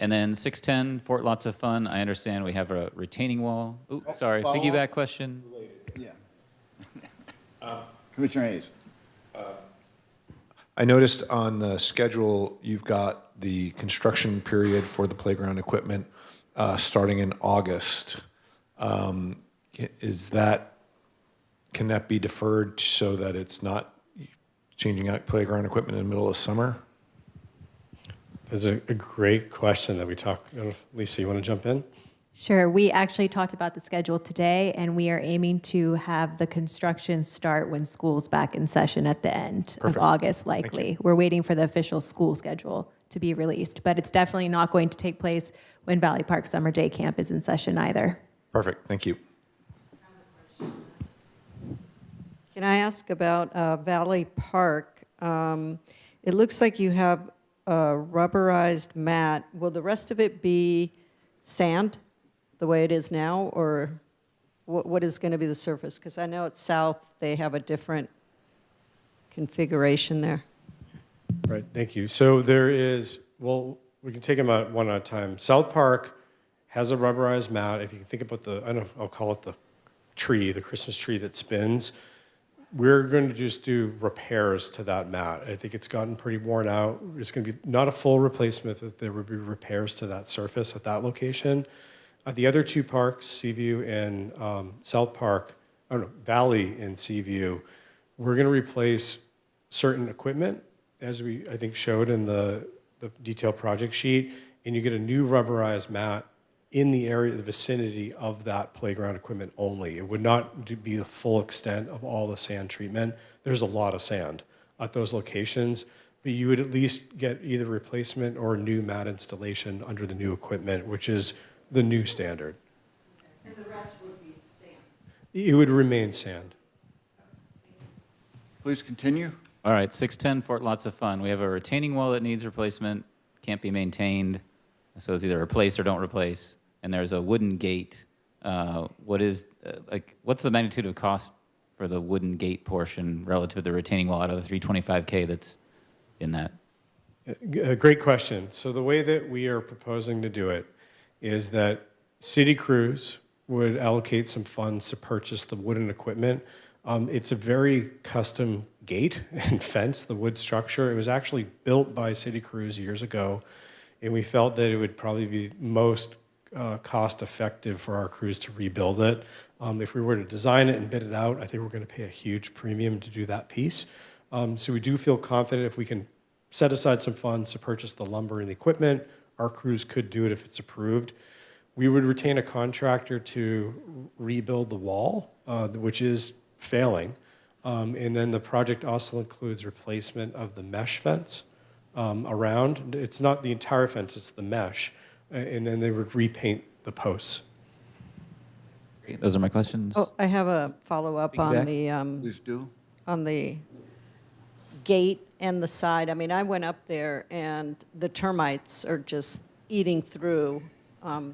And then 610, Fort Lots of Fun. I understand we have a retaining wall. Ooh, sorry, piggyback question. Yeah. Commissioner Hayes. I noticed on the schedule, you've got the construction period for the playground equipment starting in August. Can that be deferred so that it's not changing out playground equipment in the middle of summer? That's a great question that we talked. I don't know if, Lisa, you want to jump in? Sure. We actually talked about the schedule today, and we are aiming to have the construction start when school's back in session at the end of August, likely. We're waiting for the official school schedule to be released, but it's definitely not going to take place when Valley Park Summer Day Camp is in session either. Perfect. Thank you. Can I ask about Valley Park? It looks like you have a rubberized mat. Will the rest of it be sand, the way it is now, or what is going to be the surface? Because I know at South they have a different configuration there. Right, thank you. So there is, well, we can take them out one at a time. South Park has a rubberized mat. If you can think about the, I don't know, I'll call it the tree, the Christmas tree that spins. We're going to just do repairs to that mat. I think it's gotten pretty worn out. It's going to be not a full replacement, but there will be repairs to that surface at that location. At the other two parks, Seaview and South Park, Valley and Seaview, we're going to replace certain equipment, as we, I think, showed in the detailed project sheet, and you get a new rubberized mat in the area, the vicinity of that playground equipment only. It would not be the full extent of all the sand treatment. There's a lot of sand at those locations, but you would at least get either replacement or new mat installation under the new equipment, which is the new standard. And the rest would be sand? It would remain sand. Please continue. All right, 610 Fort Lots of Fun. We have a retaining wall that needs replacement, can't be maintained, so it's either replace or don't replace. And there's a wooden gate. What's the magnitude of cost for the wooden gate portion relative to the retaining wall out of the $325K that's in that? Great question. So the way that we are proposing to do it is that city crews would allocate some funds to purchase the wooden equipment. It's a very custom gate and fence, the wood structure. It was actually built by city crews years ago, and we felt that it would probably be most cost effective for our crews to rebuild it. If we were to design it and bid it out, I think we're going to pay a huge premium to do that piece. So we do feel confident if we can set aside some funds to purchase the lumber and the equipment, our crews could do it if it's approved. We would retain a contractor to rebuild the wall, which is failing. And then the project also includes replacement of the mesh fence around. It's not the entire fence, it's the mesh. And then they would repaint the posts. Great. Those are my questions. Oh, I have a follow-up on the Please do. on the gate and the side. I mean, I went up there and the termites are just eating through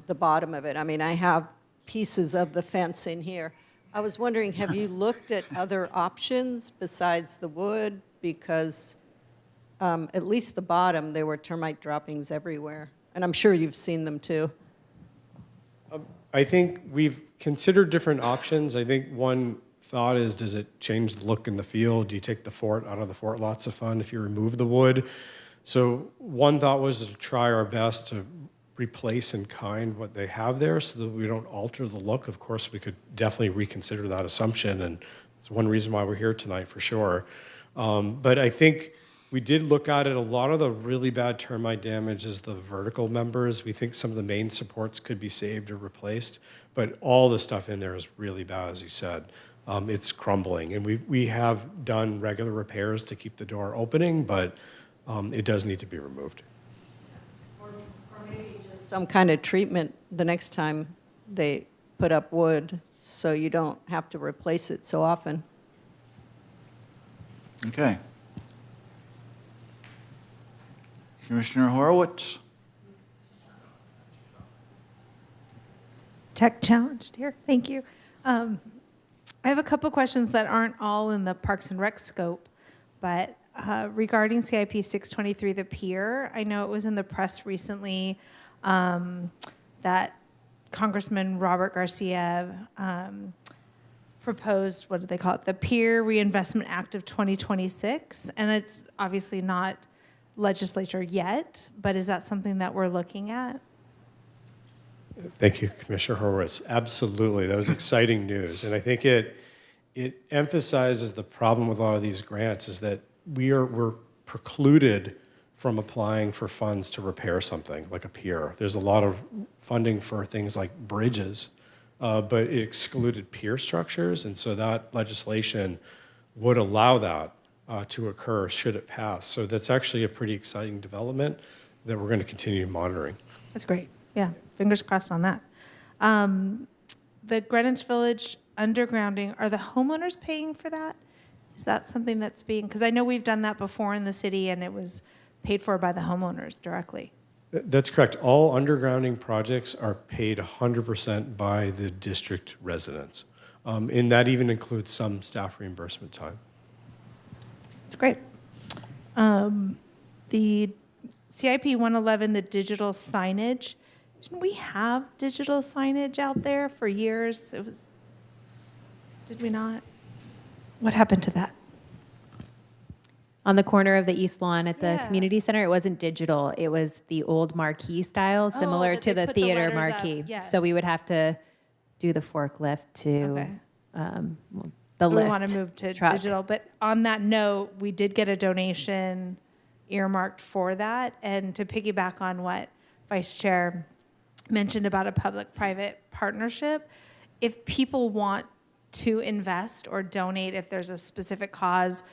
the bottom of it. I mean, I have pieces of the fence in here. I was wondering, have you looked at other options besides the wood? Because at least the bottom, there were termite droppings everywhere. And I'm sure you've seen them too. I think we've considered different options. I think one thought is, does it change the look in the field? Do you take the fort out of the Fort Lots of Fun if you remove the wood? So one thought was to try our best to replace in kind what they have there so that we don't alter the look. Of course, we could definitely reconsider that assumption, and it's one reason why we're here tonight for sure. But I think we did look at it. A lot of the really bad termite damage is the vertical members. We think some of the main supports could be saved or replaced, but all the stuff in there is really bad, as you said. It's crumbling, and we have done regular repairs to keep the door opening, but it does need to be removed. Or maybe just some kind of treatment the next time they put up wood so you don't have to replace it so often. Okay. Commissioner Horowitz? Tech challenged here. Thank you. I have a couple questions that aren't all in the Parks and Rec scope, but regarding CIP 623, the pier, I know it was in the press recently that Congressman Robert Garcia proposed, what do they call it? The Peer Reinvestment Act of 2026. And it's obviously not legislature yet, but is that something that we're looking at? Thank you, Commissioner Horowitz. Absolutely. That was exciting news. And I think it emphasizes the problem with a lot of these grants is that we're precluded from applying for funds to repair something like a pier. There's a lot of funding for things like bridges, but it excluded pier structures. And so that legislation would allow that to occur should it pass. So that's actually a pretty exciting development that we're going to continue monitoring. That's great. Yeah, fingers crossed on that. The Greenwich Village undergrounding, are the homeowners paying for that? Is that something that's being, because I know we've done that before in the city and it was paid for by the homeowners directly. That's correct. All undergrounding projects are paid 100% by the district residents. And that even includes some staff reimbursement time. That's great. The CIP 111, the digital signage, didn't we have digital signage out there for years? Did we not? What happened to that? On the corner of the East Lawn at the Yeah. community center, it wasn't digital. It was the old marquee style, similar that to they the put the theater letters up, marquee. yes. So we would have to do the forklift to Okay. the We lift want to move to truck. digital. But on that note, we did get a donation earmarked for that. And to piggyback on what Vice Chair mentioned about a public-private partnership, if people want to invest or donate, if there's a specific cause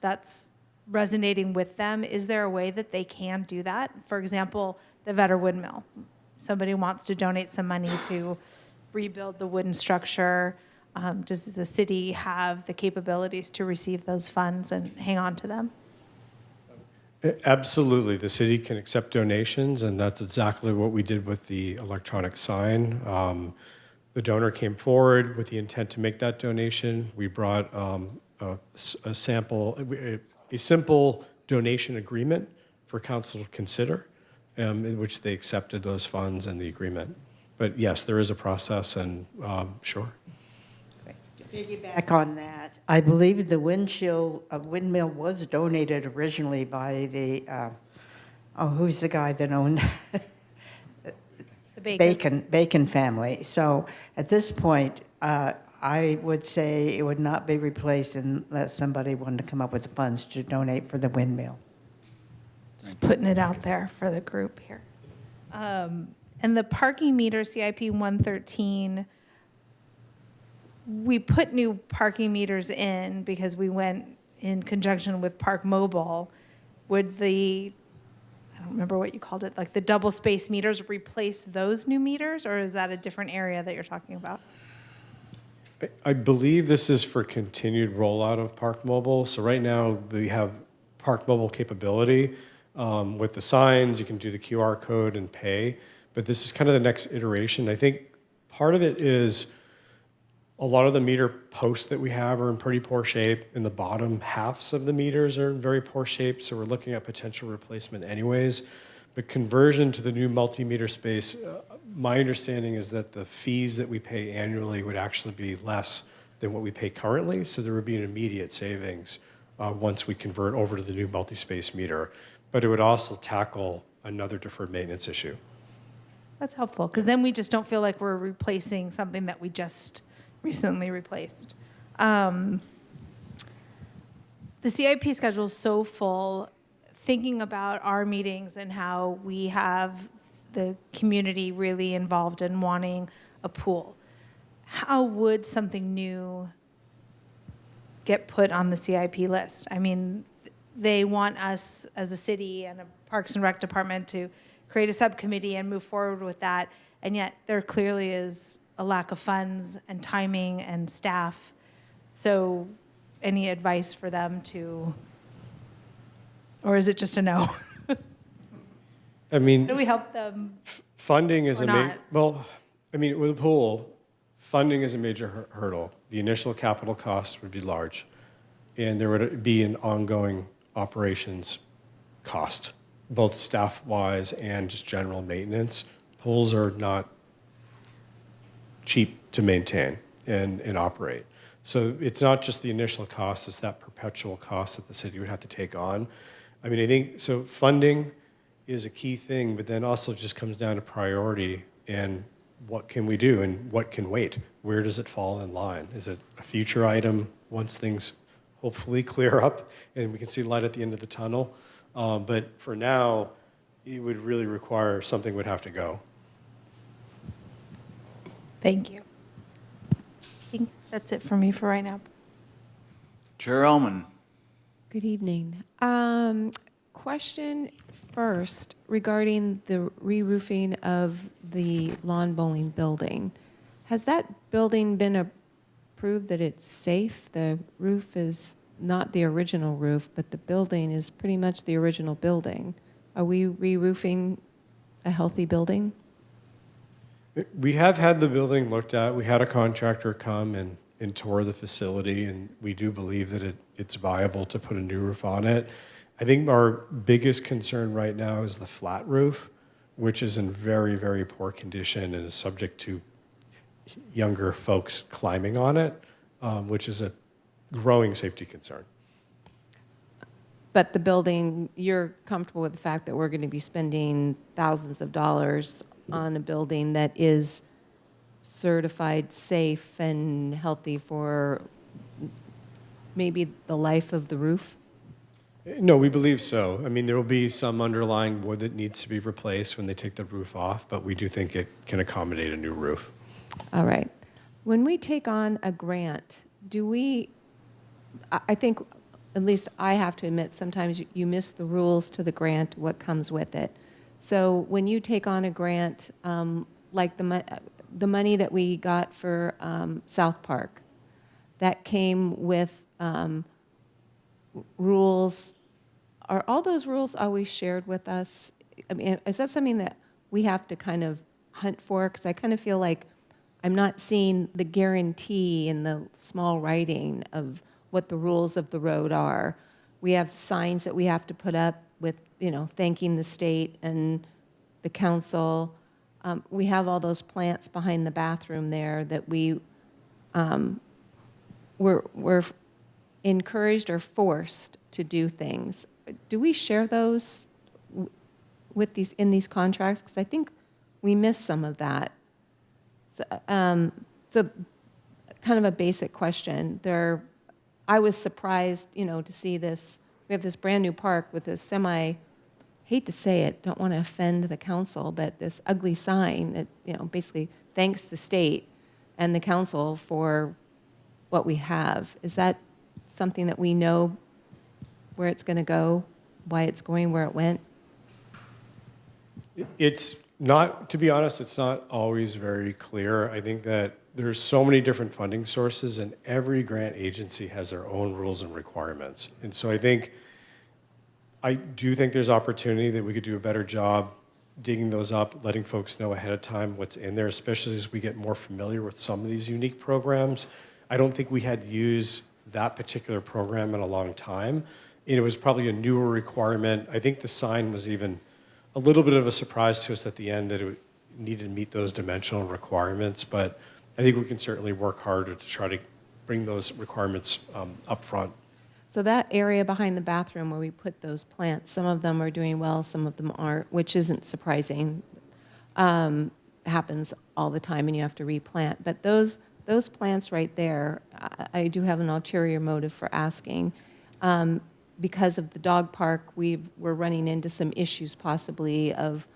that's resonating with them, is there a way that they can do that? For example, the Vetter Windmill. Somebody wants to donate some money to rebuild the wooden structure. Does the city have the capabilities to receive those funds and hang on to them? Absolutely. The city can accept donations, and that's exactly what we did with the electronic sign. The donor came forward with the intent to make that donation. We brought a simple donation agreement for council to consider, in which they accepted those funds and the agreement. But yes, there is a process, and sure. Piggyback on that, I believe the windmill was donated originally by the, who's the guy that owned? The Bacons. Bacon family. So at this point, I would say it would not be replaced unless somebody wanted to come up with the funds to donate for the windmill. Just putting it out there for the group here. And the parking meter, CIP 113, we put new parking meters in because we went in conjunction with Park Mobile. Would I don't remember what you called it, like the double space meters replace those new meters, or is that a different area that you're talking about? I believe this is for continued rollout of Park Mobile. So right now we have Park Mobile capability with the signs. You can do the QR code and pay, but this is kind of the next iteration. I think part of it is a lot of the meter posts that we have are in pretty poor shape, and the bottom halves of the meters are in very poor shape, so we're looking at potential replacement anyways. But conversion to the new multimeter space, my understanding is that the fees that we pay annually would actually be less than what we pay currently, so there would be an immediate savings once we convert over to the new multi-space meter. But it would also tackle another deferred maintenance issue. That's helpful, because then we just don't feel like we're replacing something that we just recently replaced. The CIP schedule is so full. Thinking about our meetings and how we have the community really involved in wanting a pool, how would something new get put on the CIP list? I mean, they want us as a city and a Parks and Rec department to create a subcommittee and move forward with that, and yet there clearly is a lack of funds and timing and staff. So any advice for them to, or is it just a no? I mean, How do we help them? funding is Or a not? well, I mean, with a pool, funding is a major hurdle. The initial capital cost would be large, and there would be an ongoing operations cost, both staff-wise and just general maintenance. Pools are not cheap to maintain. and operate. So it's not just the initial cost, it's that perpetual cost that the city would have to take on. I mean, I think, so funding is a key thing, but then also just comes down to priority and what can we do and what can wait? Where does it fall in line? Is it a future item once things hopefully clear up and we can see light at the end of the tunnel? But for now, it would really require, something would have to go. Thank you. I think that's it for me for right now. Chair Elman. Good evening. Question first regarding the re-roofing of the lawn bowling building. Has that building been approved that it's safe? The roof is not the original roof, but the building is pretty much the original building. Are we re-roofing a healthy building? We have had the building looked at. We had a contractor come and tour the facility, and we do believe that it's viable to put a new roof on it. I think our biggest concern right now is the flat roof, which is in very, very poor condition and is subject to younger folks climbing on it, which is a growing safety concern. But the building, you're comfortable with the fact that we're going to be spending thousands of dollars on a building that is certified safe and healthy for maybe the life of the roof? No, we believe so. I mean, there will be some underlying wood that needs to be replaced when they take the roof off, but we do think it can accommodate a new roof. All right. When we take on a grant, I think, at least I have to admit, sometimes you miss the rules to the grant, what comes with it. So when you take on a grant, like the money that we got for South Park, that came with rules. Are all those rules always shared with us? I mean, is that something that we have to kind of hunt for? Because I kind of feel like I'm not seeing the guarantee in the small writing of what the rules of the road are. We have signs that we have to put up with, thanking the state and the council. We have all those plants behind the bathroom there that we're encouraged or forced to do things. Do we share those with in these contracts? Because I think we miss some of that. So kind of a basic question. I was surprised, to see this. We have this brand new park with this hate to say it, don't want to offend the council, but this ugly sign that, basically thanks the state and the council for what we have. Is that something that we know where it's going to go, why it's going where it went? It's not, to be honest, it's not always very clear. I think that there's so many different funding sources, and every grant agency has their own rules and requirements. And so I do think there's opportunity that we could do a better job digging those up, letting folks know ahead of time what's in there, especially as we get more familiar with some of these unique programs. I don't think we had used that particular program in a long time. And it was probably a newer requirement. I think the sign was even a little bit of a surprise to us at the end that it needed to meet those dimensional requirements. But I think we can certainly work harder to try to bring those requirements up front. So that area behind the bathroom where we put those plants, some of them are doing well, some of them aren't, which isn't surprising. Happens all the time, and you have to replant. But those plants right there, I do have an ulterior motive for asking. Because of the dog park, we're running into some issues possibly of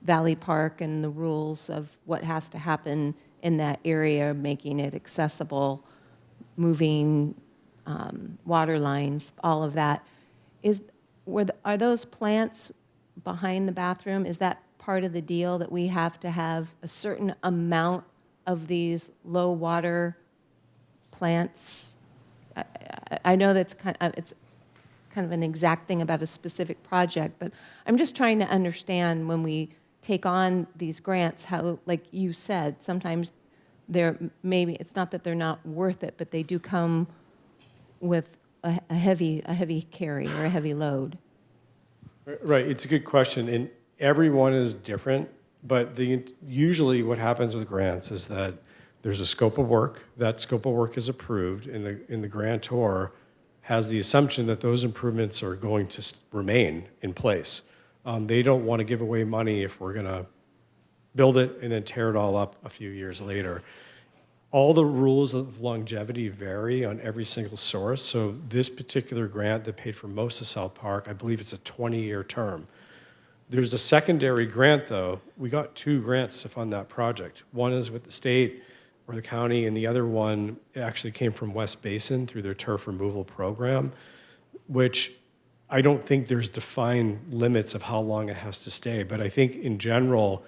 Valley Park and the rules of what has to happen in that area, making it accessible, moving water lines, all of that. Are those plants behind the bathroom, is that part of the deal that we have to have a certain amount of these low water plants? I know that's it's kind of an exact thing about a specific project, but I'm just trying to understand when we take on these grants, how, like you said, sometimes maybe it's not that they're not worth it, but they do come with a heavy carry or a heavy load. Right, it's a good question, and everyone is different, but usually what happens with grants is that There's a scope of work. That scope of work is approved, and the grantor has the assumption that those improvements are going to remain in place. They don't want to give away money if we're going to build it and then tear it all up a few years later. All the rules of longevity vary on every single source. So this particular grant that paid for most of South Park, I believe it's a 20-year term. There's a secondary grant, though. We got 2 grants to fund that project. One is with the state or the county, and the other one actually came from West Basin through their turf removal program, which I don't think there's defined limits of how long it has to stay. But I think in general,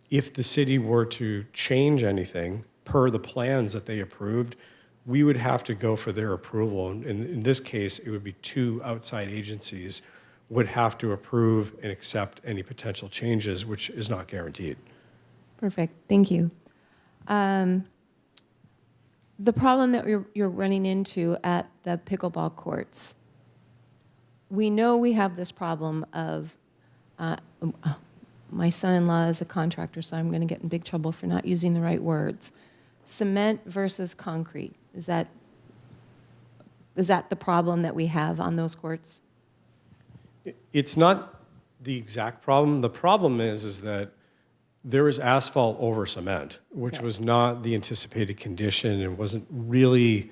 if the city were to change anything per the plans that they approved, we would have to go for their approval. And in this case, it would be 2 outside agencies would have to approve and accept any potential changes, which is not guaranteed. Perfect, thank you. The problem that you're running into at the pickleball courts, we know we have this problem of, my son-in-law is a contractor, so I'm going to get in big trouble for not using the right words. Cement versus concrete, is that the problem that we have on those courts? It's not the exact problem. The problem is that there is asphalt over cement, which was not the anticipated condition and wasn't really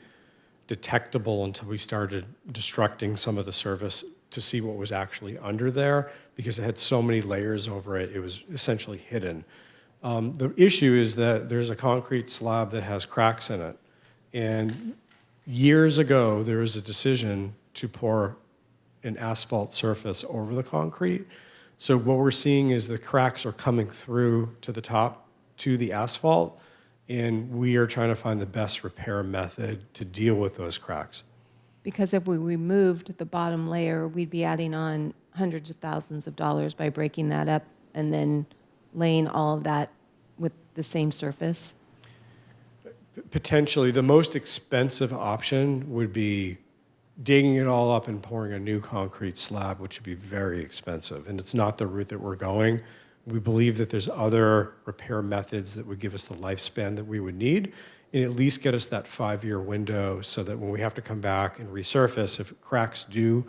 detectable until we started destructing some of the surface to see what was actually under there, because it had so many layers over it, it was essentially hidden. The issue is that there's a concrete slab that has cracks in it. And years ago, there was a decision to pour an asphalt surface over the concrete. So what we're seeing is the cracks are coming through to the top, to the asphalt, and we are trying to find the best repair method to deal with those cracks. Because if we removed the bottom layer, we'd be adding on hundreds of thousands of dollars by breaking that up and then laying all of that with the same surface. Potentially, the most expensive option would be digging it all up and pouring a new concrete slab, which would be very expensive. And it's not the route that we're going. We believe that there's other repair methods that would give us the lifespan that we would need and at least get us that 5-year window so that when we have to come back and resurface, if cracks do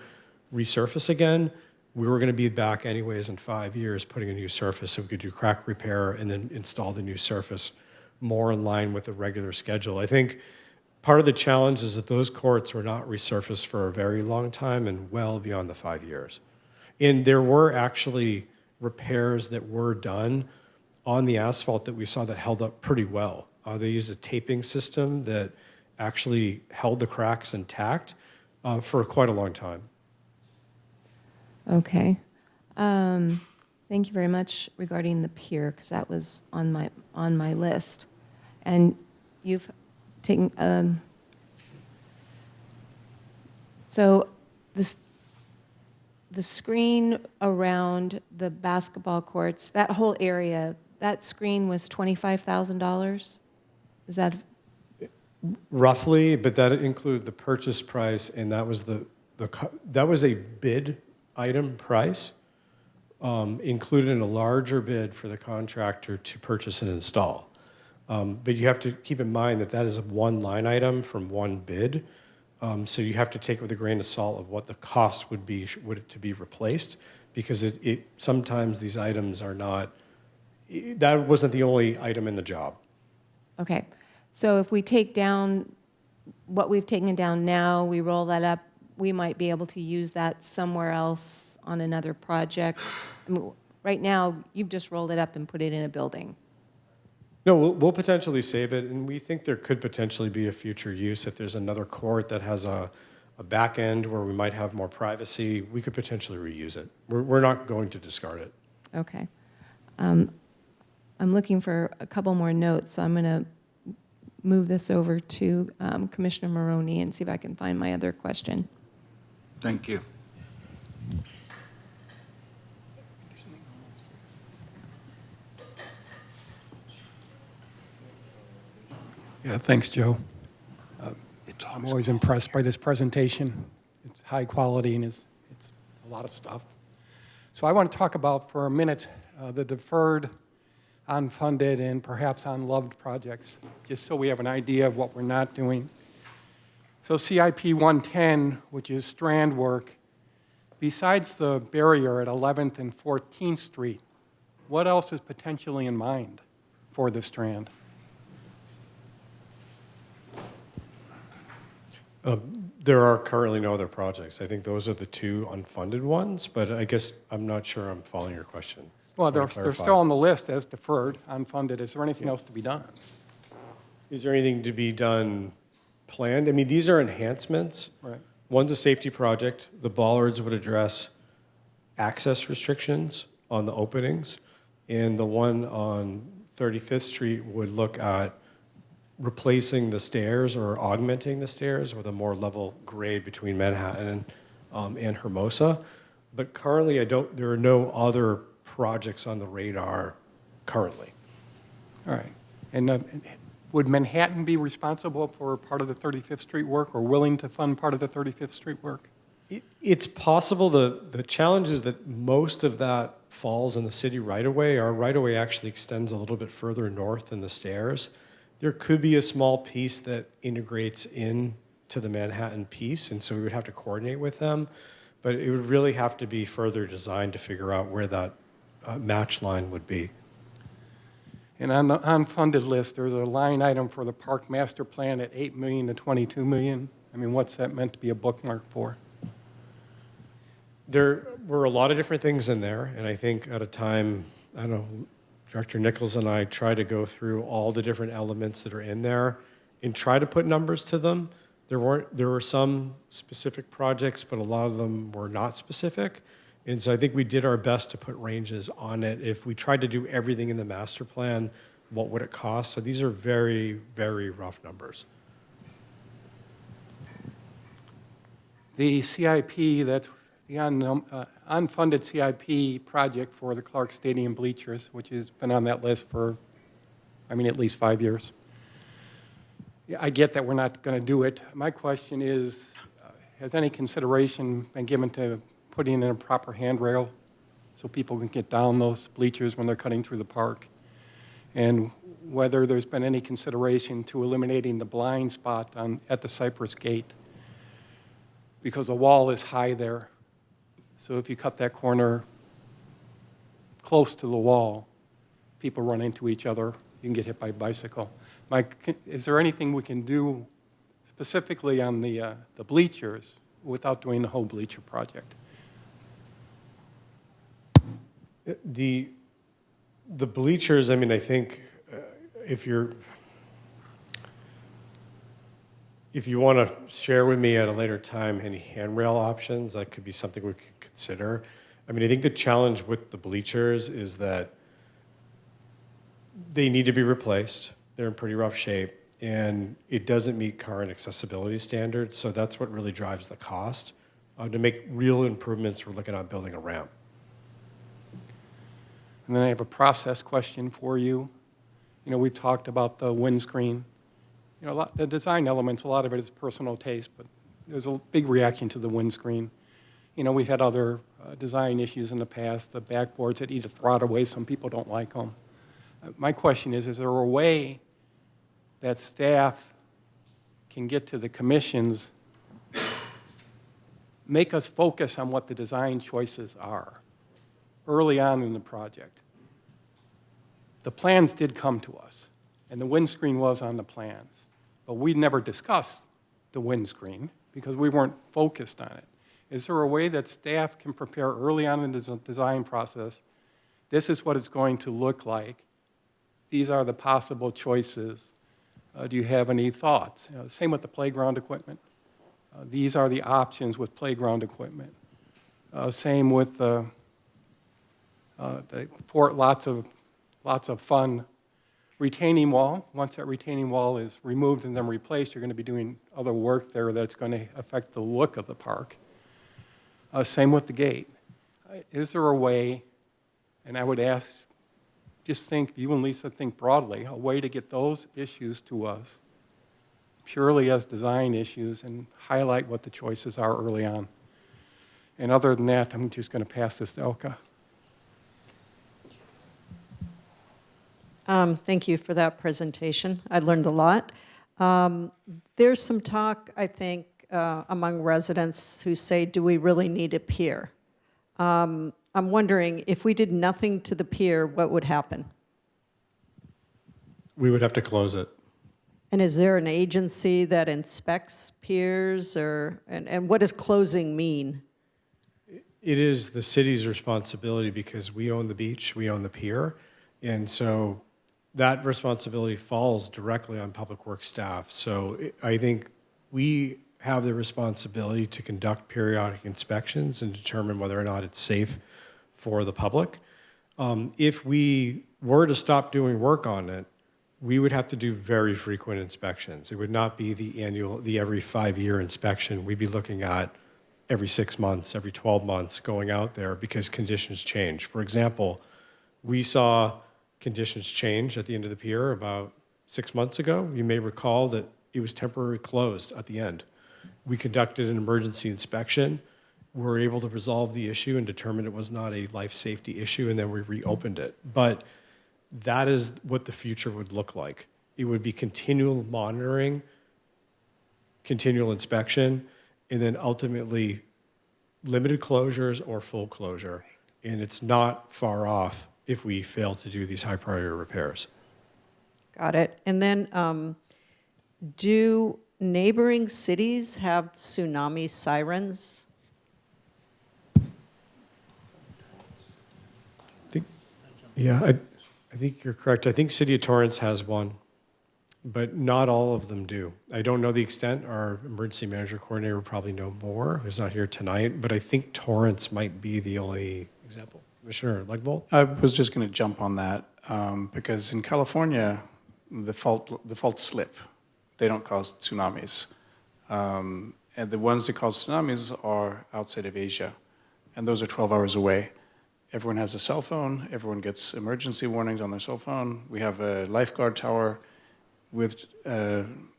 resurface again, we were going to be back anyways in 5 years putting a new surface so we could do crack repair and then install the new surface more in line with the regular schedule. I think part of the challenge is that those courts were not resurfaced for a very long time and well beyond the 5 years. And there were actually repairs that were done on the asphalt that we saw that held up pretty well. They used a taping system that actually held the cracks intact for quite a long time. Okay. Thank you very much regarding the pier, because that was on my list. And you've taken, so the screen around the basketball courts, that whole area, that screen was $25,000? Is that? Roughly, but that included the purchase price, and that was that was a bid item price, included in a larger bid for the contractor to purchase and install. But you have to keep in mind that that is a one line item from one bid. So you have to take it with a grain of salt of what the cost would be to be replaced, because sometimes these items are not, that wasn't the only item in the job. Okay. So if we take down what we've taken down now, we roll that up, we might be able to use that somewhere else on another project. I mean, right now, you've just rolled it up and put it in a building. No, we'll potentially save it, and we think there could potentially be a future use. If there's another court that has a back end where we might have more privacy, we could potentially reuse it. We're not going to discard it. Okay. I'm looking for a couple more notes, so I'm going to move this over to Commissioner Maroney and see if I can find my other question. Thank you. Yeah, thanks, Joe. I'm always impressed by this presentation. It's high quality and it's a lot of stuff. So I want to talk about for a minute the deferred unfunded and perhaps unloved projects, just so we have an idea of what we're not doing. So CIP 110, which is strand work, besides the barrier at 11th and 14th Street, what else is potentially in mind for the strand? There are currently no other projects. I think those are the two unfunded ones, but I guess I'm not sure I'm following your question. Well, they're Clarify. still on the list as deferred, unfunded. Is there anything else to be done? Is there anything to be done planned? I mean, these are enhancements. Right. One's a safety project. The bollards would address access restrictions on the openings. And the one on 35th Street would look at replacing the stairs or augmenting the stairs with a more level grade between Manhattan and Hermosa. But currently, there are no other projects on the radar currently. All right. And would Manhattan be responsible for part of the 35th Street work or willing to fund part of the 35th Street work? It's possible. The challenge is that most of that falls in the city right-of-way. Our right-of-way actually extends a little bit further north than the stairs. There could be a small piece that integrates into the Manhattan piece, and so we would have to coordinate with them. But it would really have to be further designed to figure out where that match line would be. And on the unfunded list, there's a line item for the park master plan at $8 million to $22 million. I mean, what's that meant to be a bookmark for? There were a lot of different things in there, and I think at a time, I don't know, Director Nichols and I tried to go through all the different elements that are in there and try to put numbers to them. There were some specific projects, but a lot of them were not specific. And so I think we did our best to put ranges on it. If we tried to do everything in the master plan, what would it cost? So these are very, very rough numbers. The CIP, that's the unfunded CIP project for the Clark Stadium bleachers, which has been on that list for, I mean, at least 5 years. Yeah, I get that we're not going to do it. My question is, has any consideration been given to putting in a proper handrail so people can get down those bleachers when they're cutting through the park? And whether there's been any consideration to eliminating the blind spot at the Cypress Gate, because the wall is high there. So if you cut that corner close to the wall, people run into each other. You can get hit by a bicycle. Mike, is there anything we can do specifically on the bleachers without doing the whole bleacher project? The bleachers, I mean, I think if you want to share with me at a later time any handrail options, that could be something we could consider. I mean, I think the challenge with the bleachers is that they need to be replaced. They're in pretty rough shape, and it doesn't meet current accessibility standards, so that's what really drives the cost. To make real improvements, we're looking at building a ramp. And then I have a process question for you. You know, we've talked about the windscreen. You know, the design elements, a lot of it is personal taste, but there's a big reaction to the windscreen. You know, we've had other design issues in the past. The backboards at Edith Broadway, some people don't like them. My question is there a way that staff can get to the commissions, make us focus on what the design choices are early on in the project? The plans did come to us, and the windscreen was on the plans. But we never discussed the windscreen because we weren't focused on it. Is there a way that staff can prepare early on in the design process? This is what it's going to look like. These are the possible choices. Do you have any thoughts? You know, same with the playground equipment. These are the options with playground equipment. Same with the lots of fun retaining wall. Once that retaining wall is removed and then replaced, you're going to be doing other work there that's going to affect the look of the park. Same with the gate. Is there a way, and I would ask, just think, you and Lisa think broadly, a way to get those issues to us purely as design issues and highlight what the choices are early on. And other than that, I'm just going to pass this to Elka. Thank you for that presentation. I learned a lot. There's some talk, I think, among residents who say, do we really need a pier? I'm wondering, if we did nothing to the pier, what would happen? We would have to close it. And is there an agency that inspects piers, and what does closing mean? It is the city's responsibility because we own the beach, we own the pier, and so that responsibility falls directly on Public Works staff. So I think we have the responsibility to conduct periodic inspections and determine whether or not it's safe for the public. If we were to stop doing work on it, we would have to do very frequent inspections. It would not be the every 5-year inspection. We'd be looking at every 6 months, every 12 months going out there because conditions change. For example, we saw conditions change at the end of the pier about 6 months ago. You may recall that it was temporarily closed at the end. We conducted an emergency inspection. We were able to resolve the issue and determine it was not a life safety issue, and then we reopened it. But that is what the future would look like. It would be continual monitoring, continual inspection, and then ultimately limited closures or full closure. And it's not far off if we fail to do these high priority repairs. Got it. And then do neighboring cities have tsunami sirens? I think you're correct. I think City of Torrance has one, but not all of them do. I don't know the extent. Our emergency manager coordinator would probably know more, who's not here tonight, but I think Torrance might be the only example. Commissioner Legvold? I was just going to jump on that because in California, the faults slip. They don't cause tsunamis. And the ones that cause tsunamis are outside of Asia, and those are 12 hours away. Everyone has a cell phone. Everyone gets emergency warnings on their cell phone. We have a lifeguard tower with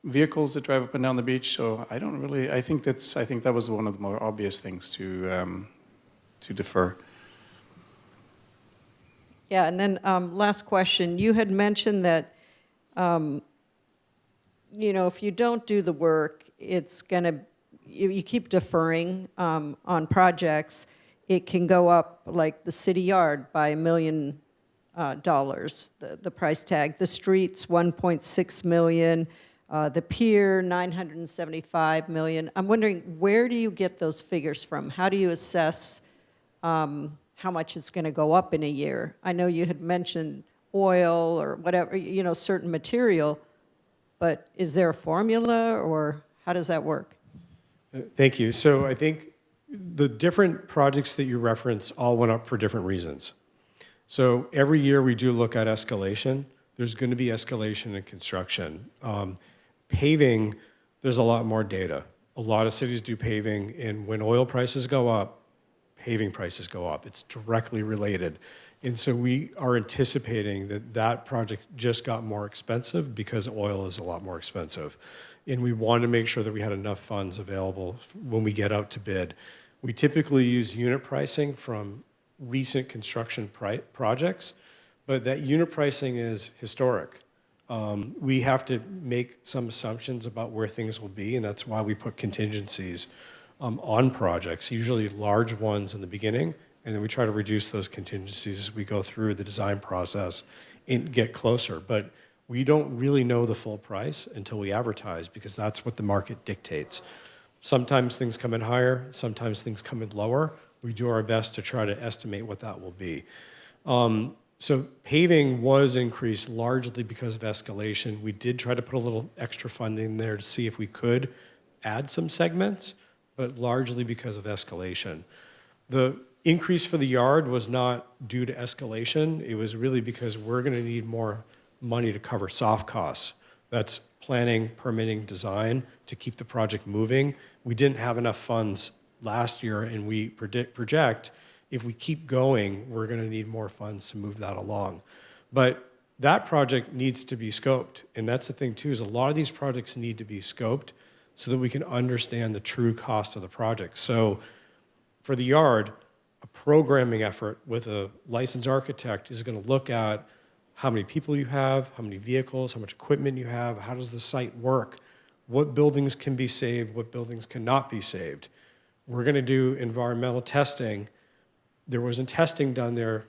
vehicles that drive up and down the beach. So I think that was one of the more obvious things to defer. Yeah, and then last question. You had mentioned that, if you don't do the work, it's going to, you keep deferring on projects. It can go up, like the city yard, by $1 million, the price tag. The streets, $1.6 million. The pier, $975 million. I'm wondering, where do you get those figures from? How do you assess how much it's going to go up in a year? I know you had mentioned oil or whatever, certain material, but is there a formula, or how does that work? Thank you. So I think the different projects that you reference all went up for different reasons. So every year we do look at escalation. There's going to be escalation in construction. Paving, there's a lot more data. A lot of cities do paving, and when oil prices go up, paving prices go up. It's directly related. And so we are anticipating that project just got more expensive because oil is a lot more expensive. And we wanted to make sure that we had enough funds available when we get out to bid. We typically use unit pricing from recent construction projects, but that unit pricing is historic. We have to make some assumptions about where things will be, and that's why we put contingencies on projects, usually large ones in the beginning, and then we try to reduce those contingencies as we go through the design process and get closer. But we don't really know the full price until we advertise, because that's what the market dictates. Sometimes things come in higher, sometimes things come in lower. We do our best to try to estimate what that will be. So paving was increased largely because of escalation. We did try to put a little extra funding there to see if we could add some segments, but largely because of escalation. The increase for the yard was not due to escalation. It was really because we're going to need more money to cover soft costs. That's planning, permitting, design to keep the project moving. We didn't have enough funds last year, and we project if we keep going, we're going to need more funds to move that along. But that project needs to be scoped. And that's the thing too, is a lot of these projects need to be scoped so that we can understand the true cost of the project. So for the yard, a programming effort with a licensed architect is going to look at how many people you have, how many vehicles, how much equipment you have, how does the site work, what buildings can be saved, what buildings cannot be saved. We're going to do environmental testing. There wasn't testing done there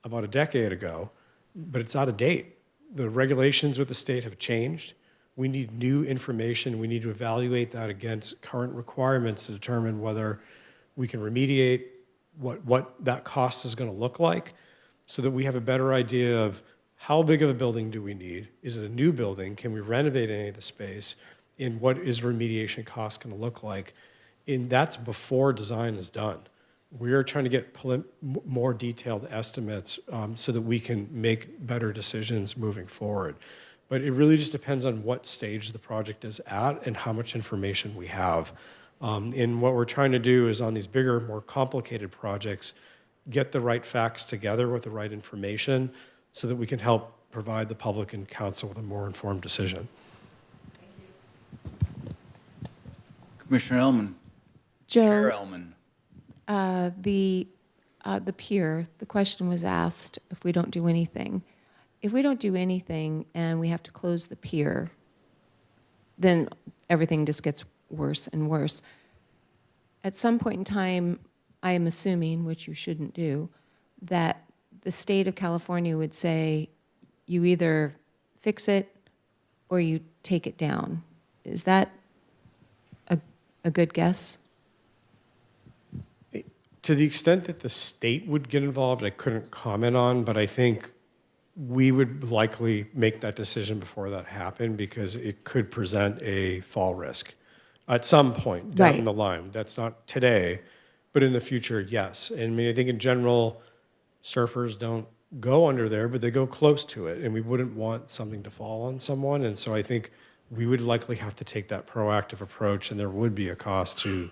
about a decade ago, but it's out of date. The regulations with the state have changed. We need new information. We need to evaluate that against current requirements to determine whether we can remediate, what that cost is going to look like, so that we have a better idea of how big of a building do we need? Is it a new building? Can we renovate any of the space? And what is remediation cost going to look like? And that's before design is done. We are trying to get more detailed estimates so that we can make better decisions moving forward. But it really just depends on what stage the project is at and how much information we have. And what we're trying to do is on these bigger, more complicated projects, get the right facts together with the right information so that we can help provide the public and council with a more informed decision. Commissioner Elman. Joe, Chair Elman. the pier, the question was asked if we don't do anything. If we don't do anything and we have to close the pier, then everything just gets worse and worse. At some point in time, I am assuming, which you shouldn't do, that the state of California would say, you either fix it or you take it down. Is that a good guess? To the extent that the state would get involved, I couldn't comment on, but I think we would likely make that decision before that happened because it could present a fall risk at some point down the line. That's not today, but in the future, yes. And I mean, I think in general, surfers don't go under there, but they go close to it, and we wouldn't want something to fall on someone. And so I think we would likely have to take that proactive approach, and there would be a cost to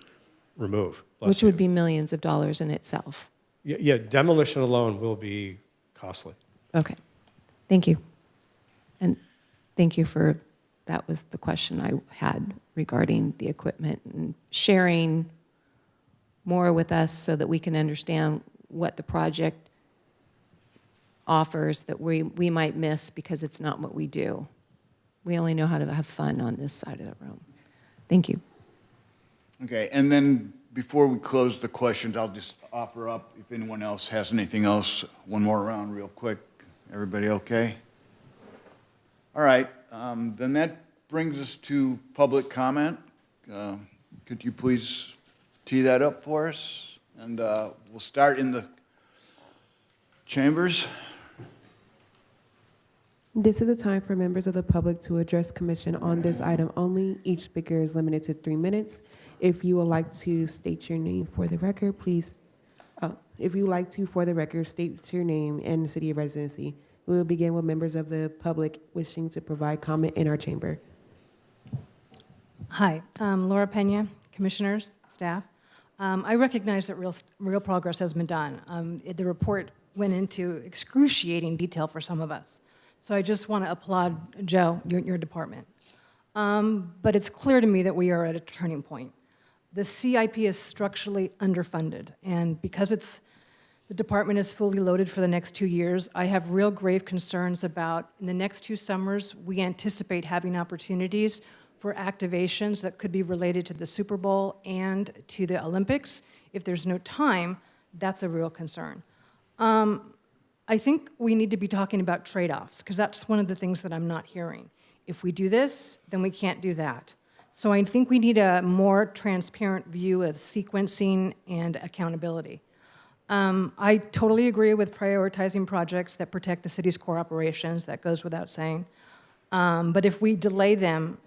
remove. Which would be millions of dollars in itself. Yeah, demolition alone will be costly. Okay, thank you. And thank you for, that was the question I had regarding the equipment and sharing more with us so that we can understand what the project offers that we might miss because it's not what we do. We only know how to have fun on this side of the room. Thank you. Okay, and then before we close the questions, I'll just offer up if anyone else has anything else, one more round real quick. Everybody okay? All right, then that brings us to public comment. Could you please tee that up for us? And we'll start in the chambers. This is a time for members of the public to address commission on this item only. Each speaker is limited to 3 minutes. If you would like to state your name for the record, please, if you would like to, for the record, state your name and city of residency. We will begin with members of the public wishing to provide comment in our chamber. Hi, Laura Pena, commissioners, staff. I recognize that real progress has been done. The report went into excruciating detail for some of us. So I just want to applaud Joe, your department. But it's clear to me that we are at a turning point. The CIP is structurally underfunded, and because the department is fully loaded for the next 2 years, I have real grave concerns about, in the next 2 summers, we anticipate having opportunities for activations that could be related to the Super Bowl and to the Olympics. If there's no time, that's a real concern. I think we need to be talking about trade-offs, because that's one of the things that I'm not hearing. If we do this, then we can't do that. So I think we need a more transparent view of sequencing and accountability. I totally agree with prioritizing projects that protect the city's core operations. That goes without saying. But if we delay them,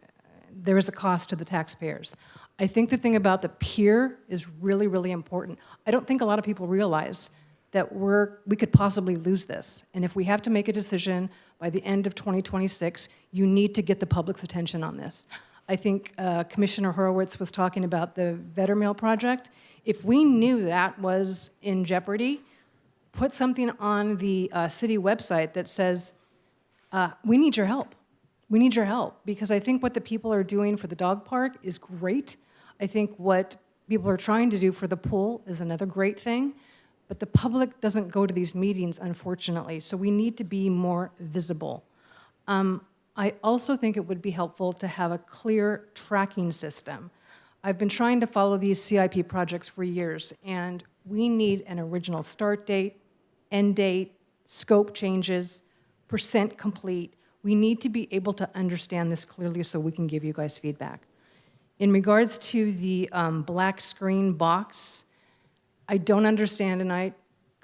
there is a cost to the taxpayers. I think the thing about the pier is really, really important. I don't think a lot of people realize that we could possibly lose this. And if we have to make a decision by the end of 2026, you need to get the public's attention on this. I think Commissioner Horowitz was talking about the Vettermill project. If we knew that was in jeopardy, put something on the city website that says, we need your help. We need your help. Because I think what the people are doing for the dog park is great. I think what people are trying to do for the pool is another great thing. but the public doesn't go to these meetings, unfortunately, so we need to be more visible. I also think it would be helpful to have a clear tracking system. I've been trying to follow these CIP projects for years, and we need an original start date, end date, scope changes, percent complete. We need to be able to understand this clearly so we can give you guys feedback. In regards to the black screen box, I don't understand, and I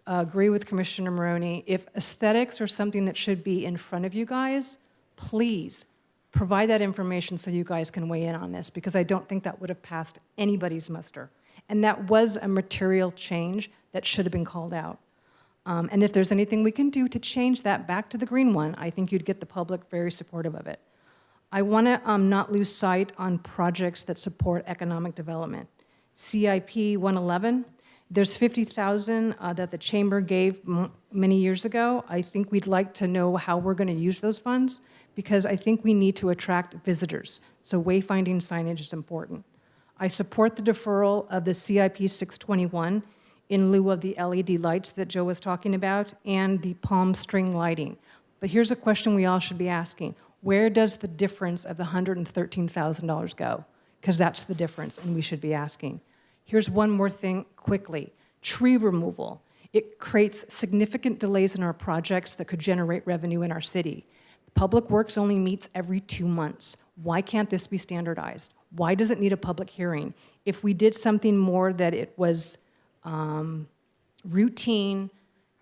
agree with Commissioner Maroney. If aesthetics are something that should be in front of you guys, please provide that information so you guys can weigh in on this, because I don't think that would have passed anybody's muster. And that was a material change that should have been called out. And if there's anything we can do to change that back to the green one, I think you'd get the public very supportive of it. I want to not lose sight on projects that support economic development. CIP 111, there's 50,000 that the chamber gave many years ago. I think we'd like to know how we're going to use those funds, because I think we need to attract visitors. So wayfinding signage is important. I support the deferral of the CIP 621 in lieu of the LED lights that Joe was talking about and the palm string lighting. But here's a question we all should be asking. Where does the difference of the $113,000 go? Because that's the difference, and we should be asking. Here's one more thing quickly. Tree removal. It creates significant delays in our projects that could generate revenue in our city. Public Works only meets every 2 months. Why can't this be standardized? Why does it need a public hearing? If we did something more that it was routine,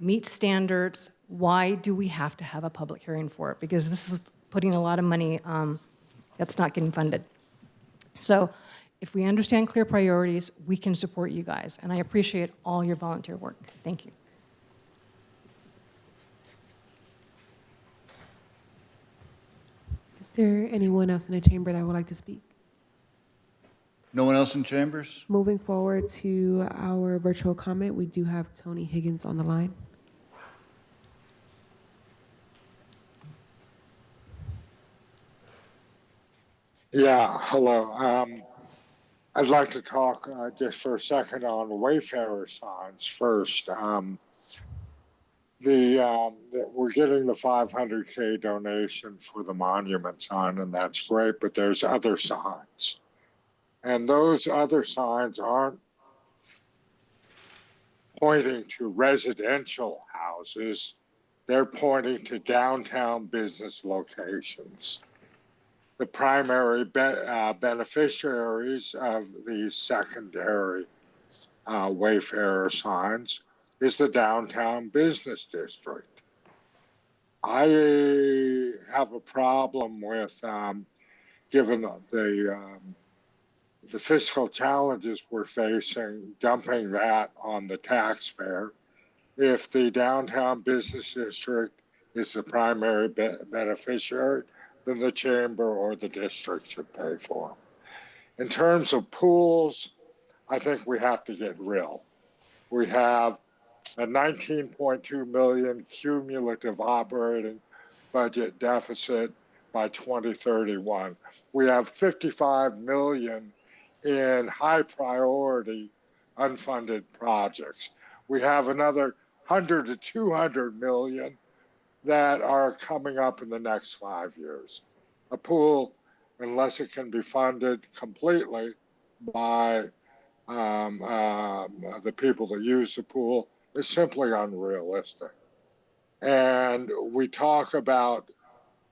meet standards, why do we have to have a public hearing for it? Because this is putting a lot of money that's not getting funded. So if we understand clear priorities, we can support you guys. And I appreciate all your volunteer work. Thank you. Is there anyone else in the chamber that would like to speak? No one else in chambers? Moving forward to our virtual comment, we do have Tony Higgins on the line. Yeah, hello. I'd like to talk just for a second on Wayfarer signs first. We're getting the 500K donation for the monument sign, and that's great, but there's other signs. And those other signs aren't pointing to residential houses. They're pointing to downtown business locations. The primary beneficiaries of these secondary Wayfarer signs is the downtown business district. I have a problem with, given the fiscal challenges we're facing, dumping that on the taxpayer. If the downtown business district is the primary beneficiary, then the chamber or the district should pay for them. In terms of pools, I think we have to get real. We have a $19.2 million cumulative operating budget deficit by 2031. We have $55 million in high priority unfunded projects. We have another 100 to 200 million that are coming up in the next 5 years. A pool, unless it can be funded completely by the people that use the pool, is simply unrealistic. And we talk about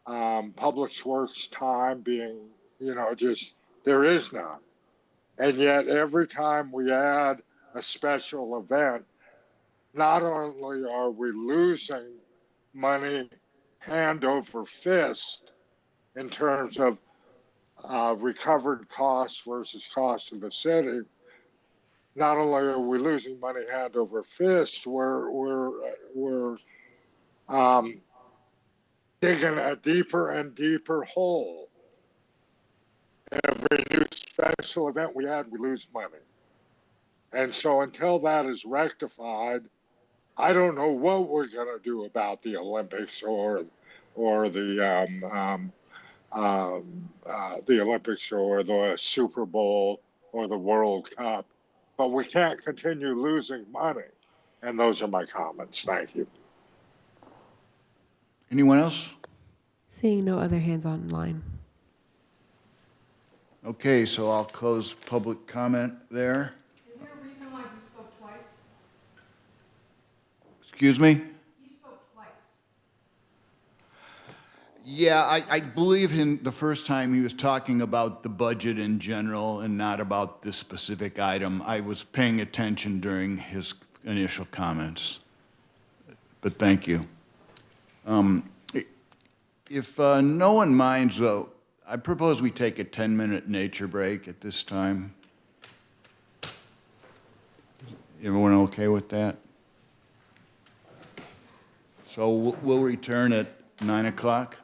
Public Works time being, there is none. And yet every time we add a special event, not only are we losing money hand over fist in terms of recovered costs versus cost of the city, not only are we losing money hand over fist, we're digging a deeper and deeper hole. Every new special event we add, we lose money. And so until that is rectified, I don't know what we're going to do about the Olympics or the Olympics or the Super Bowl or the World Cup, but we can't continue losing money And those are my comments. Thank you. Anyone else? Seeing no other hands online. Okay, so I'll close public comment there. Is there a reason why he spoke twice? Excuse me? He spoke twice. Yeah, I believe him the first time he was talking about the budget in general and not about this specific item. I was paying attention during his initial comments. But thank you. If no one minds, though, I propose we take a 10-minute nature break at this time. Everyone okay with that? So we'll return at 9 o'clock.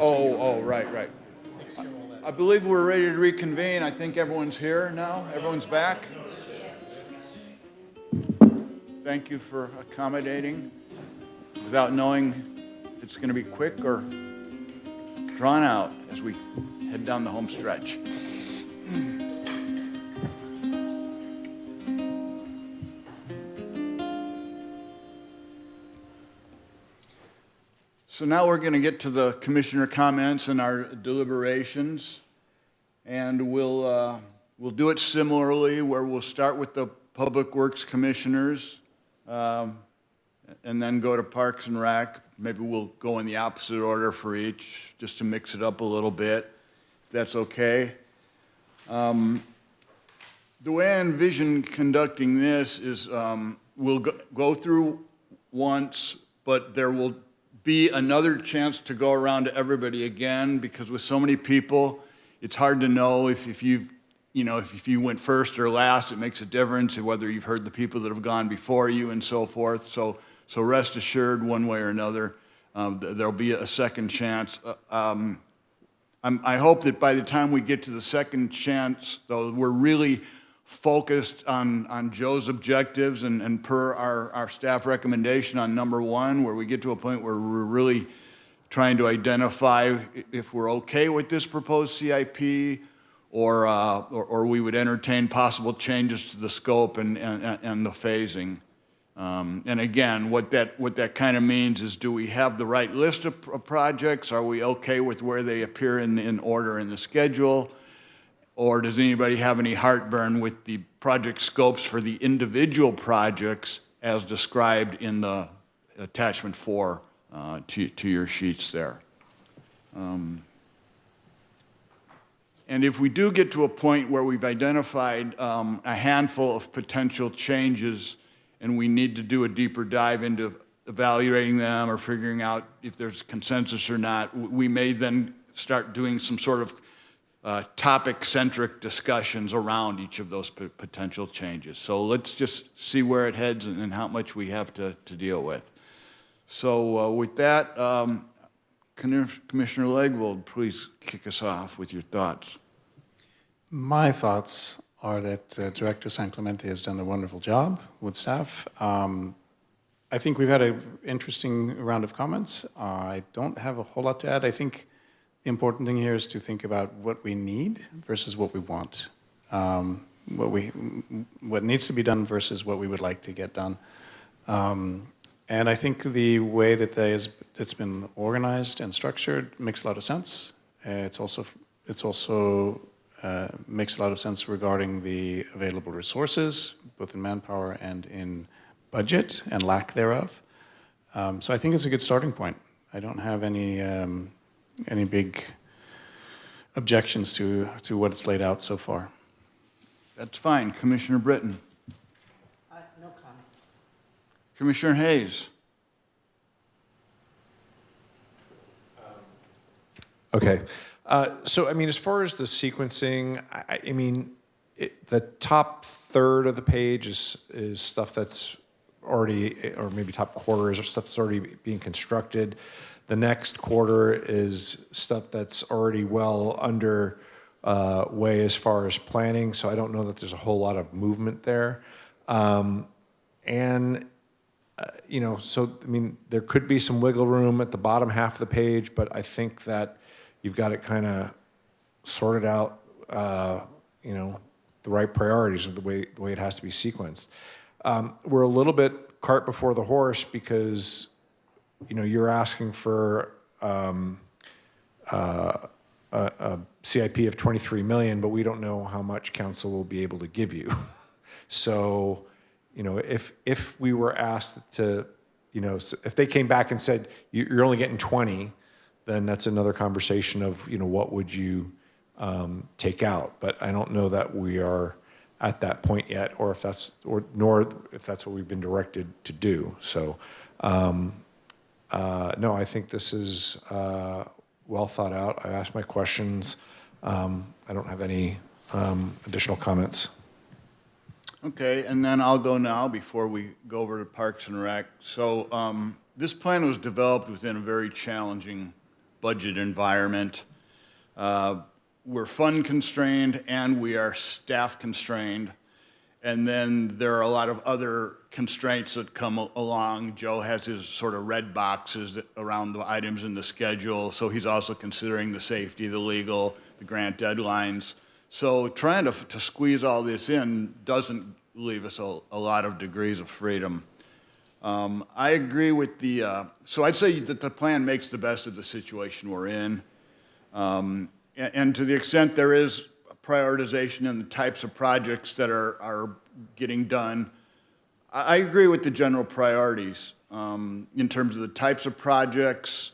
Oh, right. I believe we're ready to reconvene. I think everyone's here now. Everyone's back. Thank you for accommodating without knowing if it's going to be quick or drawn out as we head down the home stretch. So now we're going to get to the commissioner comments and our deliberations. And we'll do it similarly, where we'll start with the Public Works Commissioners, and then go to Parks and Rec. Maybe we'll go in the opposite order for each, just to mix it up a little bit, if that's okay. The way I envision conducting this is we'll go through once, but there will be another chance to go around to everybody again, because with so many people, it's hard to know if you went first or last. It makes a difference whether you've heard the people that have gone before you and so forth. So rest assured, one way or another, there'll be a second chance. I hope that by the time we get to the second chance, though, we're really focused on Joe's objectives and per our staff recommendation on number 1, where we get to a point where we're really trying to identify if we're okay with this proposed CIP, or we would entertain possible changes to the scope and the phasing. And again, what that kind of means is, do we have the right list of projects? Are we okay with where they appear in order in the schedule? Or does anybody have any heartburn with the project scopes for the individual projects as described in the attachment 4 to your sheets there? And if we do get to a point where we've identified a handful of potential changes and we need to do a deeper dive into evaluating them or figuring out if there's consensus or not, we may then start doing some sort of topic-centric discussions around each of those potential changes. So let's just see where it heads and how much we have to deal with. So with that, Commissioner Legwold, please kick us off with your thoughts. My thoughts are that Director San Clemente has done a wonderful job with staff. I think we've had an interesting round of comments. I don't have a whole lot to add. I think the important thing here is to think about what we need versus what we want. What needs to be done versus what we would like to get done. And I think the way that it's been organized and structured makes a lot of sense. It's also makes a lot of sense regarding the available resources, both in manpower and in budget and lack thereof. So I think it's a good starting point. I don't have any big objections to what it's laid out so far. That's fine. Commissioner Britton. No comment. Commissioner Hayes. Okay. So, I mean, as far as the sequencing, I mean, the top third of the page is stuff that's already, or maybe top quarter is stuff that's already being constructed. The next quarter is stuff that's already well under way as far as planning, so I don't know that there's a whole lot of movement there. You know, so, I mean, there could be some wiggle room at the bottom half of the page, but I think that you've got it kind of sorted out, you know, the right priorities of the way it has to be sequenced. We're a little bit cart before the horse because, you know, you're asking for a CIP of 23 million, but we don't know how much council will be able to give you. So, you know, if we were asked to, you know, if they came back and said, you're only getting 20, then that's another conversation of, you know, what would you take out? But I don't know that we are at that point yet, or if that's, nor if that's what we've been directed to do. So, no, I think this is well thought out. I asked my questions. I don't have any additional comments. Okay, and then I'll go now before we go over to Parks and Rec. So this plan was developed within a very challenging budget environment. We're fund constrained and we are staff constrained. And then there are a lot of other constraints that come along. Joe has his sort of red boxes around the items in the schedule. So he's also considering the safety, the legal, the grant deadlines. So trying to squeeze all this in doesn't leave us a lot of degrees of freedom. I agree with the, so I'd say that the plan makes the best of the situation we're in. And to the extent there is prioritization in the types of projects that are getting done, I agree with the general priorities in terms of the types of projects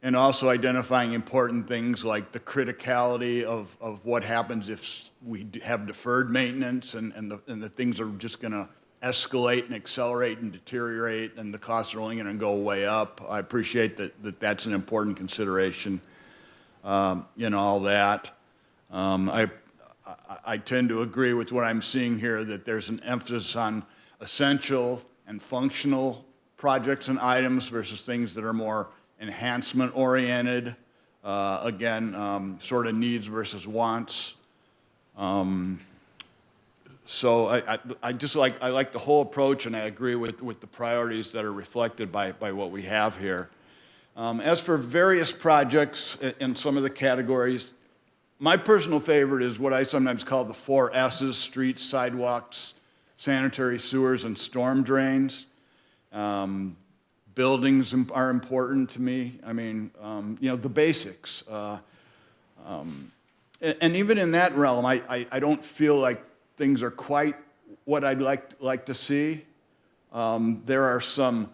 and also identifying important things like the criticality of what happens if we have deferred maintenance and the things are just going to escalate and accelerate and deteriorate and the costs are only going to go way up. I appreciate that that's an important consideration in all that. I tend to agree with what I'm seeing here, that there's an emphasis on essential and functional projects and items versus things that are more enhancement oriented. Again, sort of needs versus wants. So I like the whole approach, and I agree with the priorities that are reflected by what we have here. As for various projects in some of the categories, my personal favorite is what I sometimes call the 4 S's: streets, sidewalks, sanitary sewers, and storm drains. Buildings are important to me. I mean, you know, the basics. And even in that realm, I don't feel like things are quite what I'd like to see. There are some,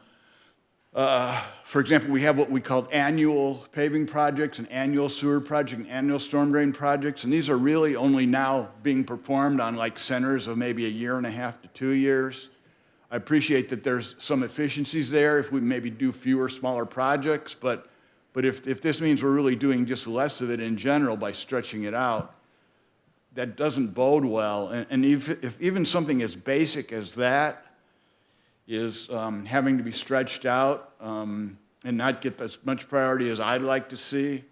for example, we have what we call annual paving projects, and annual sewer project, and annual storm drain projects, and these are really only now being performed on like centers of maybe 1.5 years to 2 years. I appreciate that there's some efficiencies there if we maybe do fewer, smaller projects, but if this means we're really doing just less of it in general by stretching it out, that doesn't bode well. And if even something as basic as that is having to be stretched out and not get as much priority as I'd like to see,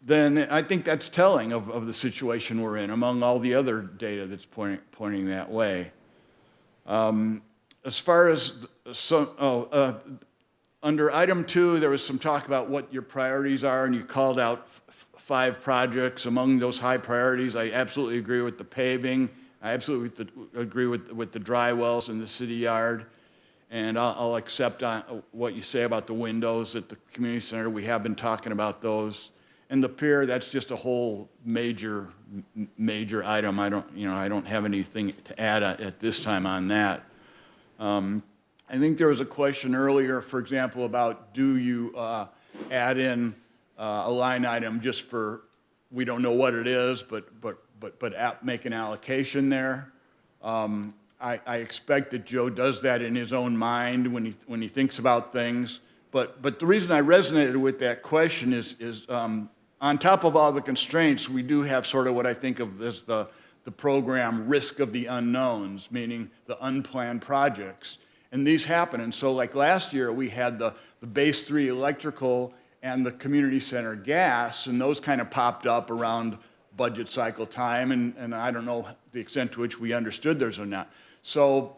then I think that's telling of the situation we're in among all the other data that's pointing that way. As far as under item 2, there was some talk about what your priorities are, and you called out 5 projects among those high priorities. I absolutely agree with the paving. I absolutely agree with the dry wells in the city yard, and I'll accept what you say about the windows at the community center. We have been talking about those, and the pier. That's just a whole major item. I don't have anything to add at this time on that. I think there was a question earlier, for example, about do you add in a line item just for, we don't know what it is, but make an allocation there. I expect that Joe does that in his own mind when he thinks about things. But the reason I resonated with that question is on top of all the constraints, we do have sort of what I think of as the program risk of the unknowns, meaning the unplanned projects. And these happen. And so like last year, we had the base 3 electrical and the community center gas, and those kind of popped up around budget cycle time, and I don't know the extent to which we understood those or not. So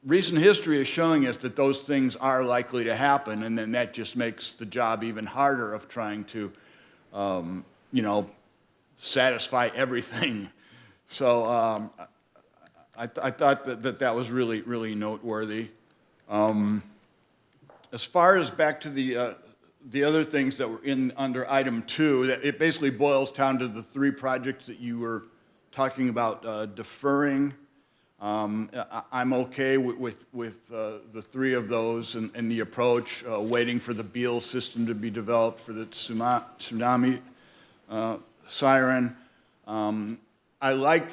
recent history is showing us that those things are likely to happen, and then that just makes the job even harder of trying to, satisfy everything. So I thought that was really, really noteworthy. As far as back to the other things that were under item 2, that it basically boils down to the 3 projects that you were talking about deferring. I'm okay with the 3 of those and the approach, waiting for the Beal system to be developed for the tsunami siren. I like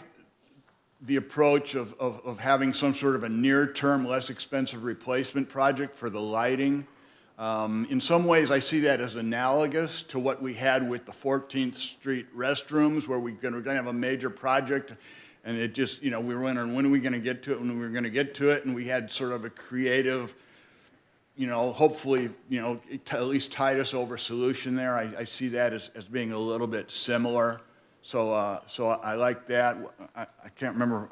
the approach of having some sort of a near-term, less expensive replacement project for the lighting. In some ways, I see that as analogous to what we had with the 14th Street restrooms, where we're going to have a major project, and it just, we were wondering, when are we going to get to it, when we were going to get to it, and we had sort of a creative, hopefully, at least tide us over solution there. I see that as being a little bit similar. So I like that. I can't remember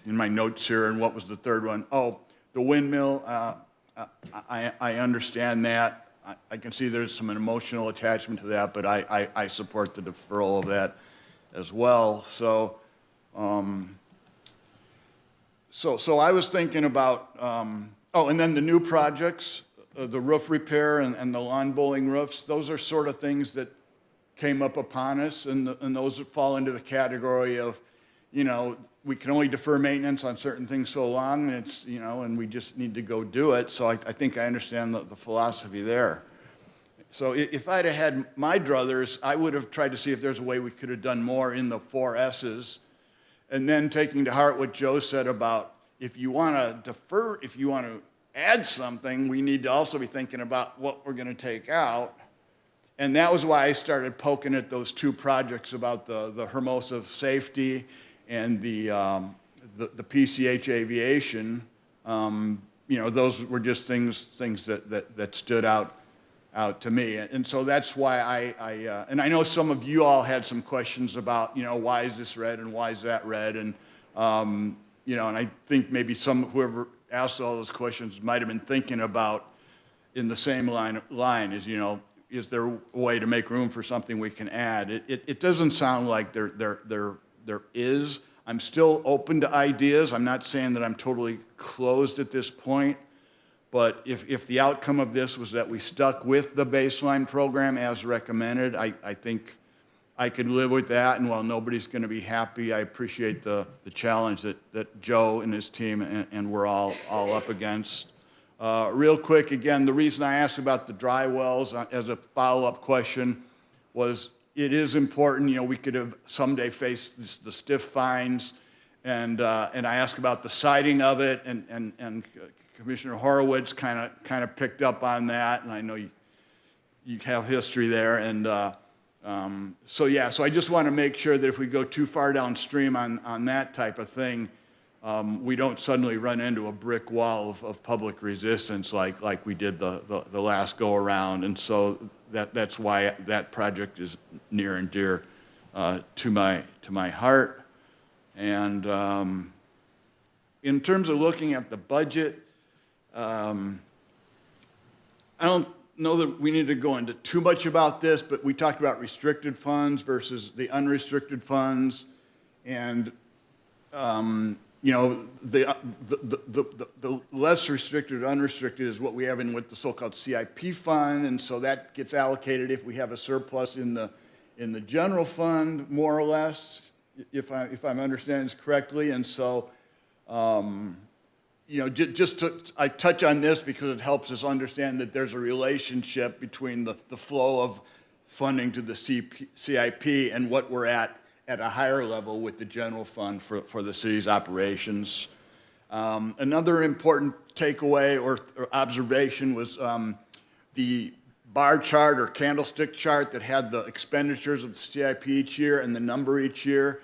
in my notes here, and what was the third one? Oh, the windmill. I understand that. I can see there's some emotional attachment to that, but I support the deferral of that as well. So I was thinking about Oh, and then the new projects, the roof repair and the lawn bowling roofs, those are sort of things that came up upon us, and those fall into the category of, you know, we can only defer maintenance on certain things so long, and it's, you know, and we just need to go do it. So I think I understand the philosophy there. So if I'd have had my druthers, I would have tried to see if there's a way we could have done more in the 4 S's. And then taking to heart what Joe said about if you want to defer, if you want to add something, we need to also be thinking about what we're going to take out. And that was why I started poking at those 2 projects about the Hermosa safety and the PCH aviation. You know, those were just things that stood out to me. And so that's why and I know some of you all had some questions about, you know, why is this red and why is that red? And, you know, and I think maybe whoever asked all those questions might have been thinking about in the same line as, you know, is there a way to make room for something we can add? It doesn't sound like there is. I'm still open to ideas. I'm not saying that I'm totally closed at this point. But if the outcome of this was that we stuck with the baseline program as recommended, I think I could live with that. And while nobody's going to be happy, I appreciate the challenge that Joe and his team and we're all up against. Real quick, again, the reason I asked about the dry wells as a follow-up question was it is important. You know, we could have someday faced the stiff fines, and I asked about the siting of it, and Commissioner Horowitz kind of picked up on that, and I know you have history there, and so yeah. So I just want to make sure that if we go too far downstream on that type of thing, we don't suddenly run into a brick wall of public resistance like we did the last go around, and so that's why that project is near and dear to my heart. And in terms of looking at the budget, I don't know that we need to go into too much about this, but we talked about restricted funds versus the unrestricted funds, and you know, the less restricted, unrestricted is what we have in with the so-called CIP fund, and so that gets allocated if we have a surplus in the general fund, more or less, if I'm understanding this correctly. And so, you know, I touch on this because it helps us understand that there's a relationship between the flow of funding to the CIP and what we're at a higher level with the general fund for the city's operations. Another important takeaway or observation was the bar chart or candlestick chart that had the expenditures of the CIP each year and the number each year,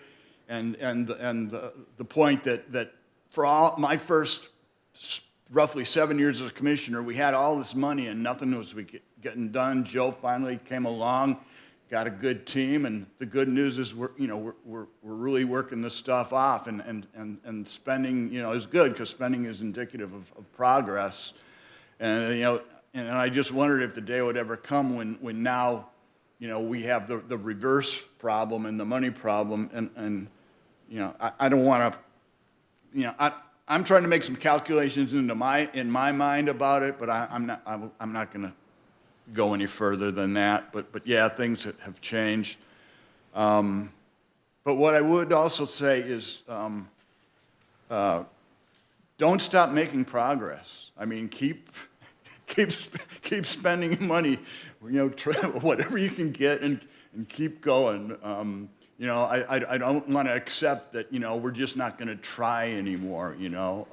and the point that for all my first roughly 7 years as a commissioner, we had all this money and nothing was getting done. Joe finally came along, got a good team, and the good news is we're really working this stuff off, and spending, you know, is good because spending is indicative of progress. And you know, and I just wondered if the day would ever come when now, you know, we have the reverse problem and the money problem, and you know, I don't want to, you know, I'm trying to make some calculations in my mind about it, but I'm not going to go any further than that. But yeah, things have changed. But what I would also say is, don't stop making progress. I mean, keep spending money, you know, whatever you can get, and keep going. You know, I don't want to accept that, you know, we're just not going to try anymore, you know.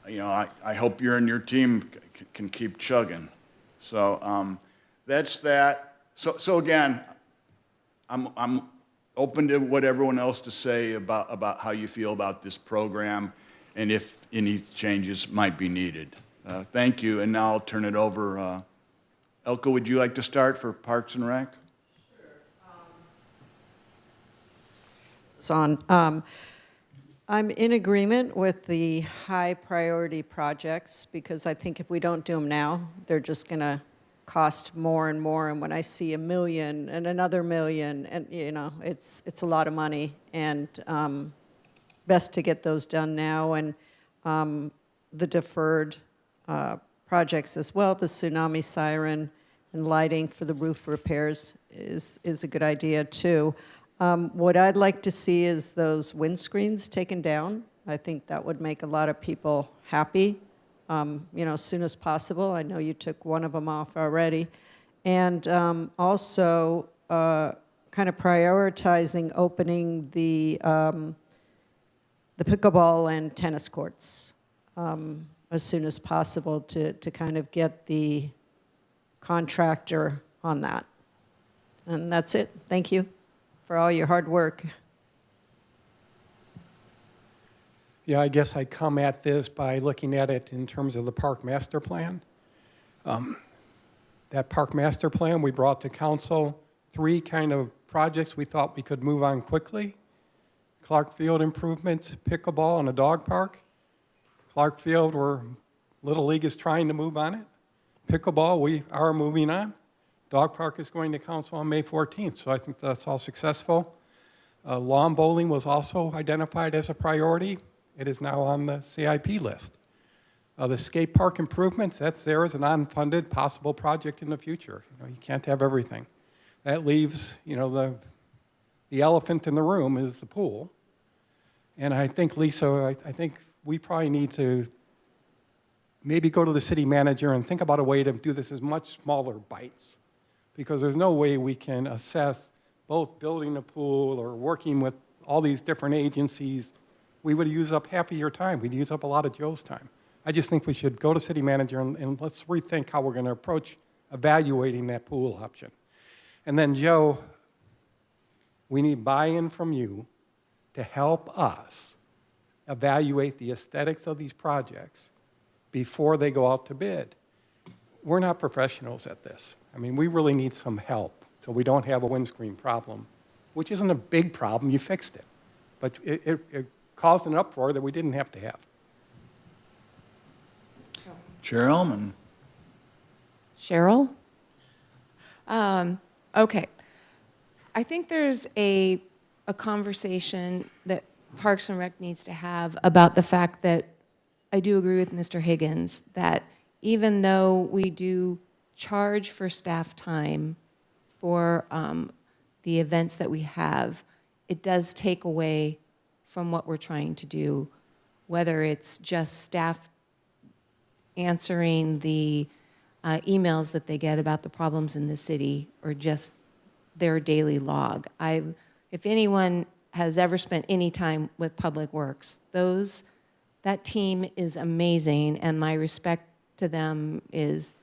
You know, I hope you and your team can keep chugging. So that's that. So again, I'm open to what everyone else to say about how you feel about this program and if any changes might be needed. Thank you, and now I'll turn it over. Elka, would you like to start for Parks and Rec? I'm in agreement with the high priority projects because I think if we don't do them now, they're just going to cost more and more. And when I see $1 million and another $1 million, and you know, it's a lot of money, and best to get those done now. And the deferred projects as well. The tsunami siren and lighting for the roof repairs is a good idea too. What I'd like to see is those windscreens taken down. I think that would make a lot of people happy, as soon as possible. I know you took one of them off already. And also kind of prioritizing opening the pickleball and tennis courts as soon as possible to kind of get the contractor on that. And that's it. Thank you for all your hard work. Yeah, I guess I come at this by looking at it in terms of the park master plan. That park master plan, we brought to council 3 kind of projects we thought we could move on quickly. Clark Field improvements, pickleball, and a dog park. Clark Field, Little League is trying to move on it. Pickleball, we are moving on. Dog park is going to council on May 14th, so I think that's all successful. Lawn bowling was also identified as a priority. It is now on the CIP list. The skate park improvements, that's there as an unfunded possible project in the future. You can't have everything. That leaves, the elephant in the room is the pool. And I think, Lisa, I think we probably need to maybe go to the city manager and think about a way to do this as much smaller bites, because there's no way we can assess both building a pool or working with all these different agencies. We would use up half of your time. We'd use up a lot of Joe's time. I just think we should go to city manager and let's rethink how we're going to approach evaluating that pool option. And then, Joe, we need buy-in from you to help us evaluate the aesthetics of these projects before they go out to bid. We're not professionals at this. I mean, we really need some help so we don't have a windscreen problem, which isn't a big problem. You fixed it. But it caused an uproar that we didn't have to have. Chair Ellman. Cheryl? Okay. I think there's a conversation that Parks and Rec needs to have about the fact that I do agree with Mr. Higgins that even though we do charge for staff time for the events that we have, it does take away from what we're trying to do, whether it's just staff answering the emails that they get about the problems in the city or just their daily log. If anyone has ever spent any time with Public Works, that team is amazing, and my respect to them is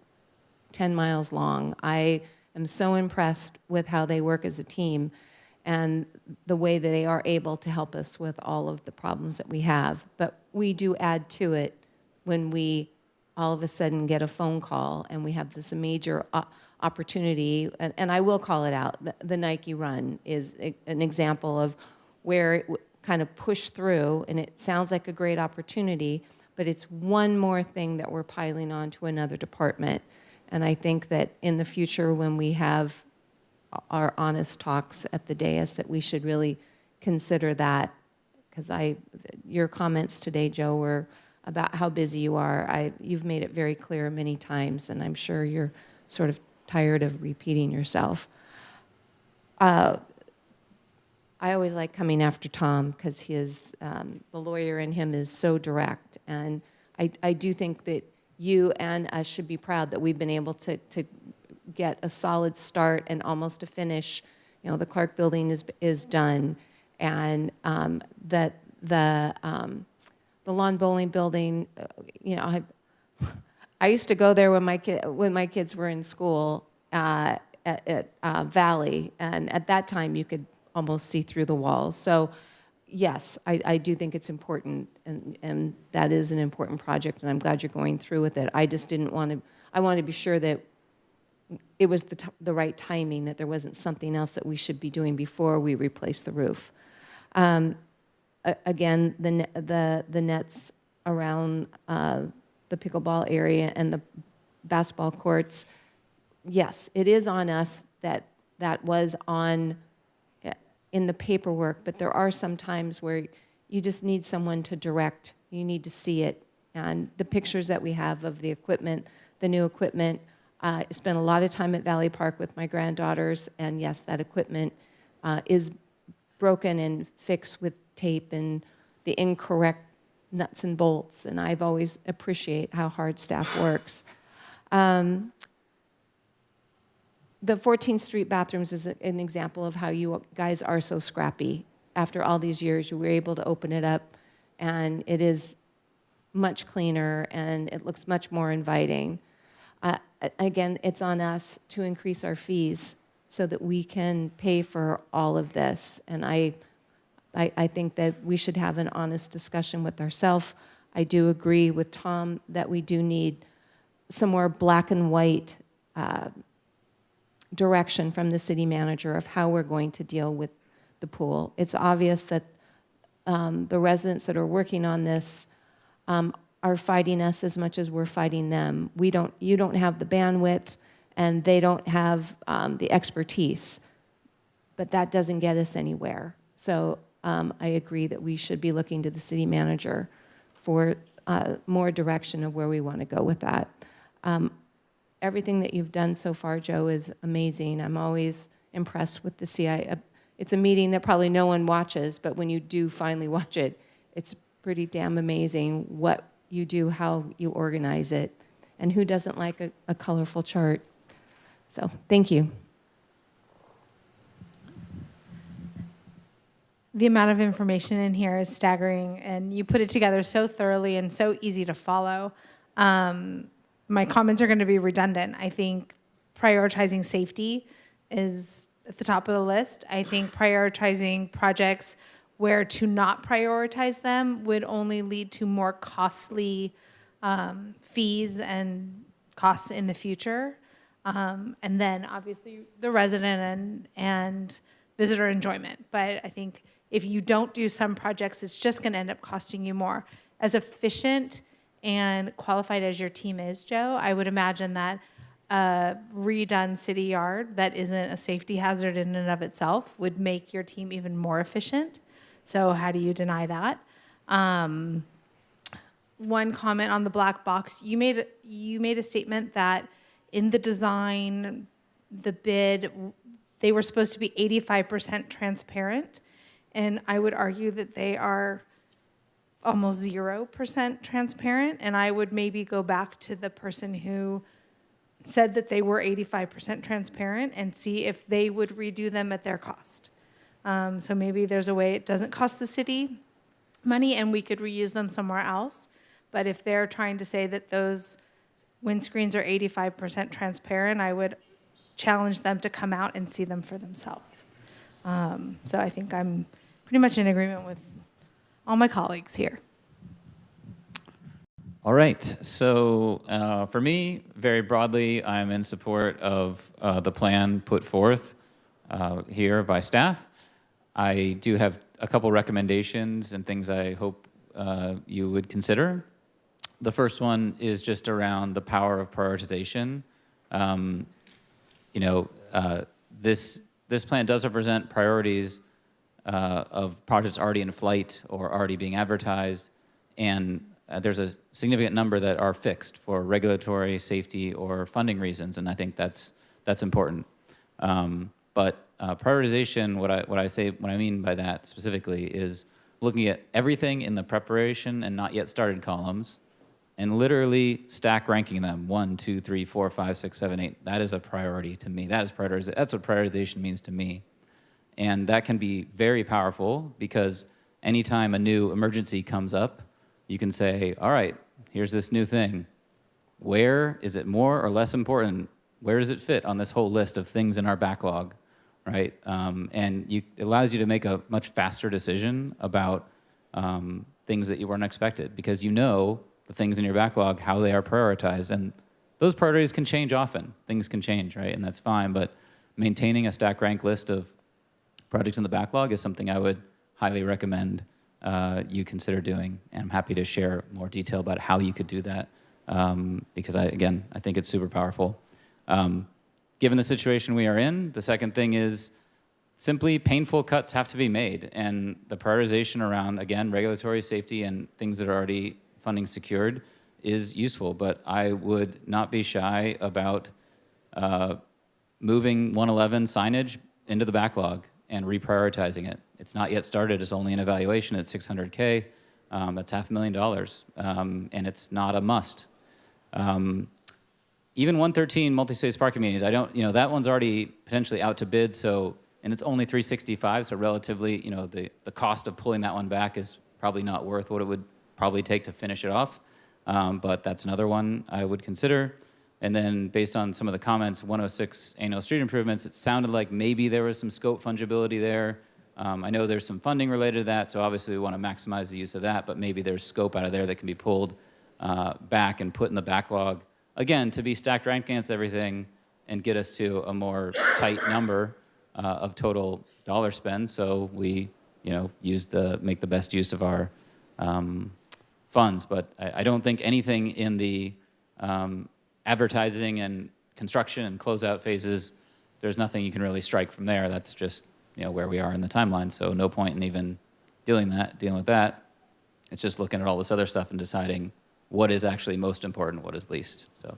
10 miles long. I am so impressed with how they work as a team and the way that they are able to help us with all of the problems that we have. But we do add to it when we all of a sudden get a phone call and we have this major opportunity, and I will call it out. The Nike Run is an example of where it kind of pushed through, and it sounds like a great opportunity, but it's one more thing that we're piling on to another department. And I think that in the future, when we have our honest talks at the dais, that we should really consider that, because your comments today, Joe, were about how busy you are. You've made it very clear many times, and I'm sure you're sort of tired of repeating yourself. I always like coming after Tom because the lawyer in him is so direct. And I do think that you and us should be proud that we've been able to get a solid start and almost a finish. The Clark building is done. And that the lawn bowling building, I used to go there when my kids were in school at Valley. And at that time, you could almost see through the walls. So yes, I do think it's important, and that is an important project, and I'm glad you're going through with it. I just didn't want to, I wanted to be sure that it was the right timing, that there wasn't something else that we should be doing before we replace the roof. Again, the nets around the pickleball area and the basketball courts, yes, it is on us that was on in the paperwork, but there are some times where you just need someone to direct. You need to see it And the pictures that we have of the equipment, the new equipment, I spent a lot of time at Valley Park with my granddaughters, and yes, that equipment is broken and fixed with tape and the incorrect nuts and bolts, and I've always appreciate how hard staff works. The 14th Street bathrooms is an example of how you guys are so scrappy. After all these years, you were able to open it up, and it is much cleaner, and it looks much more inviting. Again, it's on us to increase our fees so that we can pay for all of this. And I think that we should have an honest discussion with ourselves. I do agree with Tom that we do need some more black and white direction from the city manager of how we're going to deal with the pool. It's obvious that the residents that are working on this are fighting us as much as we're fighting them. You don't have the bandwidth, and they don't have the expertise, but that doesn't get us anywhere. So I agree that we should be looking to the city manager for more direction of where we want to go with that. Everything that you've done so far, Joe, is amazing. I'm always impressed with the CIP. It's a meeting that probably no one watches, but when you do finally watch it, it's pretty damn amazing what you do, how you organize it, and who doesn't like a colorful chart. So thank you. The amount of information in here is staggering, and you put it together so thoroughly and so easy to follow. My comments are going to be redundant. I think prioritizing safety is at the top of the list. I think prioritizing projects where to not prioritize them would only lead to more costly fees and costs in the future. And then obviously the resident and visitor enjoyment. But I think if you don't do some projects, it's just going to end up costing you more. As efficient and qualified as your team is, Joe, I would imagine that a redone city yard that isn't a safety hazard in and of itself would make your team even more efficient. So how do you deny that? One comment on the black box. You made a statement that in the design, the bid, they were supposed to be 85% transparent. And I would argue that they are almost 0% transparent. And I would maybe go back to the person who said that they were 85% transparent and see if they would redo them at their cost. So maybe there's a way it doesn't cost the city money and we could reuse them somewhere else. But if they're trying to say that those windscreens are 85% transparent, I would challenge them to come out and see them for themselves. So I think I'm pretty much in agreement with all my colleagues here. All right, so for me, very broadly, I'm in support of the plan put forth here by staff. I do have a couple recommendations and things I hope you would consider. The first one is just around the power of prioritization. This plan does represent priorities of projects already in flight or already being advertised, and there's a significant number that are fixed for regulatory, safety, or funding reasons, and I think that's important. But prioritization, what I mean by that specifically is looking at everything in the preparation and not yet started columns, and literally stack ranking them 1, 2, 3, 4, 5, 6, 7, 8. That is a priority to me. That's what prioritization means to me. And that can be very powerful because anytime a new emergency comes up, you can say, all right, here's this new thing. Where is it more or less important? Where does it fit on this whole list of things in our backlog, right? And it allows you to make a much faster decision about things that you weren't expected because you know the things in your backlog, how they are prioritized. And those priorities can change often. Things can change, right? And that's fine, but maintaining a stack rank list of projects in the backlog is something I would highly recommend you consider doing. And I'm happy to share more detail about how you could do that because I think it's super powerful. Given the situation we are in, the second thing is simply painful cuts have to be made. And the prioritization around, again, regulatory safety and things that are already funding secured is useful, but I would not be shy about moving 111 signage into the backlog and reprioritizing it. It's not yet started, it's only an evaluation at $600K. That's $500,000, and it's not a must. Even 113 multi-space parking meetings, I don't, that one's already potentially out to bid, so, and it's only 365, so relatively, the cost of pulling that one back is probably not worth what it would probably take to finish it off. But that's another one I would consider. And then based on some of the comments, 106 annual street improvements, it sounded like maybe there was some scope fungibility there. I know there's some funding related to that, so obviously we want to maximize the use of that, but maybe there's scope out of there that can be pulled back and put in the backlog, again, to be stacked rank against everything and get us to a more tight number of total dollar spend, so we make the best use of our funds. But I don't think anything in the advertising and construction and closeout phases, there's nothing you can really strike from there. That's just where we are in the timeline, so no point in even dealing with that. It's just looking at all this other stuff and deciding what is actually most important, what is least. So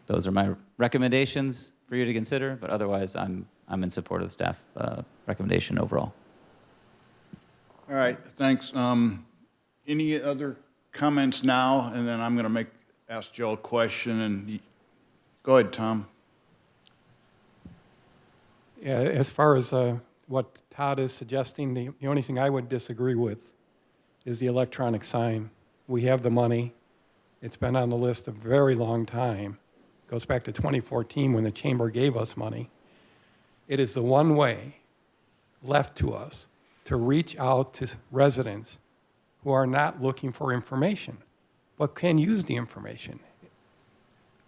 those are my recommendations for you to consider, but otherwise I'm in support of the staff recommendation overall. All right, thanks. Any other comments now? And then I'm going to ask Joe a question. And go ahead, Tom. Yeah, as far as what Todd is suggesting, the only thing I would disagree with is the electronic sign. We have the money. It's been on the list a very long time. It goes back to 2014 when the chamber gave us money. It is the one way left to us to reach out to residents who are not looking for information, but can use the information.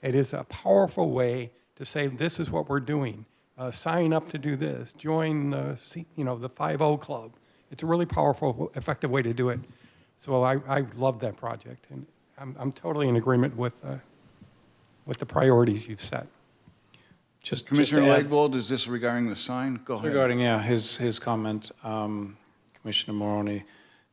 It is a powerful way to say, this is what we're doing. Sign up to do this. Join the 5-0 club. It's a really powerful, effective way to do it. So I love that project, and I'm totally in agreement with the priorities you've set. Commissioner Legvold, is this regarding the sign? Go ahead. Regarding, his comment, Commissioner Moroni.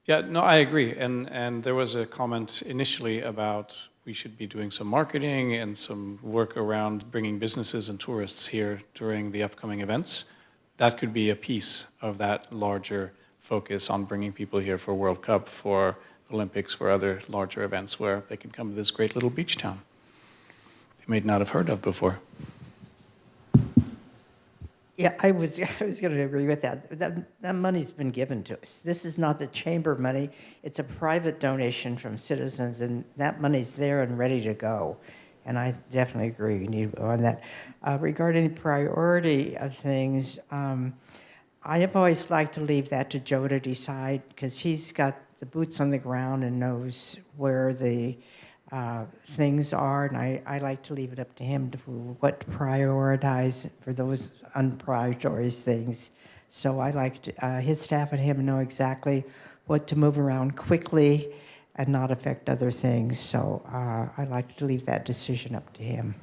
Yeah, no, I agree. And there was a comment initially about we should be doing some marketing and some work around bringing businesses and tourists here during the upcoming events. That could be a piece of that larger focus on bringing people here for World Cup, for Olympics, for other larger events where they can come to this great little beach town they may not have heard of before. Yeah, I was going to agree with that. That money's been given to us. This is not the chamber money. It's a private donation from citizens, and that money's there and ready to go. And I definitely agree. We need on that. Regarding the priority of things, I have always liked to leave that to Joe to decide because he's got the boots on the ground and knows where the things are, and I like to leave it up to him to what to prioritize for those unprioritized things. So I like to, his staff and him know exactly what to move around quickly and not affect other things. So I like to leave that decision up to him.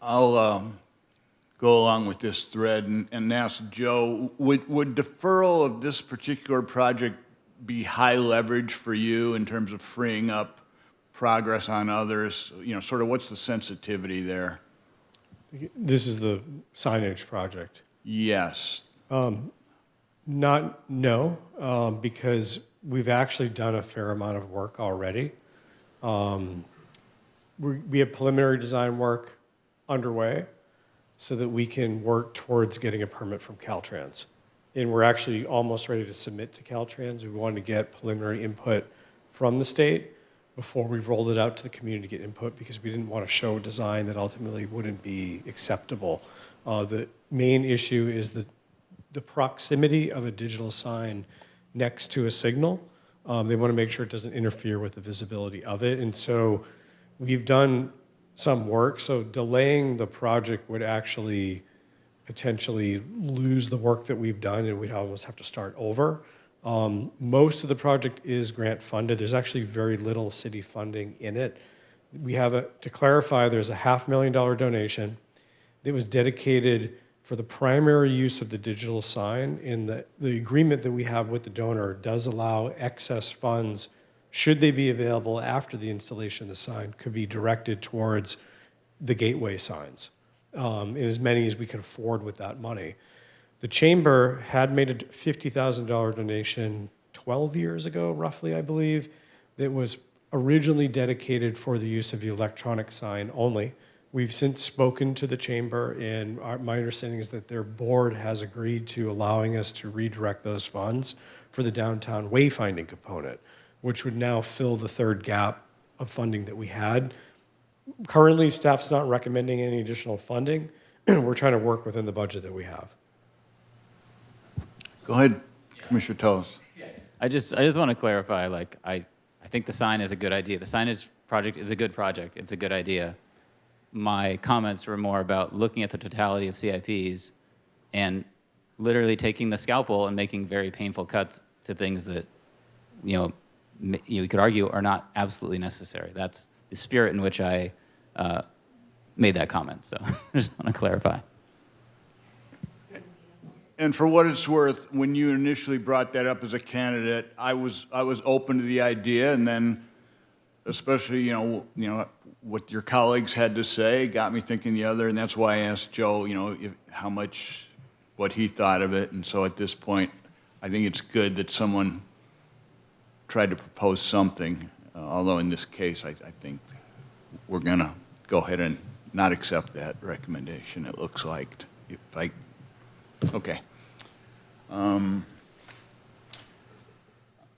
I'll go along with this thread and ask Joe, would deferral of this particular project be high leverage for you in terms of freeing up progress on others? Sort of what's the sensitivity there? This is the signage project. Yes. No, because we've actually done a fair amount of work already. We have preliminary design work underway so that we can work towards getting a permit from Caltrans. And we're actually almost ready to submit to Caltrans. We wanted to get preliminary input from the state before we rolled it out to the community to get input because we didn't want to show a design that ultimately wouldn't be acceptable. The main issue is the proximity of a digital sign next to a signal. They want to make sure it doesn't interfere with the visibility of it. And so we've done some work. So delaying the project would actually potentially lose the work that we've done, and we'd almost have to start over. Most of the project is grant funded. There's actually very little city funding in it. We have to clarify, there's a $500,000 donation that was dedicated for the primary use of the digital sign, in the agreement that we have with the donor does allow excess funds, should they be available after the installation of the sign, could be directed towards the gateway signs, in as many as we can afford with that money. The chamber had made a $50,000 donation 12 years ago, roughly, I believe, that was originally dedicated for the use of the electronic sign only. We've since spoken to the chamber, and my understanding is that their board has agreed to allowing us to redirect those funds for the downtown wayfinding component, which would now fill the third gap of funding that we had. Currently, staff's not recommending any additional funding. We're trying to work within the budget that we have. Go ahead, Commissioner Tellis. I just want to clarify, like, I think the sign is a good idea. The signage project is a good project. It's a good idea. My comments were more about looking at the totality of CIPs and literally taking the scalpel and making very painful cuts to things that, you could argue are not absolutely necessary. That's the spirit in which I made that comment. So I just want to clarify. And for what it's worth, when you initially brought that up as a candidate, I was open to the idea, and then especially what your colleagues had to say got me thinking the other, and that's why I asked Joe, what he thought of it. And so at this point, I think it's good that someone tried to propose something. Although in this case, I think we're gonna go ahead and not accept that recommendation. It looks like okay.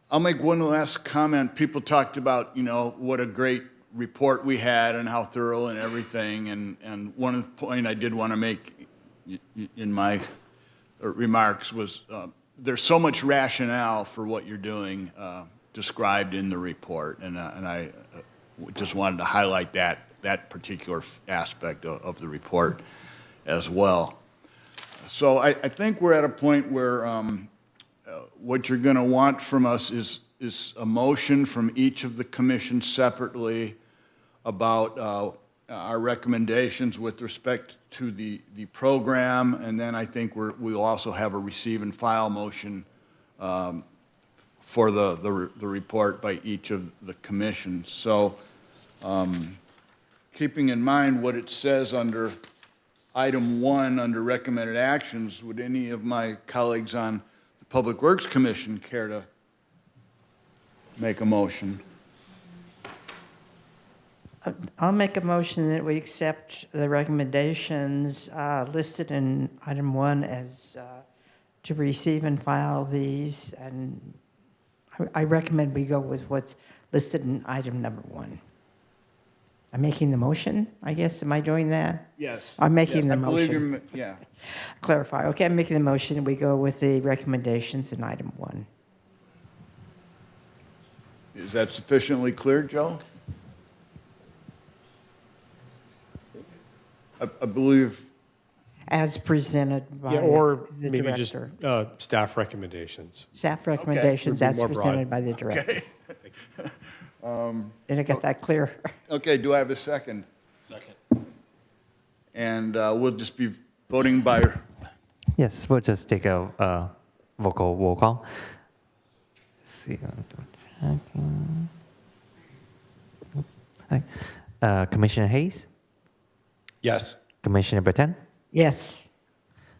I'll make one last comment. People talked about, what a great report we had and how thorough and everything. And one of the point I did want to make in my remarks was there's so much rationale for what you're doing described in the report. And I just wanted to highlight that particular aspect of the report as well. So I think we're at a point where what you're going to want from us is a motion from each of the commissions separately about our recommendations with respect to the program, and then I think we'll also have a receive and file motion for the report by each of the commissions. So keeping in mind what it says under Item 1 under recommended actions, would any of my colleagues on the Public Works Commission care to make a motion? I'll make a motion that we accept the recommendations listed in item 1 as to receive and file these, and I recommend we go with what's listed in item number 1. I'm making the motion, I guess. Am I doing that? Yes. I'm making the I believe motion. yeah. Clarify. Okay, I'm making the motion, and we go with the recommendations in item 1. Is that sufficiently clear, Joe? I believe. As presented by or the maybe director. just staff recommendations. Staff recommendations Would be as more broad. presented by the director. Did I get that clear? Okay, do I have a second? Second. And we'll just be voting by. Yes, we'll just take a vocal roll call. Let's see. Hi. Commissioner Hayes? Yes. Commissioner Breton? Yes.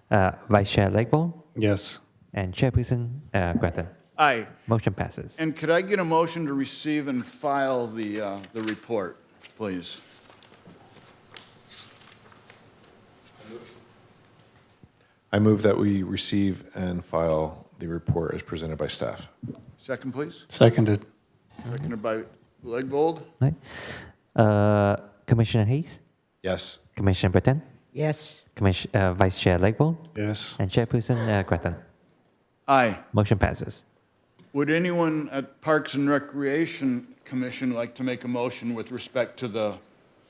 Vice Chair Legbold? Yes. And Chairperson Gretton? Aye. Motion passes. And could I get a motion to receive and file the report, please? I move that we receive and file the report as presented by staff. Second, please. Seconded. Seconded by Legvold. Right. Commissioner Hayes? Yes. Commissioner Breton? Yes. Vice Chair Legbold? Yes. And Chairperson Gretton? Aye. Motion passes. Would anyone at Parks and Recreation Commission like to make a motion with respect to the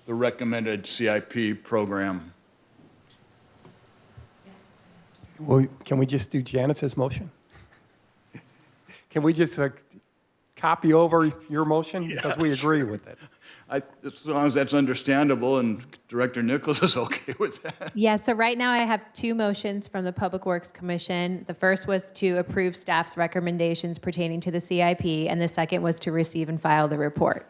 recommended CIP program? Well, can we just do Janice's motion? Can we just copy over your motion? Because we agree with it. As long as that's understandable and Director Nichols is okay with that. Yeah, so right now I have two motions from the Public Works Commission. The first was to approve staff's recommendations pertaining to the CIP, and the second was to receive and file the report.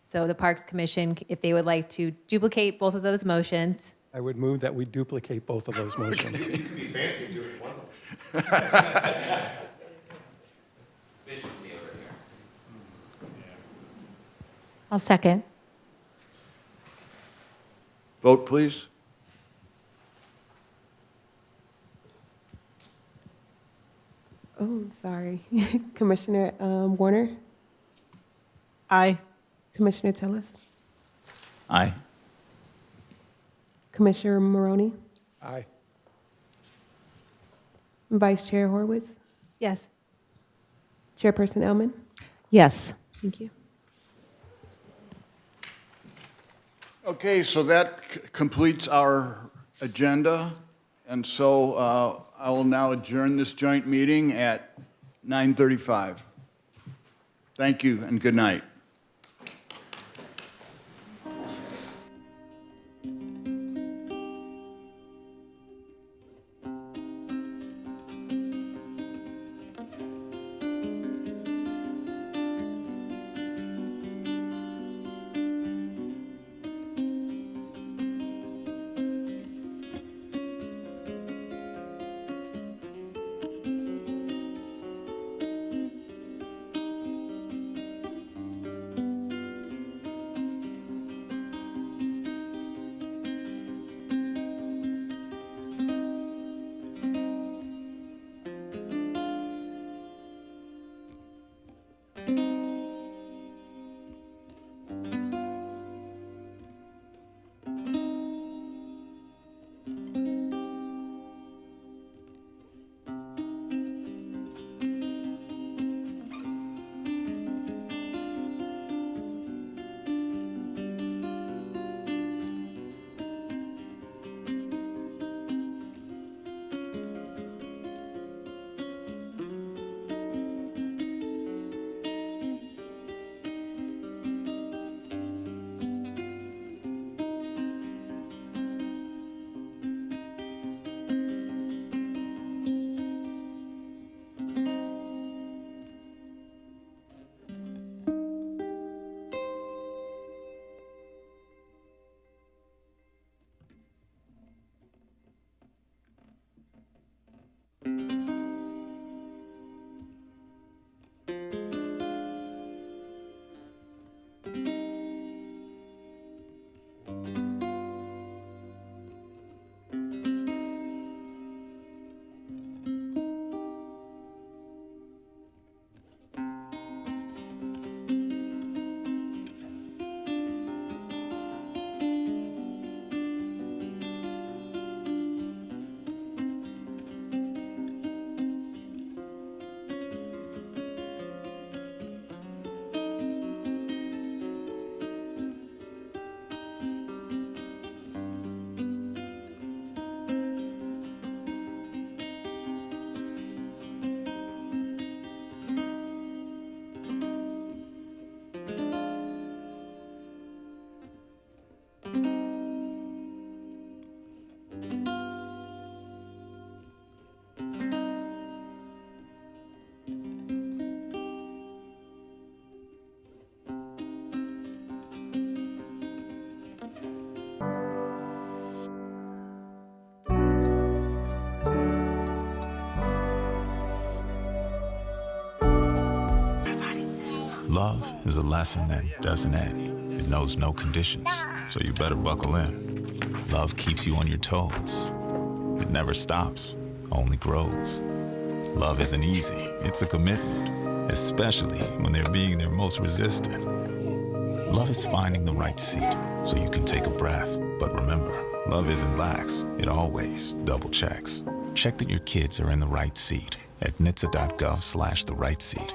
So the Parks Commission, if they would like to duplicate both of those motions. I would move that we duplicate both of those motions. It could be fancy doing one motion. Efficiency over here. I'll second. Vote, please. Oh, I'm sorry. Commissioner Warner? Aye. Commissioner Tillis? Aye. Commissioner Maroney? Aye. Vice Chair Horowitz? Yes. Chairperson Elman? Yes. Thank you. Okay, so that completes our agenda. And so I will now adjourn this joint meeting at 9:35. Thank you and good night. Love is a lesson that doesn't end. It knows no conditions, so you better buckle in. Love keeps you on your toes. It never stops, only grows. Love isn't easy, it's a commitment, especially when they're being their most resistant. Love is finding the right seat so you can take a breath. But remember, love isn't lax, it always double checks. Check that your kids are in the right seat at nhtsa.gov/the right seat.